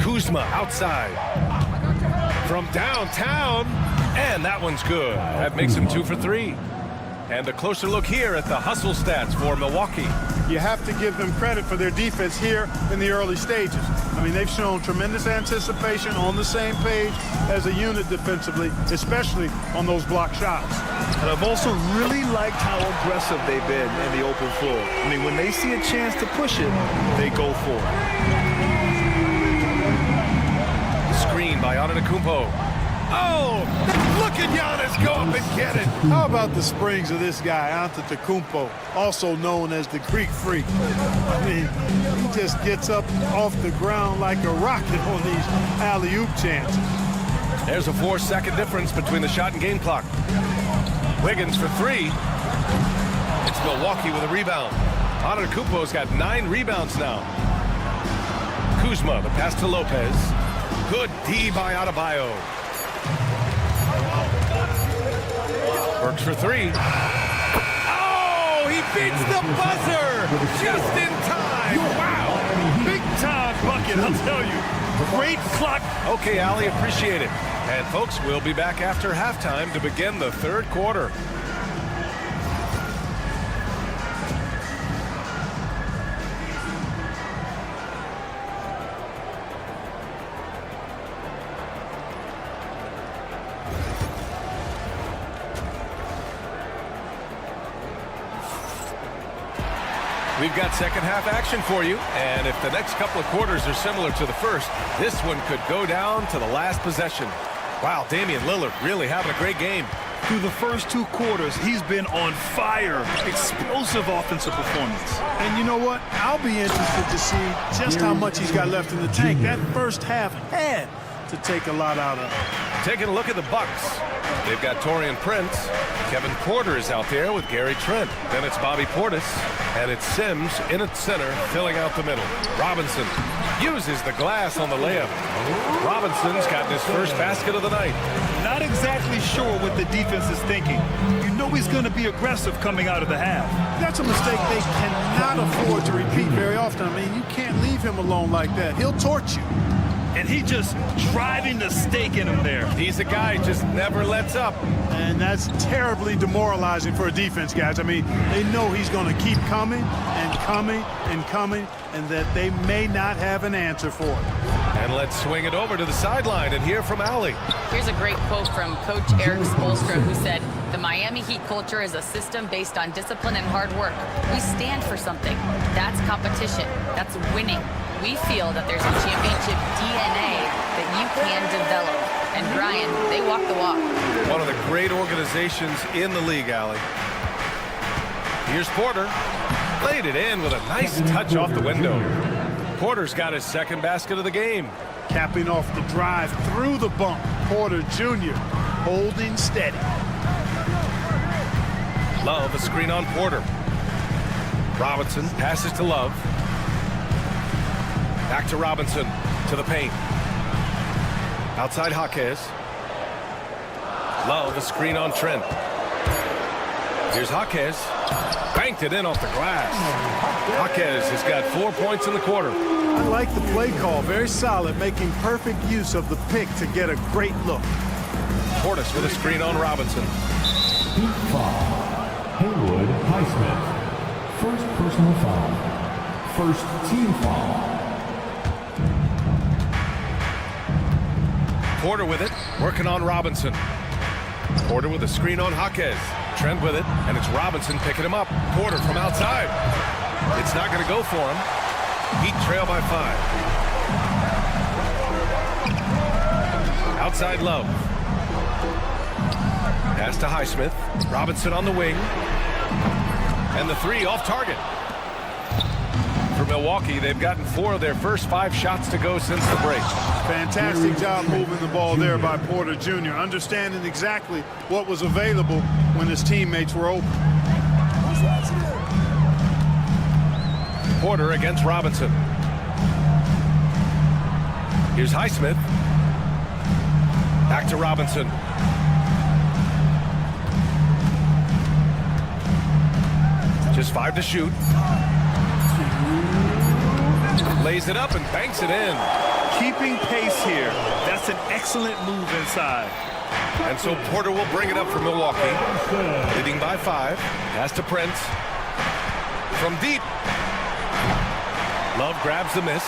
Kuzma outside. From downtown. And that one's good. That makes him 2 for 3. And a closer look here at the hustle stats for Milwaukee. You have to give them credit for their defense here in the early stages. I mean, they've shown tremendous anticipation, on the same page as a unit defensively, especially on those block shots. And I've also really liked how aggressive they've been in the open floor. I mean, when they see a chance to push it, they go for it. Screen by Antetokounmpo. Oh, look at Giannis go up and get it. How about the springs of this guy, Antetokounmpo, also known as the Greek Freak? I mean, he just gets up off the ground like a rocket on these alley-oop chances. There's a 4-second difference between the shot and game clock. Wiggins for 3. It's Milwaukee with a rebound. Antetokounmpo's got 9 rebounds now. Kuzma, the pass to Lopez. Good D by Adebayo. Burks for 3. Oh, he beats the buzzer just in time. Wow. Big time bucket, I'll tell you. Great clock. Okay, Allie, appreciate it. And folks, we'll be back after halftime to begin the third quarter. We've got second half action for you, and if the next couple of quarters are similar to the first, this one could go down to the last possession. Wow, Damian Lillard really having a great game. Through the first 2 quarters, he's been on fire. Explosive offensive performance. And you know what? I'll be interested to see just how much he's got left in the tank. That first half had to take a lot out of him. Taking a look at the Bucks. They've got Taurean Prince. Kevin Porter is out there with Gary Trent. Then it's Bobby Portis. And it's Sims in at center, filling out the middle. Robinson uses the glass on the layup. Robinson's gotten his first basket of the night. Not exactly sure what the defense is thinking. You know he's going to be aggressive coming out of the half. That's a mistake they cannot afford to repeat very often. I mean, you can't leave him alone like that. He'll torch you. And he just driving the stake in him there. He's a guy who just never lets up. And that's terribly demoralizing for a defense, guys. I mean, they know he's going to keep coming and coming and coming, and that they may not have an answer for it. And let's swing it over to the sideline and hear from Allie. Here's a great quote from Coach Eric Spoelstra, who said, "The Miami Heat culture is a system based on discipline and hard work. We stand for something. That's competition. That's winning. We feel that there's a championship DNA that you can develop." And Brian, they walk the walk. One of the great organizations in the league, Allie. Here's Porter. Laid it in with a nice touch off the window. Porter's got his second basket of the game. Capping off the drive through the bump, Porter Jr. holding steady. Love, a screen on Porter. Robinson passes to Love. Back to Robinson, to the paint. Outside Jaquez. Love, a screen on Trent. Here's Jaquez. Banked it in off the glass. Jaquez has got 4 points in the quarter. I like the play call. Very solid, making perfect use of the pick to get a great look. Portis with a screen on Robinson. Team foul. Haywood Highsmith. First personal foul. First team foul. Porter with it, working on Robinson. Porter with a screen on Jaquez. Trent with it, and it's Robinson picking him up. Porter from outside. It's not going to go for him. Heat trail by 5. Outside Love. Pass to Highsmith. Robinson on the wing. And the 3 off target. For Milwaukee, they've gotten 4 of their first 5 shots to go since the break. Fantastic job moving the ball there by Porter Jr., understanding exactly what was available when his teammates were open. Porter against Robinson. Here's Highsmith. Back to Robinson. Just 5 to shoot. Lays it up and banks it in. Keeping pace here. That's an excellent move inside. And so Porter will bring it up for Milwaukee. Leading by 5. Pass to Prince. From deep. Love grabs the miss.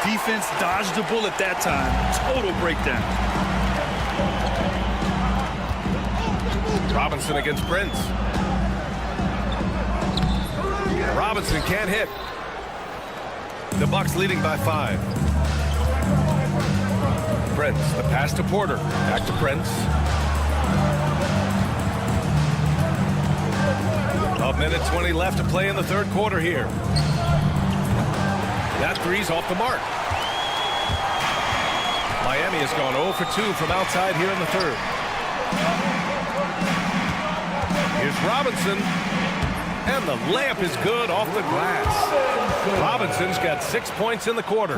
Defense dodged the bullet that time. Total breakdown. Robinson against Prince. Robinson can't hit. The Bucks leading by 5. Prince, the pass to Porter. Back to Prince. A minute 20 left to play in the third quarter here. That 3's off the mark. Miami has gone 0 for 2 from outside here in the third. Here's Robinson. And the layup is good off the glass. Robinson's got 6 points in the quarter.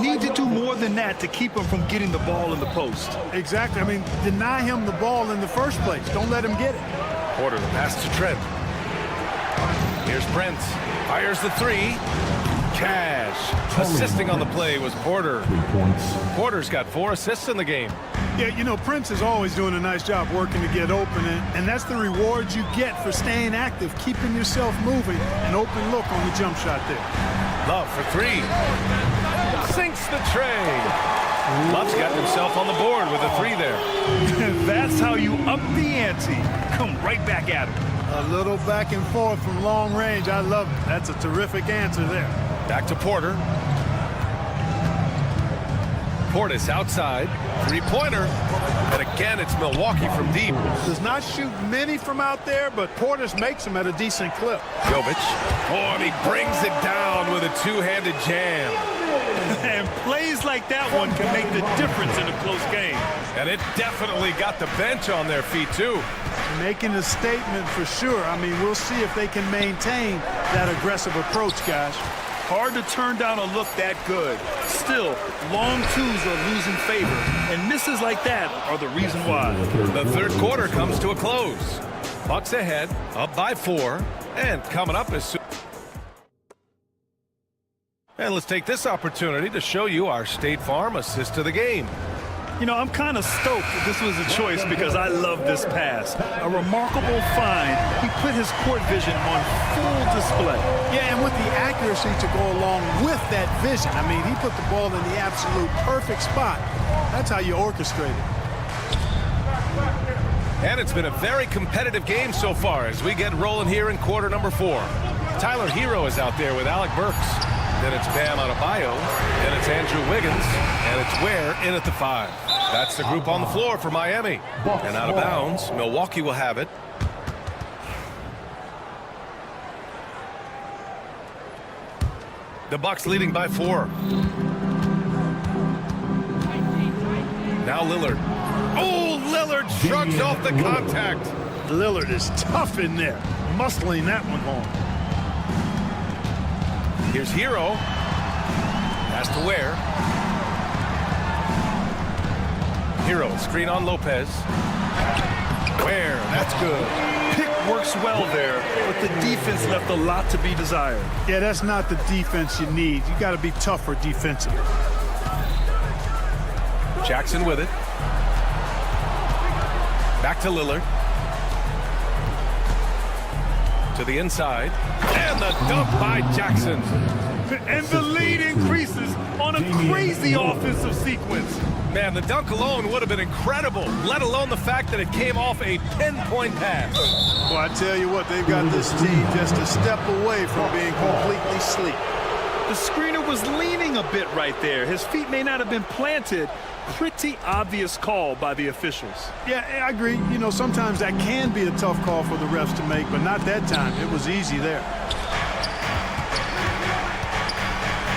Need to do more than that to keep him from getting the ball in the post. Exactly. I mean, deny him the ball in the first place. Don't let him get it. Porter, the pass to Trent. Here's Prince. Fires the 3. Cash. Assisting on the play was Porter. 3 points. Porter's got 4 assists in the game. Yeah, you know, Prince is always doing a nice job working to get open, and that's the reward you get for staying active, keeping yourself moving, an open look on the jump shot there. Love for 3. Sinks the tray. Love's got himself on the board with a 3 there. That's how you up the ante. Come right back at him. A little back and forth from long range. I love it. That's a terrific answer there. Back to Porter. Portis outside. 3-pointer. And again, it's Milwaukee from deep. Does not shoot many from out there, but Portis makes them at a decent clip. Jovic. Oh, and he brings it down with a two-handed jam. And plays like that one can make the difference in a close game. And it definitely got the bench on their feet, too. Making a statement for sure. I mean, we'll see if they can maintain that aggressive approach, guys. Hard to turn down a look that good. Still, long twos are losing favor, and misses like that are the reason why. The third quarter comes to a close. Bucks ahead, up by 4, and coming up as soon. And let's take this opportunity to show you our State Farm assist to the game. You know, I'm kind of stoked that this was a choice because I love this pass. A remarkable find. He put his court vision on full display. Yeah, and with the accuracy to go along with that vision. I mean, he put the ball in the absolute perfect spot. That's how you orchestrate it. And it's been a very competitive game so far as we get rolling here in quarter number 4. Tyler Hero is out there with Alec Burks. Then it's Bam Adebayo, then it's Andrew Wiggins, and it's Ware in at the 5. That's the group on the floor for Miami. And out of bounds, Milwaukee will have it. The Bucks leading by 4. Now Lillard. Oh, Lillard shrugs off the contact. Lillard is tough in there, muscling that one home. Here's Hero. Pass to Ware. Hero, screen on Lopez. Ware, that's good. Pick works well there, but the defense left a lot to be desired. Yeah, that's not the defense you need. You got to be tougher defensively. Jackson with it. Back to Lillard. To the inside. And the dunk by Jackson. And the lead increases on a crazy offensive sequence. Man, the dunk alone would have been incredible, let alone the fact that it came off a pinpoint pass. Well, I tell you what, they've got this team just a step away from being completely asleep. The screener was leaning a bit right there. His feet may not have been planted. Pretty obvious call by the officials. Yeah, I agree. You know, sometimes that can be a tough call for the refs to make, but not that time. It was easy there.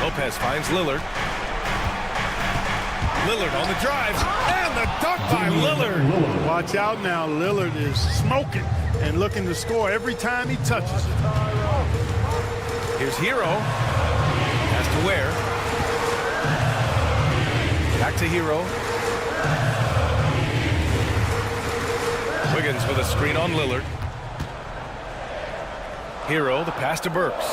Lopez finds Lillard. Lillard on the drive, and the dunk by Lillard. Watch out now. Lillard is smoking and looking to score every time he touches it. Here's Hero. Pass to Ware. Back to Hero. Wiggins with a screen on Lillard. Hero, the pass to Burks.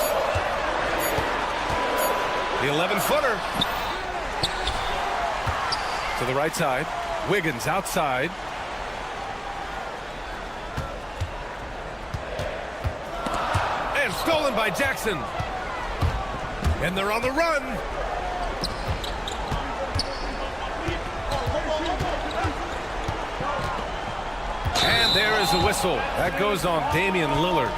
The 11-footer. To the right side. Wiggins outside. And stolen by Jackson. And they're on the run. And there is a whistle. That goes on Damian Lillard.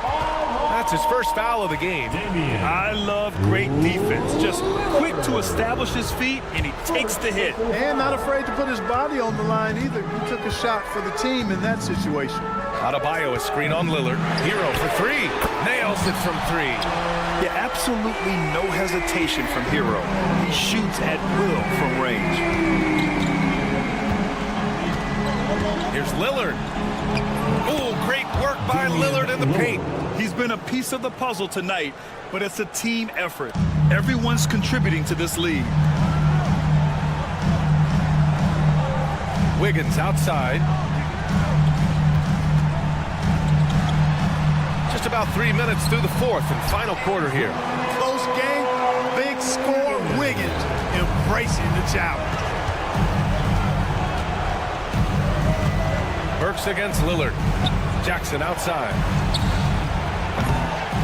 That's his first foul of the game. I love great defense. Just quick to establish his feet, and he takes the hit. And not afraid to put his body on the line either. He took a shot for the team in that situation. Adebayo, a screen on Lillard. Hero for 3. Nails it from 3. Yeah, absolutely no hesitation from Hero. He shoots at will from range. Here's Lillard. Oh, great work by Lillard in the paint. He's been a piece of the puzzle tonight, but it's a team effort. Everyone's contributing to this lead. Wiggins outside. Just about 3 minutes through the 4th and final quarter here. Close game, big score. Wiggins embracing the challenge. Burks against Lillard. Jackson outside.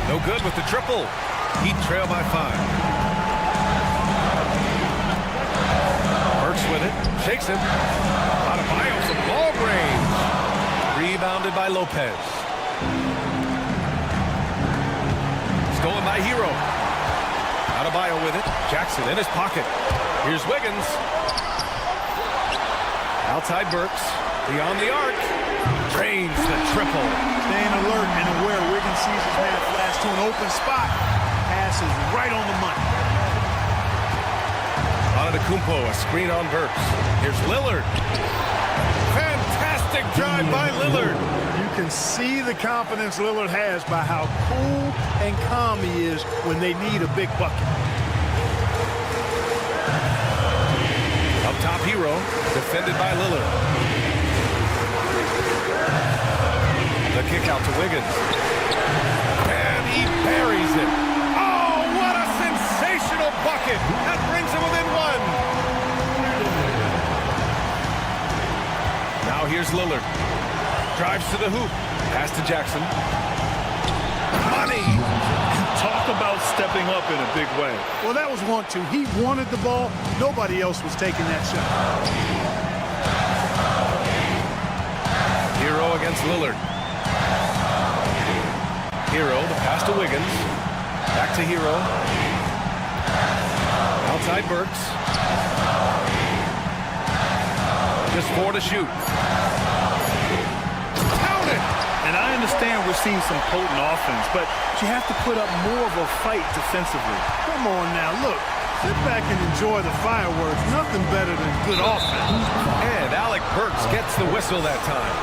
No good with the triple. Heat trail by 5. Burks with it. Shakes him. Adebayo from long range. Rebounded by Lopez. Stolen by Hero. Adebayo with it. Jackson in his pocket. Here's Wiggins. Outside Burks. Beyond the arc. Drains the triple. Staying alert and aware. Wiggins sees his man flash to an open spot. Pass is right on the money. Antetokounmpo, a screen on Burks. Here's Lillard. Fantastic drive by Lillard. You can see the confidence Lillard has by how cool and calm he is when they need a big bucket. Up top, Hero, defended by Lillard. The kick out to Wiggins. And he buries it. Oh, what a sensational bucket. That brings him within one. Now here's Lillard. Drives to the hoop. Pass to Jackson. Money. Talk about stepping up in a big way. Well, that was 1-2. He wanted the ball. Nobody else was taking that shot. Hero against Lillard. Hero, the pass to Wiggins. Back to Hero. Outside Burks. Just 4 to shoot. Count it! And I understand we're seeing some potent offense, but you have to put up more of a fight defensively. Come on now, look. Sit back and enjoy the fireworks. Nothing better than good offense. And Alec Burks gets the whistle that time.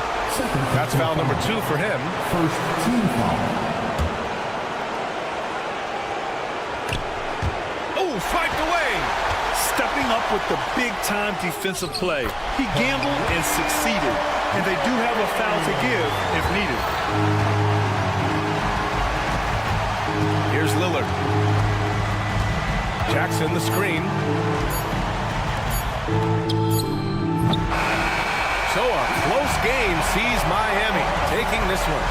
That's foul number 2 for him. First team foul. Oh, swiped away. Stepping up with the big-time defensive play. He gambled and succeeded, and they do have a foul to give if needed. Here's Lillard. Jackson, the screen. So a close game sees Miami taking this one.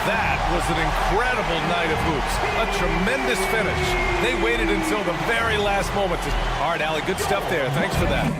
That was an incredible night of hoops. A tremendous finish. They waited until the very last moment. All right, Allie, good stuff there. Thanks for that.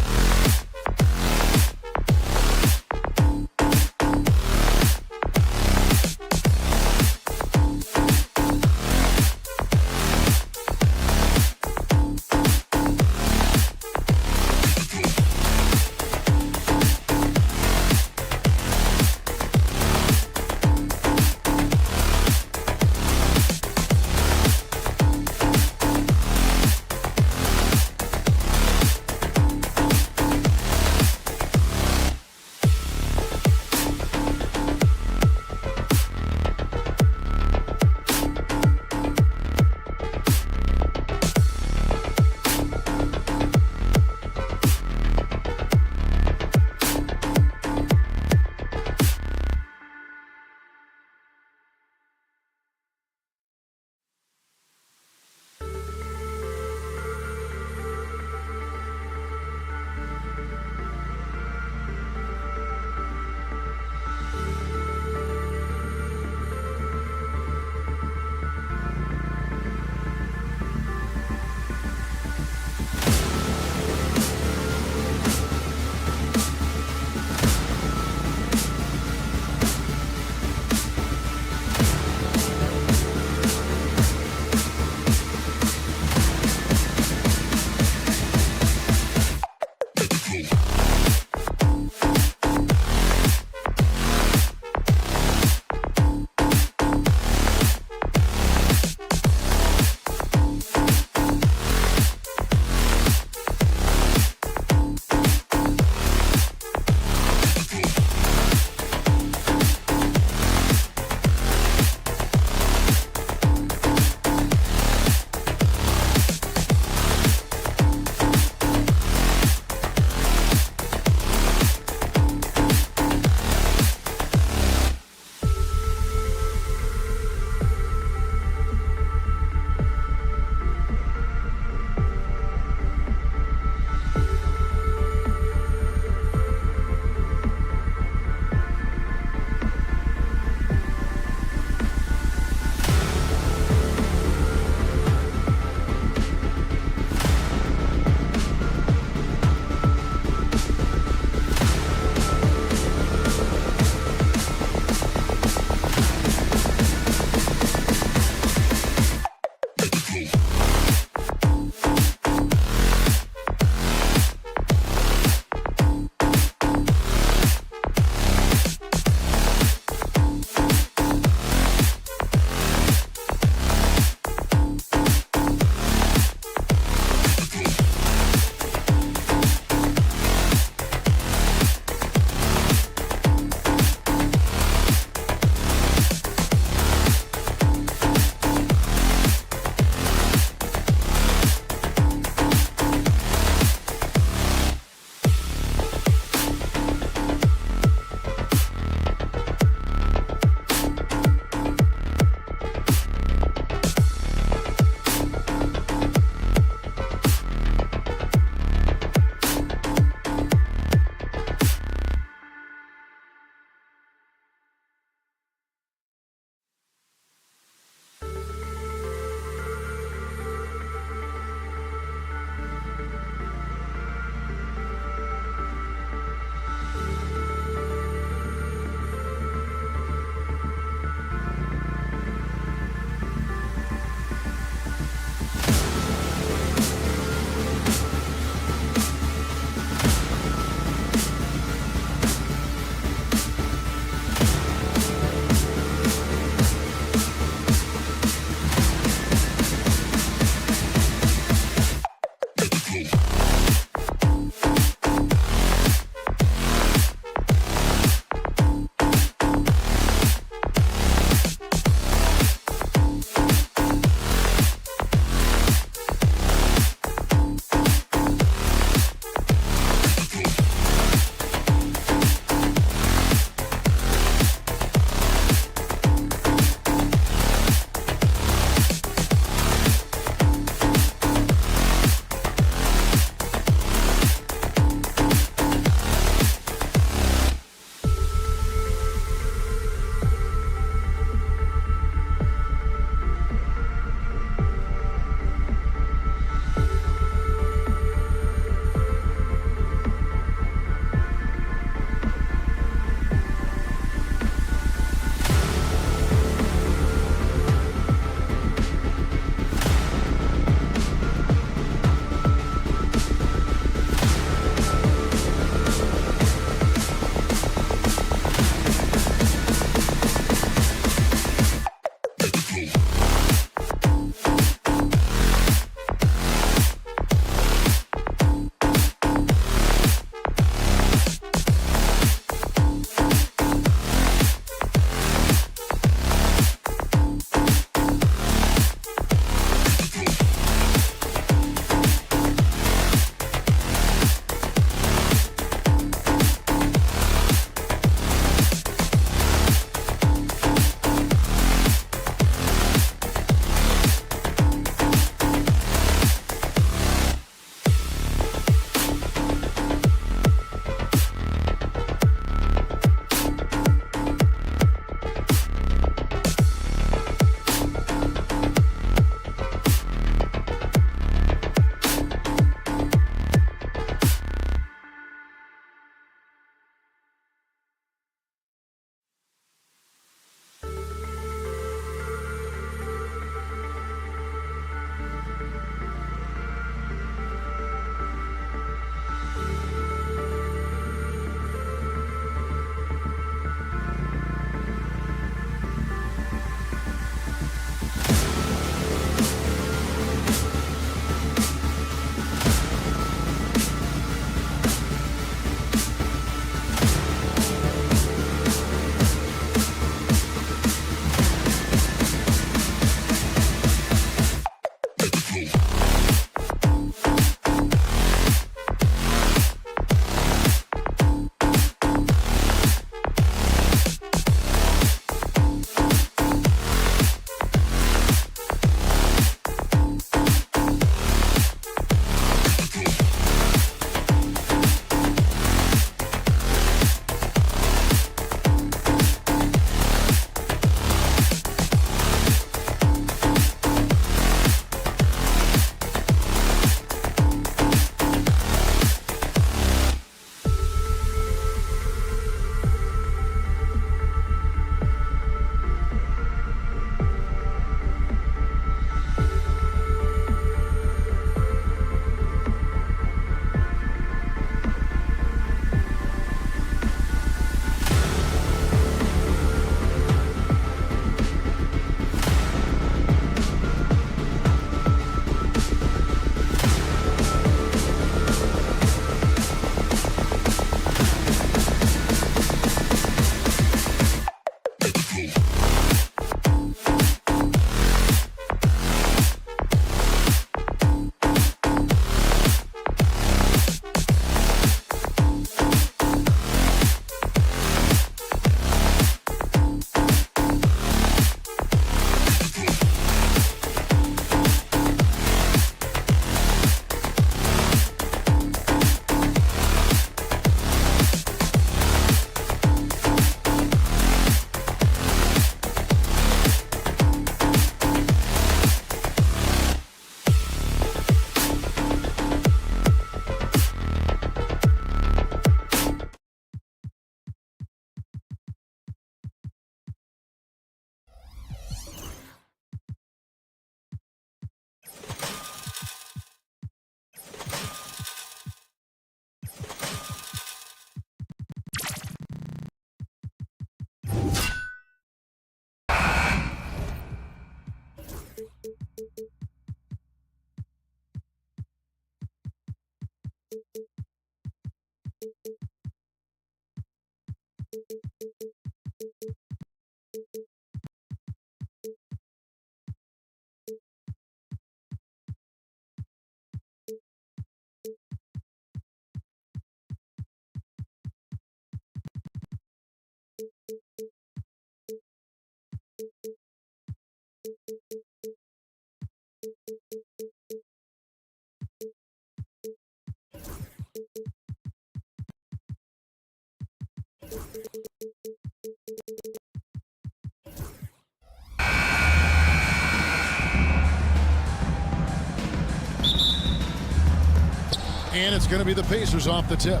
And it's going to be the Pacers off the tip.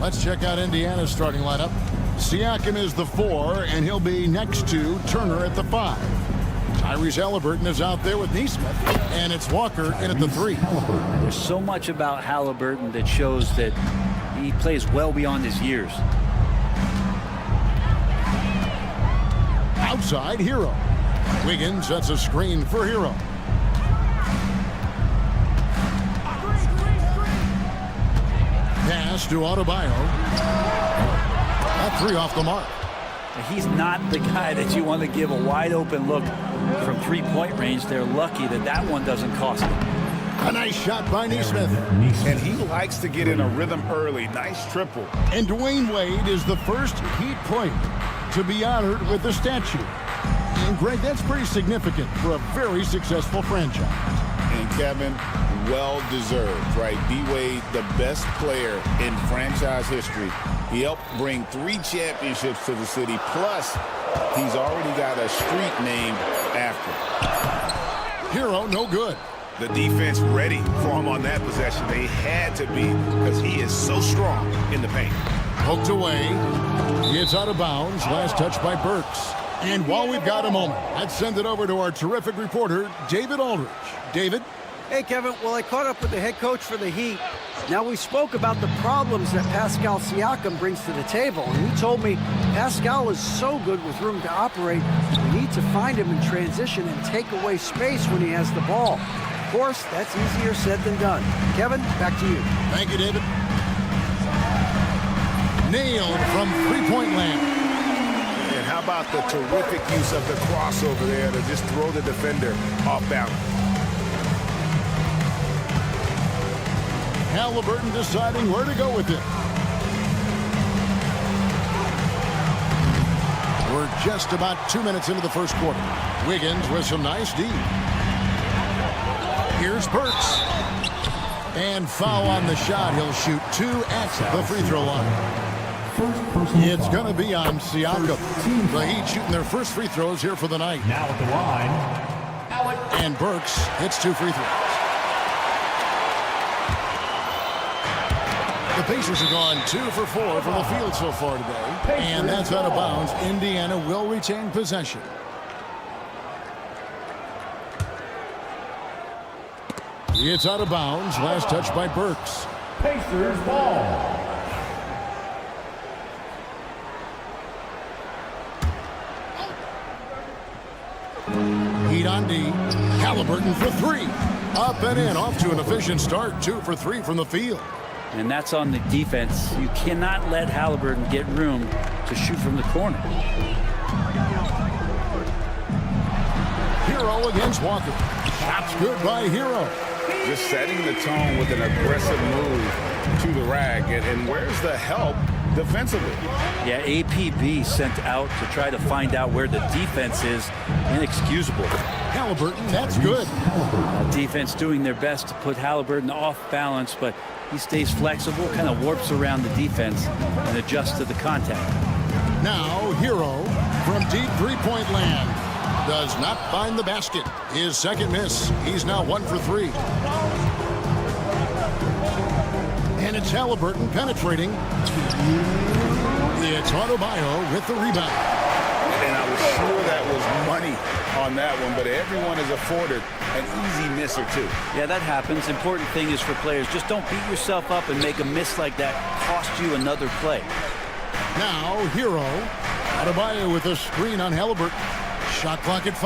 Let's check out Indiana's starting lineup. Siakam is the 4, and he'll be next to Turner at the 5. Tyrese Halliburton is out there with Nesmith, and it's Walker in at the 3. There's so much about Halliburton that shows that he plays well beyond his years. Outside, Hero. Wiggins sets a screen for Hero. Pass to Adebayo. That 3 off the mark. He's not the guy that you want to give a wide open look from three-point range. They're lucky that that one doesn't cost them. A nice shot by Nesmith. And he likes to get in a rhythm early. Nice triple. And Dwayne Wade is the first Heat player to be honored with a statue. And Greg, that's pretty significant for a very successful franchise. And Kevin, well-deserved, right? D-Wade, the best player in franchise history. He helped bring 3 championships to the city. Plus, he's already got a street named after him. Hero, no good. The defense ready for him on that possession. They had to be because he is so strong in the paint. Poked away. It's out of bounds. Last touch by Burks. And while we've got a moment, let's send it over to our terrific reporter, David Aldridge. David? Hey, Kevin. Well, I caught up with the head coach for the Heat. Now, we spoke about the problems that Pascal Siakam brings to the table, and he told me Pascal is so good with room to operate, we need to find him in transition and take away space when he has the ball. Of course, that's easier said than done. Kevin, back to you. Thank you, David. Nailed from three-point land. And how about the terrific use of the crossover there to just throw the defender off balance. Halliburton deciding where to go with it. We're just about 2 minutes into the first quarter. Wiggins with some nice D. Here's Burks. And foul on the shot. He'll shoot 2 at the free throw line. It's going to be on Siakam. The Heat shooting their first free throws here for the night. Now at the line, And Burks hits 2 free throws. The Pacers have gone 2 for 4 from the field so far today. And that's out of bounds. Indiana will retain possession. It's out of bounds. Last touch by Burks. Pacers ball. Heat on D. Halliburton for 3. Up and in. Off to an efficient start. 2 for 3 from the field. And that's on the defense. You cannot let Halliburton get room to shoot from the corner. Hero against Walker. Shots good by Hero. Just setting the tone with an aggressive move to the rack. And where's the help defensively? Yeah, APB sent out to try to find out where the defense is. Inexcusable. Halliburton, that's good. Defense doing their best to put Halliburton off balance, but he stays flexible, kind of warps around the defense and adjusts to the contact. Now, Hero from deep three-point land. Does not find the basket. His second miss. He's now 1 for 3. And it's Halliburton penetrating. It's Adebayo with the rebound. And I was sure that was money on that one, but everyone is afforded an easy miss or 2. Yeah, that happens. Important thing is for players, just don't beat yourself up and make a miss like that cost you another play. Now, Hero. Adebayo with a screen on Halliburton. Shot clock at 5.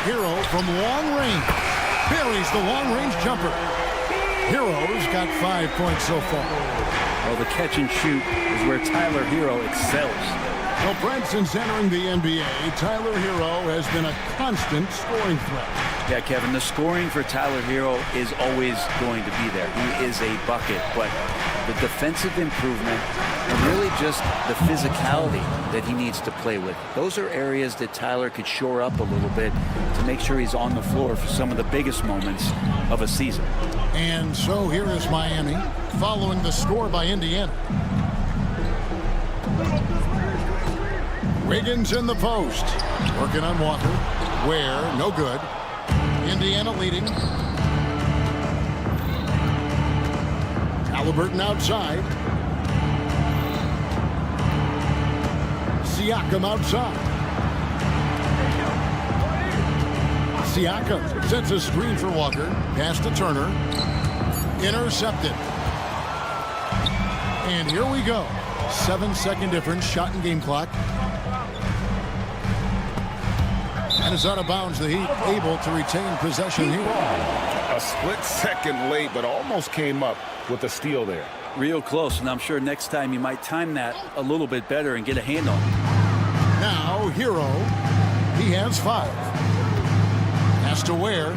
Hero from long range. Buries the long-range jumper. Hero's got 5 points so far. Well, the catch and shoot is where Tyler Hero excels. Well, Brent, since entering the NBA, Tyler Hero has been a constant scoring threat. Yeah, Kevin, the scoring for Tyler Hero is always going to be there. He is a bucket, but the defensive improvement, and really just the physicality that he needs to play with. Those are areas that Tyler could shore up a little bit to make sure he's on the floor for some of the biggest moments of a season. And so here is Miami following the score by Indiana. Wiggins in the post. Working on Walker. Ware, no good. Indiana leading. Halliburton outside. Siakam outside. Siakam sets a screen for Walker. Pass to Turner. Intercepted. And here we go. 7-second difference. Shot and game clock. And it's out of bounds. The Heat able to retain possession here. A split second late, but almost came up with a steal there. Real close, and I'm sure next time you might time that a little bit better and get a hand on it. Now, Hero. He has 5. Has to Ware.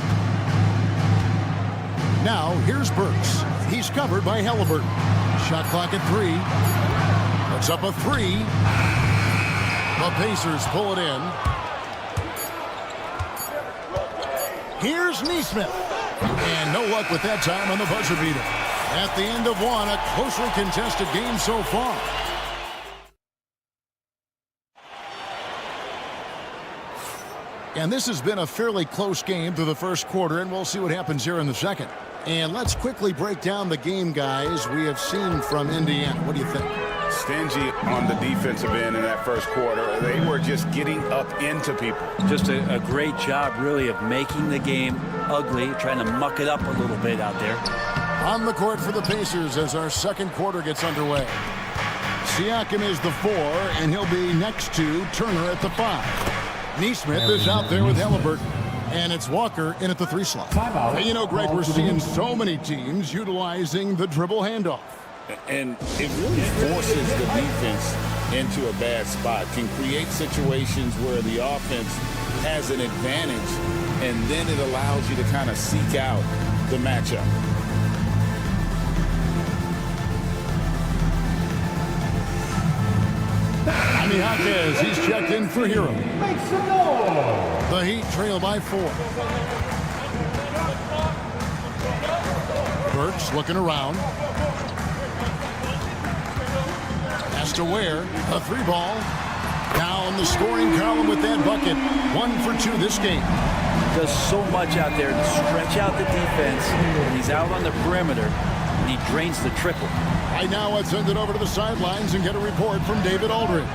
Now, here's Burks. He's covered by Halliburton. Shot clock at 3. Puts up a 3. The Pacers pull it in. Here's Neesmith. And no luck with that time on the buzzer beater. At the end of one, a closely contested game so far. And this has been a fairly close game through the first quarter, and we'll see what happens here in the second. And let's quickly break down the game, guys, we have seen from Indiana. What do you think? Stingy on the defensive end in that first quarter. They were just getting up into people. Just a great job, really, of making the game ugly, trying to muck it up a little bit out there. On the court for the Pacers as our second quarter gets underway. Siakam is the 4, and he'll be next to Turner at the 5. Neesmith is out there with Halliburton. And it's Walker in at the 3 slot. Hey, you know, Greg, we're seeing so many teams utilizing the dribble handoff. And it really forces the defense into a bad spot, can create situations where the offense has an advantage, and then it allows you to kind of seek out the matchup. Jaime Jaquez, he's checked in for Hero. The Heat trail by 4. Burks looking around. Has to Ware. A 3 ball. Now in the scoring column with that bucket. 1 for 2 this game. Does so much out there to stretch out the defense. And he's out on the perimeter, and he drains the triple. Right now, let's send it over to the sidelines and get a report from David Aldridge.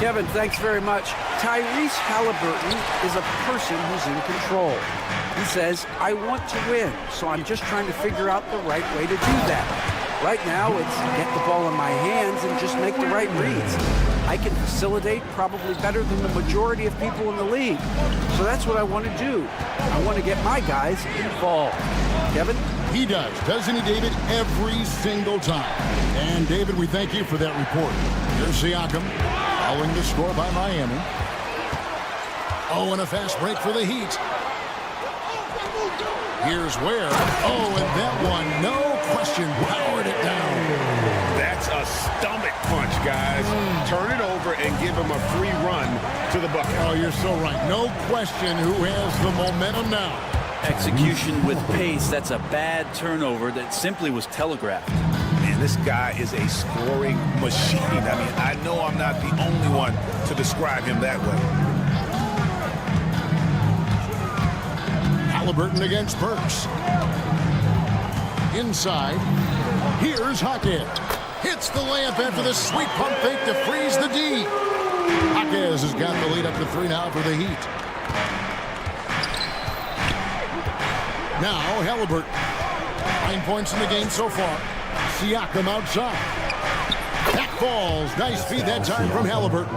Kevin, thanks very much. Tyrese Halliburton is a person who's in control. He says, I want to win, so I'm just trying to figure out the right way to do that. Right now, it's get the ball in my hands and just make the right reads. I can facilitate probably better than the majority of people in the league. So that's what I want to do. I want to get my guys involved. Kevin? He does, doesn't he, David? Every single time. And, David, we thank you for that report. Here's Siakam, following the score by Miami. Oh, and a fast break for the Heat. Here's Ware. Oh, and that one, no question, powered it down. That's a stomach punch, guys. Turn it over and give him a free run to the bucket. Oh, you're so right. No question who has the momentum now. Execution with pace. That's a bad turnover that simply was telegraphed. Man, this guy is a scoring machine. I mean, I know I'm not the only one to describe him that way. Halliburton against Burks. Inside. Here's Jaquez. Hits the layup after the sweet pump fake to freeze the D. Jaquez has got the lead up to 3 now for the Heat. Now Halliburton. 9 points in the game so far. Siakam outside. That falls. Nice feed that time from Halliburton.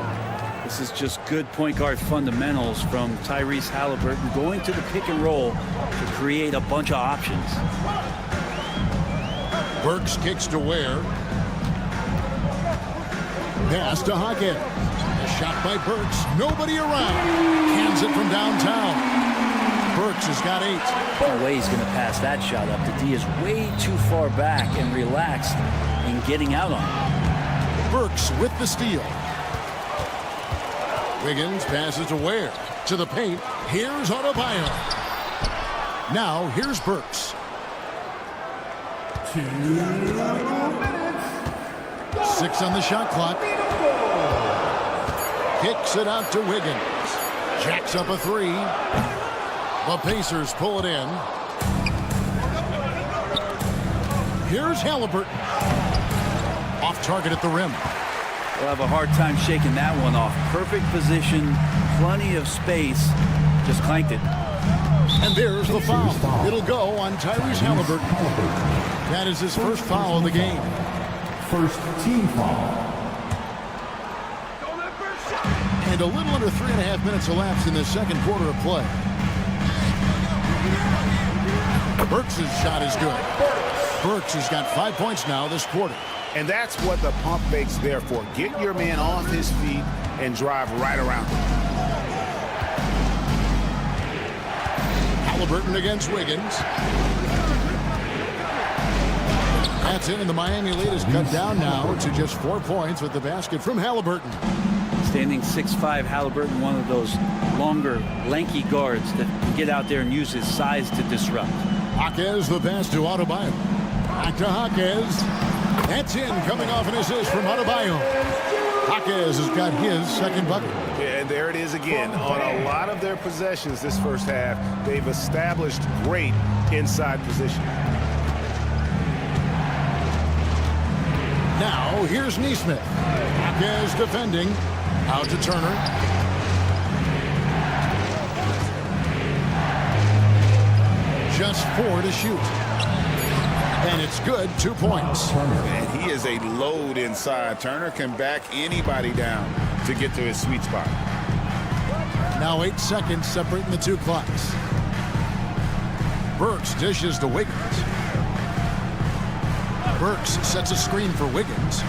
This is just good point guard fundamentals from Tyrese Halliburton, going to the pick and roll to create a bunch of options. Burks kicks to Ware. Pass to Jaquez. A shot by Burks. Nobody around. Cans it from downtown. Burks has got 8. No way he's going to pass that shot up. The D is way too far back and relaxed and getting out on it. Burks with the steal. Wiggins passes to Ware. To the paint. Here's Adebayo. Now here's Burks. 6 on the shot clock. Kicks it out to Wiggins. Jacks up a 3. The Pacers pull it in. Here's Halliburton. Off target at the rim. They'll have a hard time shaking that one off. Perfect position, plenty of space. Just clanked it. And there's the foul. It'll go on Tyrese Halliburton. That is his first foul of the game. First team foul. And a little under 3.5 minutes elapsed in the second quarter of play. Burks' shot is good. Burks has got 5 points now this quarter. And that's what the pump fake's there for. Get your man off his feet and drive right around him. Halliburton against Wiggins. That's it, and the Miami lead is cut down now to just 4 points with the basket from Halliburton. Standing 6'5", Halliburton, one of those longer, lanky guards that can get out there and use his size to disrupt. Jaquez the pass to Adebayo. Back to Jaquez. That's in, coming off an assist from Adebayo. Jaquez has got his second bucket. Yeah, and there it is again. On a lot of their possessions this first half, they've established great inside position. Now, here's Nesmith. Jaquez defending. Out to Turner. Just 4 to shoot. And it's good, 2 points. And he is a load inside. Turner can back anybody down to get to his sweet spot. Now 8 seconds separating the 2 clocks. Burks dishes to Wiggins. Burks sets a screen for Wiggins.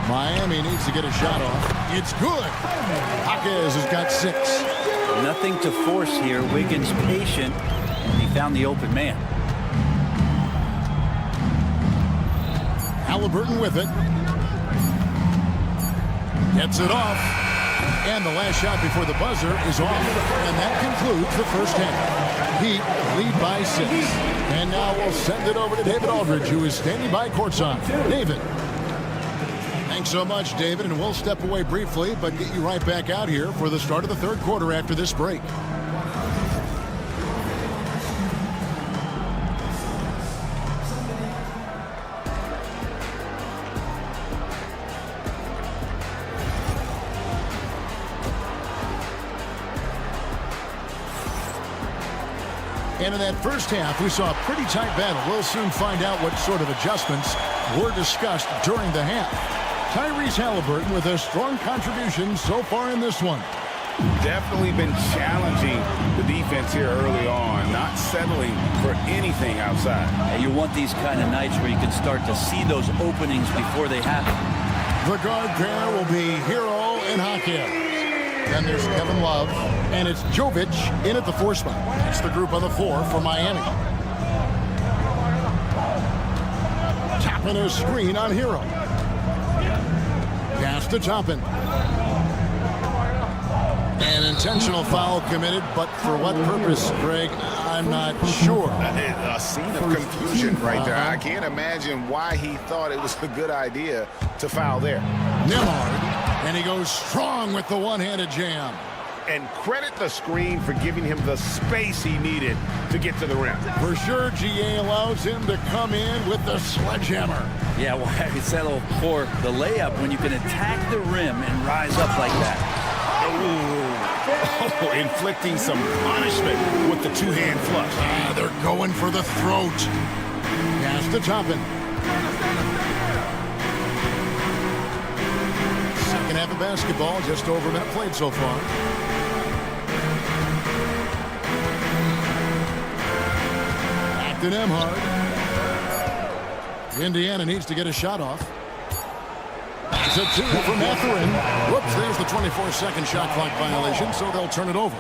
Miami needs to get a shot off. It's good. Jaquez has got 6. Nothing to force here. Wiggins patient, and he found the open man. Halliburton with it. Gets it off. And the last shot before the buzzer is off. And that concludes the first half. Heat lead by 6. And now we'll send it over to David Aldridge, who is standing by courtside. David. Thanks so much, David, and we'll step away briefly, but get you right back out here for the start of the third quarter after this break. And in that first half, we saw a pretty tight battle. We'll soon find out what sort of adjustments were discussed during the half. Tyrese Halliburton with a strong contribution so far in this one. Definitely been challenging the defense here early on, not settling for anything outside. And you want these kind of nights where you can start to see those openings before they happen. The guard pair will be Hero and Jaquez. Then there's Kevin Love, and it's Jovic in at the 4 spot. It's the group on the 4 for Miami. Tapping a screen on Hero. Pass to Toppin. An intentional foul committed, but for what purpose, Greg? I'm not sure. A scene of confusion right there. I can't imagine why he thought it was a good idea to foul there. Nembhard, and he goes strong with the one-handed jam. And credit the screen for giving him the space he needed to get to the rim. For sure, GA allows him to come in with the sledgehammer. Yeah, well, I settle for the layup when you can attack the rim and rise up like that. Oh, inflicting some punishment with the two-hand flush. They're going for the throat. Pass to Toppin. Second half of basketball, just over a minute played so far. Back to Nembhard. Indiana needs to get a shot off. It's a 2 from Mathurin. Whoops, there's the 24-second shot clock violation, so they'll turn it over.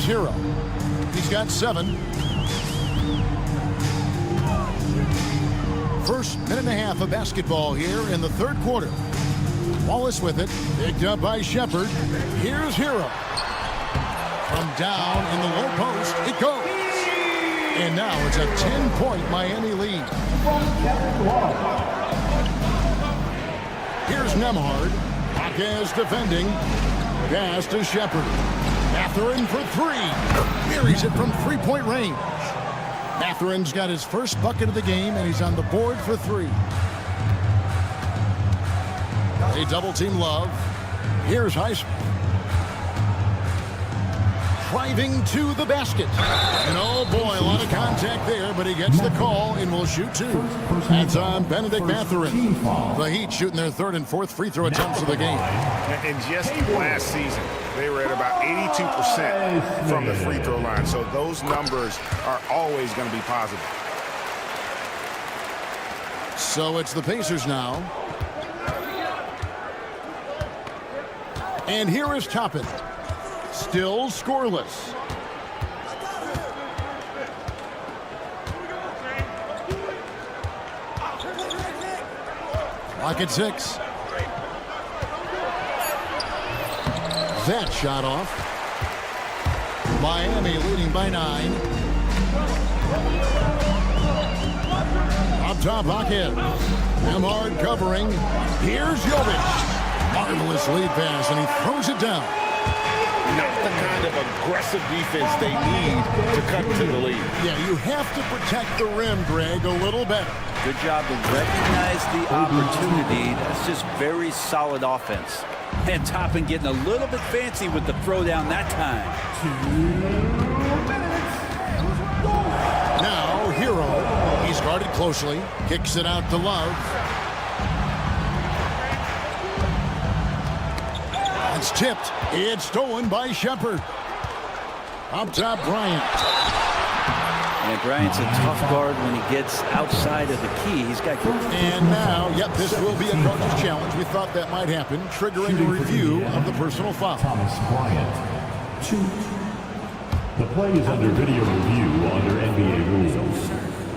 Here's Hero. He's got 7. First minute and a half of basketball here in the third quarter. Wallace with it, picked up by Shepard. Here's Hero. From down in the low post, it goes. And now it's a 10-point Miami lead. Here's Nemhard. Jaquez defending. Pass to Shepard. Mathurin for 3. Buries it from three-point range. Mathurin's got his first bucket of the game, and he's on the board for 3. They double-team Love. Here's Highsmith. Driving to the basket. And oh boy, a lot of contact there, but he gets the call and will shoot 2. That's on Benedict Mathurin. The Heat shooting their 3rd and 4th free throw attempts of the game. And just last season, they were at about 82% from the free throw line. So those numbers are always going to be positive. So it's the Pacers now. And here is Toppin. Still scoreless. Clock at 6. That shot off. Miami leading by 9. Up top, Hackett. Nemhard covering. Here's Jovic. Marvelous lead pass, and he throws it down. Not the kind of aggressive defense they need to cut to the lead. Yeah, you have to protect the rim, Greg, a little better. Good job to recognize the opportunity. That's just very solid offense. And Toppin getting a little bit fancy with the throwdown that time. Now, Hero. He's guarded closely. Kicks it out to Love. It's tipped. It's stolen by Shepard. Up top, Bryant. And Bryant's a tough guard when he gets outside of the key. He's got good. And now, yep, this will be a coach's challenge. We thought that might happen, triggering a review of the personal foul. Thomas Bryant. 2. The play is under video review under NBA rules.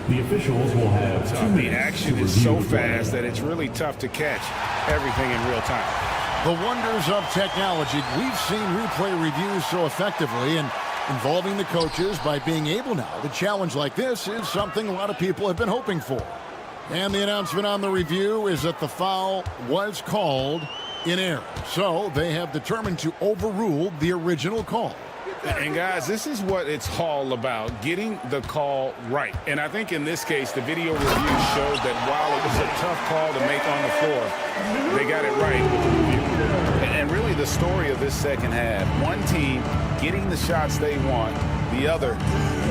The officials will have 2 minutes. The action is so fast that it's really tough to catch everything in real time. The wonders of technology. We've seen replay reviews so effectively, and involving the coaches by being able now to challenge like this is something a lot of people have been hoping for. And the announcement on the review is that the foul was called in error. So they have determined to overrule the original call. And guys, this is what it's all about, getting the call right. And I think in this case, the video review showed that while it was a tough call to make on the floor, they got it right with the review. And really the story of this second half, one team getting the shots they want, the other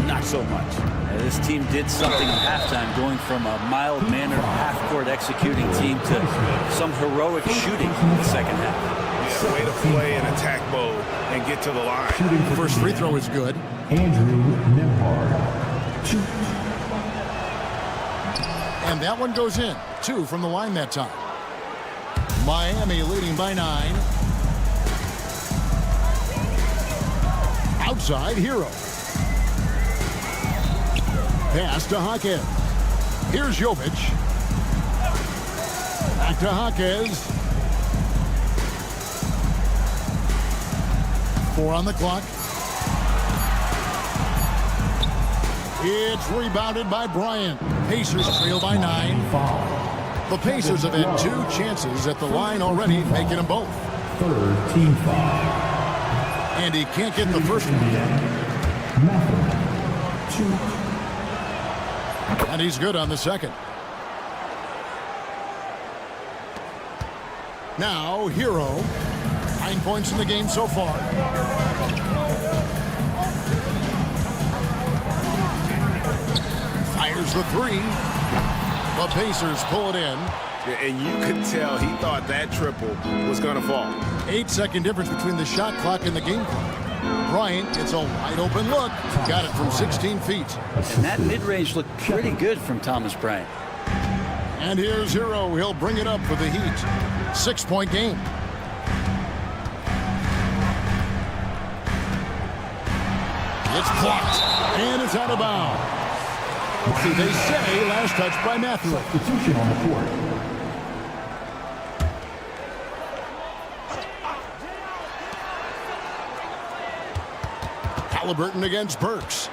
not so much. This team did something at halftime, going from a mild-mannered half-court executing team to some heroic shooting in the second half. Yeah, way to play in attack mode and get to the line. First free throw is good. Andrew Nemhard. 2. And that one goes in. 2 from the line that time. Miami leading by 9. Outside, Hero. Pass to Jaquez. Here's Jovic. Back to Jaquez. 4 on the clock. It's rebounded by Bryant. Pacers trail by 9. The Pacers have had 2 chances at the line already, making them both. 3rd team foul. And he can't get the first one. 2. And he's good on the second. Now, Hero. 9 points in the game so far. Fires the 3. The Pacers pull it in. And you could tell he thought that triple was going to fall. 8-second difference between the shot clock and the game clock. Bryant gets a wide open look. Got it from 16 feet. And that mid-range looked pretty good from Thomas Bryant. And here's Hero. He'll bring it up for the Heat. 6-point game. It's blocked, and it's out of bounds. See, they say last touch by Matthew. Substitution on the court. Halliburton against Burks.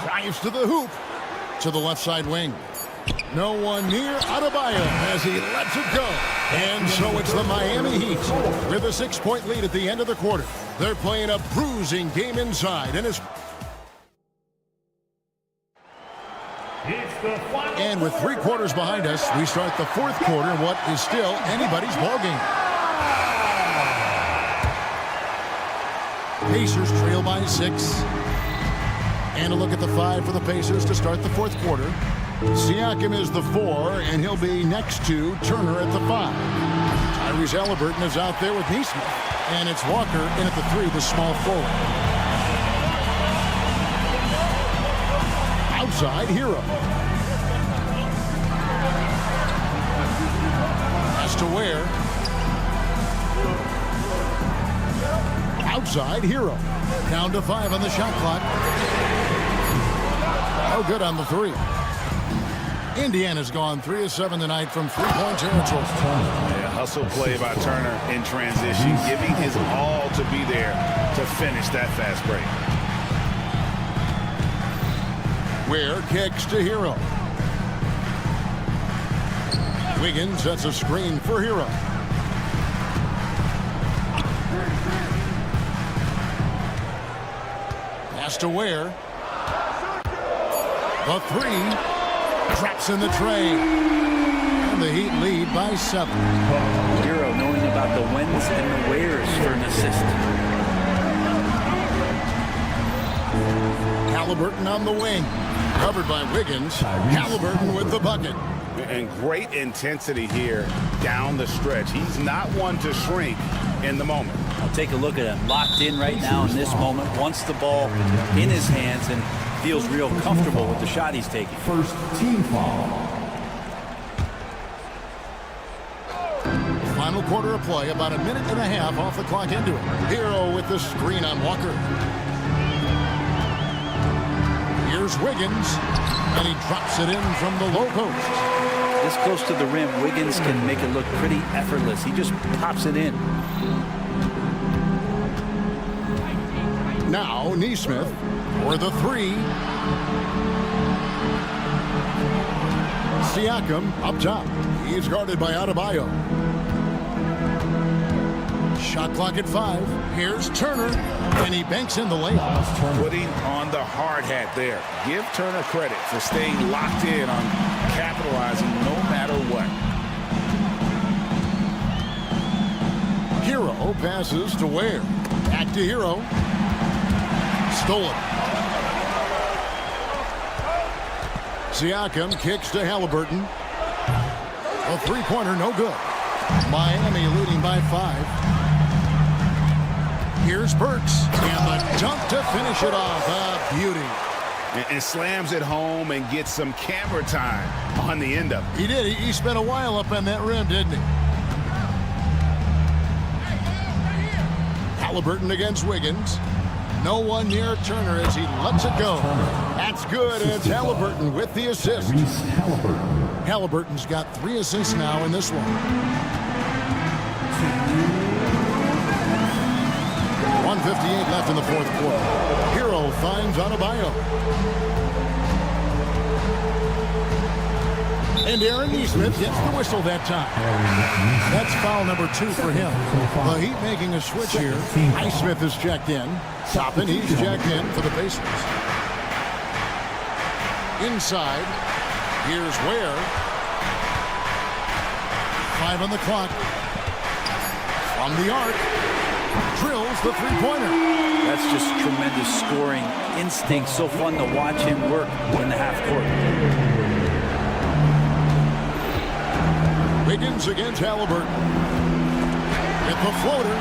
Drives to the hoop. To the left side wing. No one near Adebayo as he lets it go. And so it's the Miami Heat with a 6-point lead at the end of the quarter. They're playing a bruising game inside. And with 3 quarters behind us, we start the 4th quarter in what is still anybody's ballgame. Pacers trail by 6. And a look at the 5 for the Pacers to start the 4th quarter. Siakam is the 4, and he'll be next to Turner at the 5. Tyrese Halliburton is out there with Neesmith. And it's Walker in at the 3, the small forward. Outside, Hero. Has to Ware. Outside, Hero. Down to 5 on the shot clock. No good on the 3. Indiana's gone 3 of 7 tonight from 3-point territory. Yeah, hustle play by Turner in transition, giving his all to be there to finish that fast break. Ware kicks to Hero. Wiggins sets a screen for Hero. Pass to Ware. The 3 traps in the tray. And the Heat lead by 7. Hero knowing about the whens and the wheres for an assist. Halliburton on the wing. Covered by Wiggins. Halliburton with the bucket. And great intensity here down the stretch. He's not one to shrink in the moment. I'll take a look at him. Locked in right now in this moment. Wants the ball in his hands and feels real comfortable with the shot he's taking. First team foul. Final quarter of play, about a minute and a half off the clock into it. Hero with the screen on Walker. Here's Wiggins, and he drops it in from the low post. This close to the rim, Wiggins can make it look pretty effortless. He just pops it in. Now Neesmith for the 3. Siakam up top. He's guarded by Adebayo. Shot clock at 5. Here's Turner, and he banks in the layup. Putting on the hard hat there. Give Turner credit for staying locked in on capitalizing no matter what. Hero passes to Ware. Back to Hero. Stolen. Siakam kicks to Halliburton. A 3-pointer, no good. Miami leading by 5. Here's Burks, and the dunk to finish it off. A beauty. And slams it home and gets some camera time on the end of it. He did. He spent a while up on that rim, didn't he? Halliburton against Wiggins. No one near Turner as he lets it go. That's good, and it's Halliburton with the assist. Halliburton's got 3 assists now in this one. 1:58 left in the 4th quarter. Hero finds Adebayo. And Aaron Neesmith gets the whistle that time. That's foul number 2 for him. The Heat making a switch here. Highsmith is checked in. Toppin, he's checked in for the Pacers. Inside, here's Ware. 5 on the clock. From the arc. Drills the 3-pointer. That's just tremendous scoring instinct. So fun to watch him work in the half court. Wiggins against Halliburton. With the floater.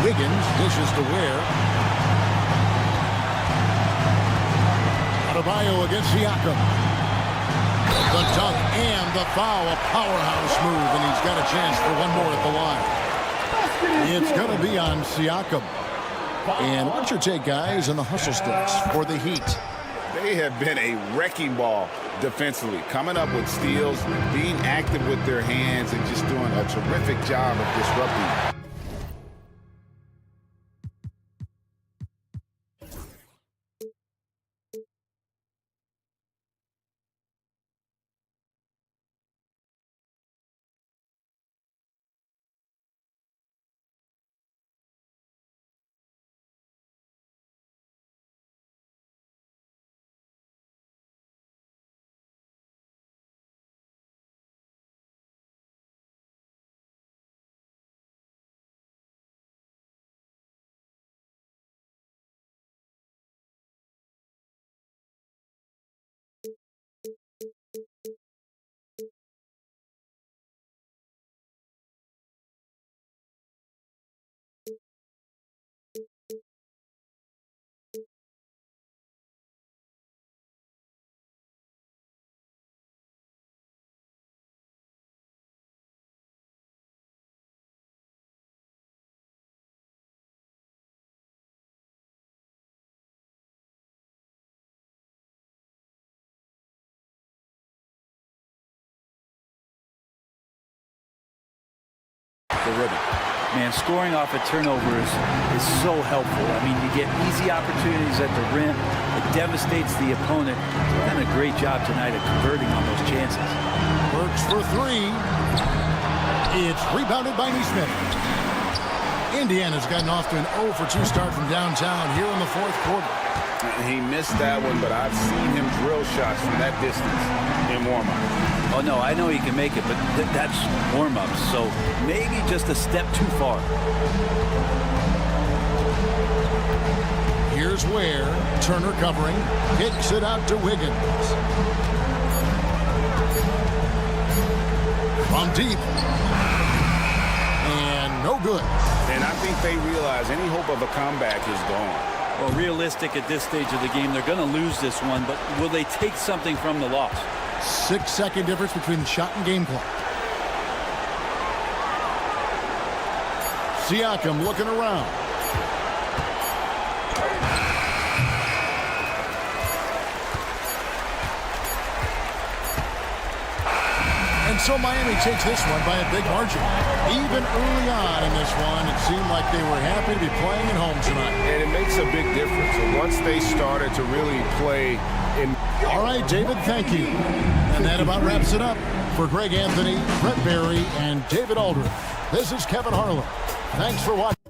Wiggins dishes to Ware. Adebayo against Siakam. The dunk and the foul, a powerhouse move, and he's got a chance for one more at the line. It's going to be on Siakam. And what's your take, guys, on the hustle sticks for the Heat? They have been a wrecking ball defensively, coming up with steals, being active with their hands, and just doing a terrific job of disrupting. The ribbon. Man, scoring off of turnovers is so helpful. I mean, you get easy opportunities at the rim. It devastates the opponent. He's done a great job tonight of converting on those chances. Works for three. It's rebounded by Neesmith. Indiana's gotten off to an 0 for 2 start from downtown here in the fourth quarter. He missed that one, but I've seen him drill shots from that distance in warm-up. Oh, no, I know he can make it, but that's warm-up, so maybe just a step too far. Here's where Turner covering, kicks it out to Wiggins. From deep. And no good. And I think they realize any hope of a comeback is gone. Well, realistic at this stage of the game, they're going to lose this one, but will they take something from the loss? 6-second difference between shot and game clock. Siakam looking around. And so Miami takes this one by a big margin. Even early on in this one, it seemed like they were happy to be playing at home tonight. And it makes a big difference. And once they started to really play in... All right, David, thank you. And that about wraps it up. For Greg Anthony, Brett Barry, and David Aldridge, this is Kevin Harlan. Thanks for watching.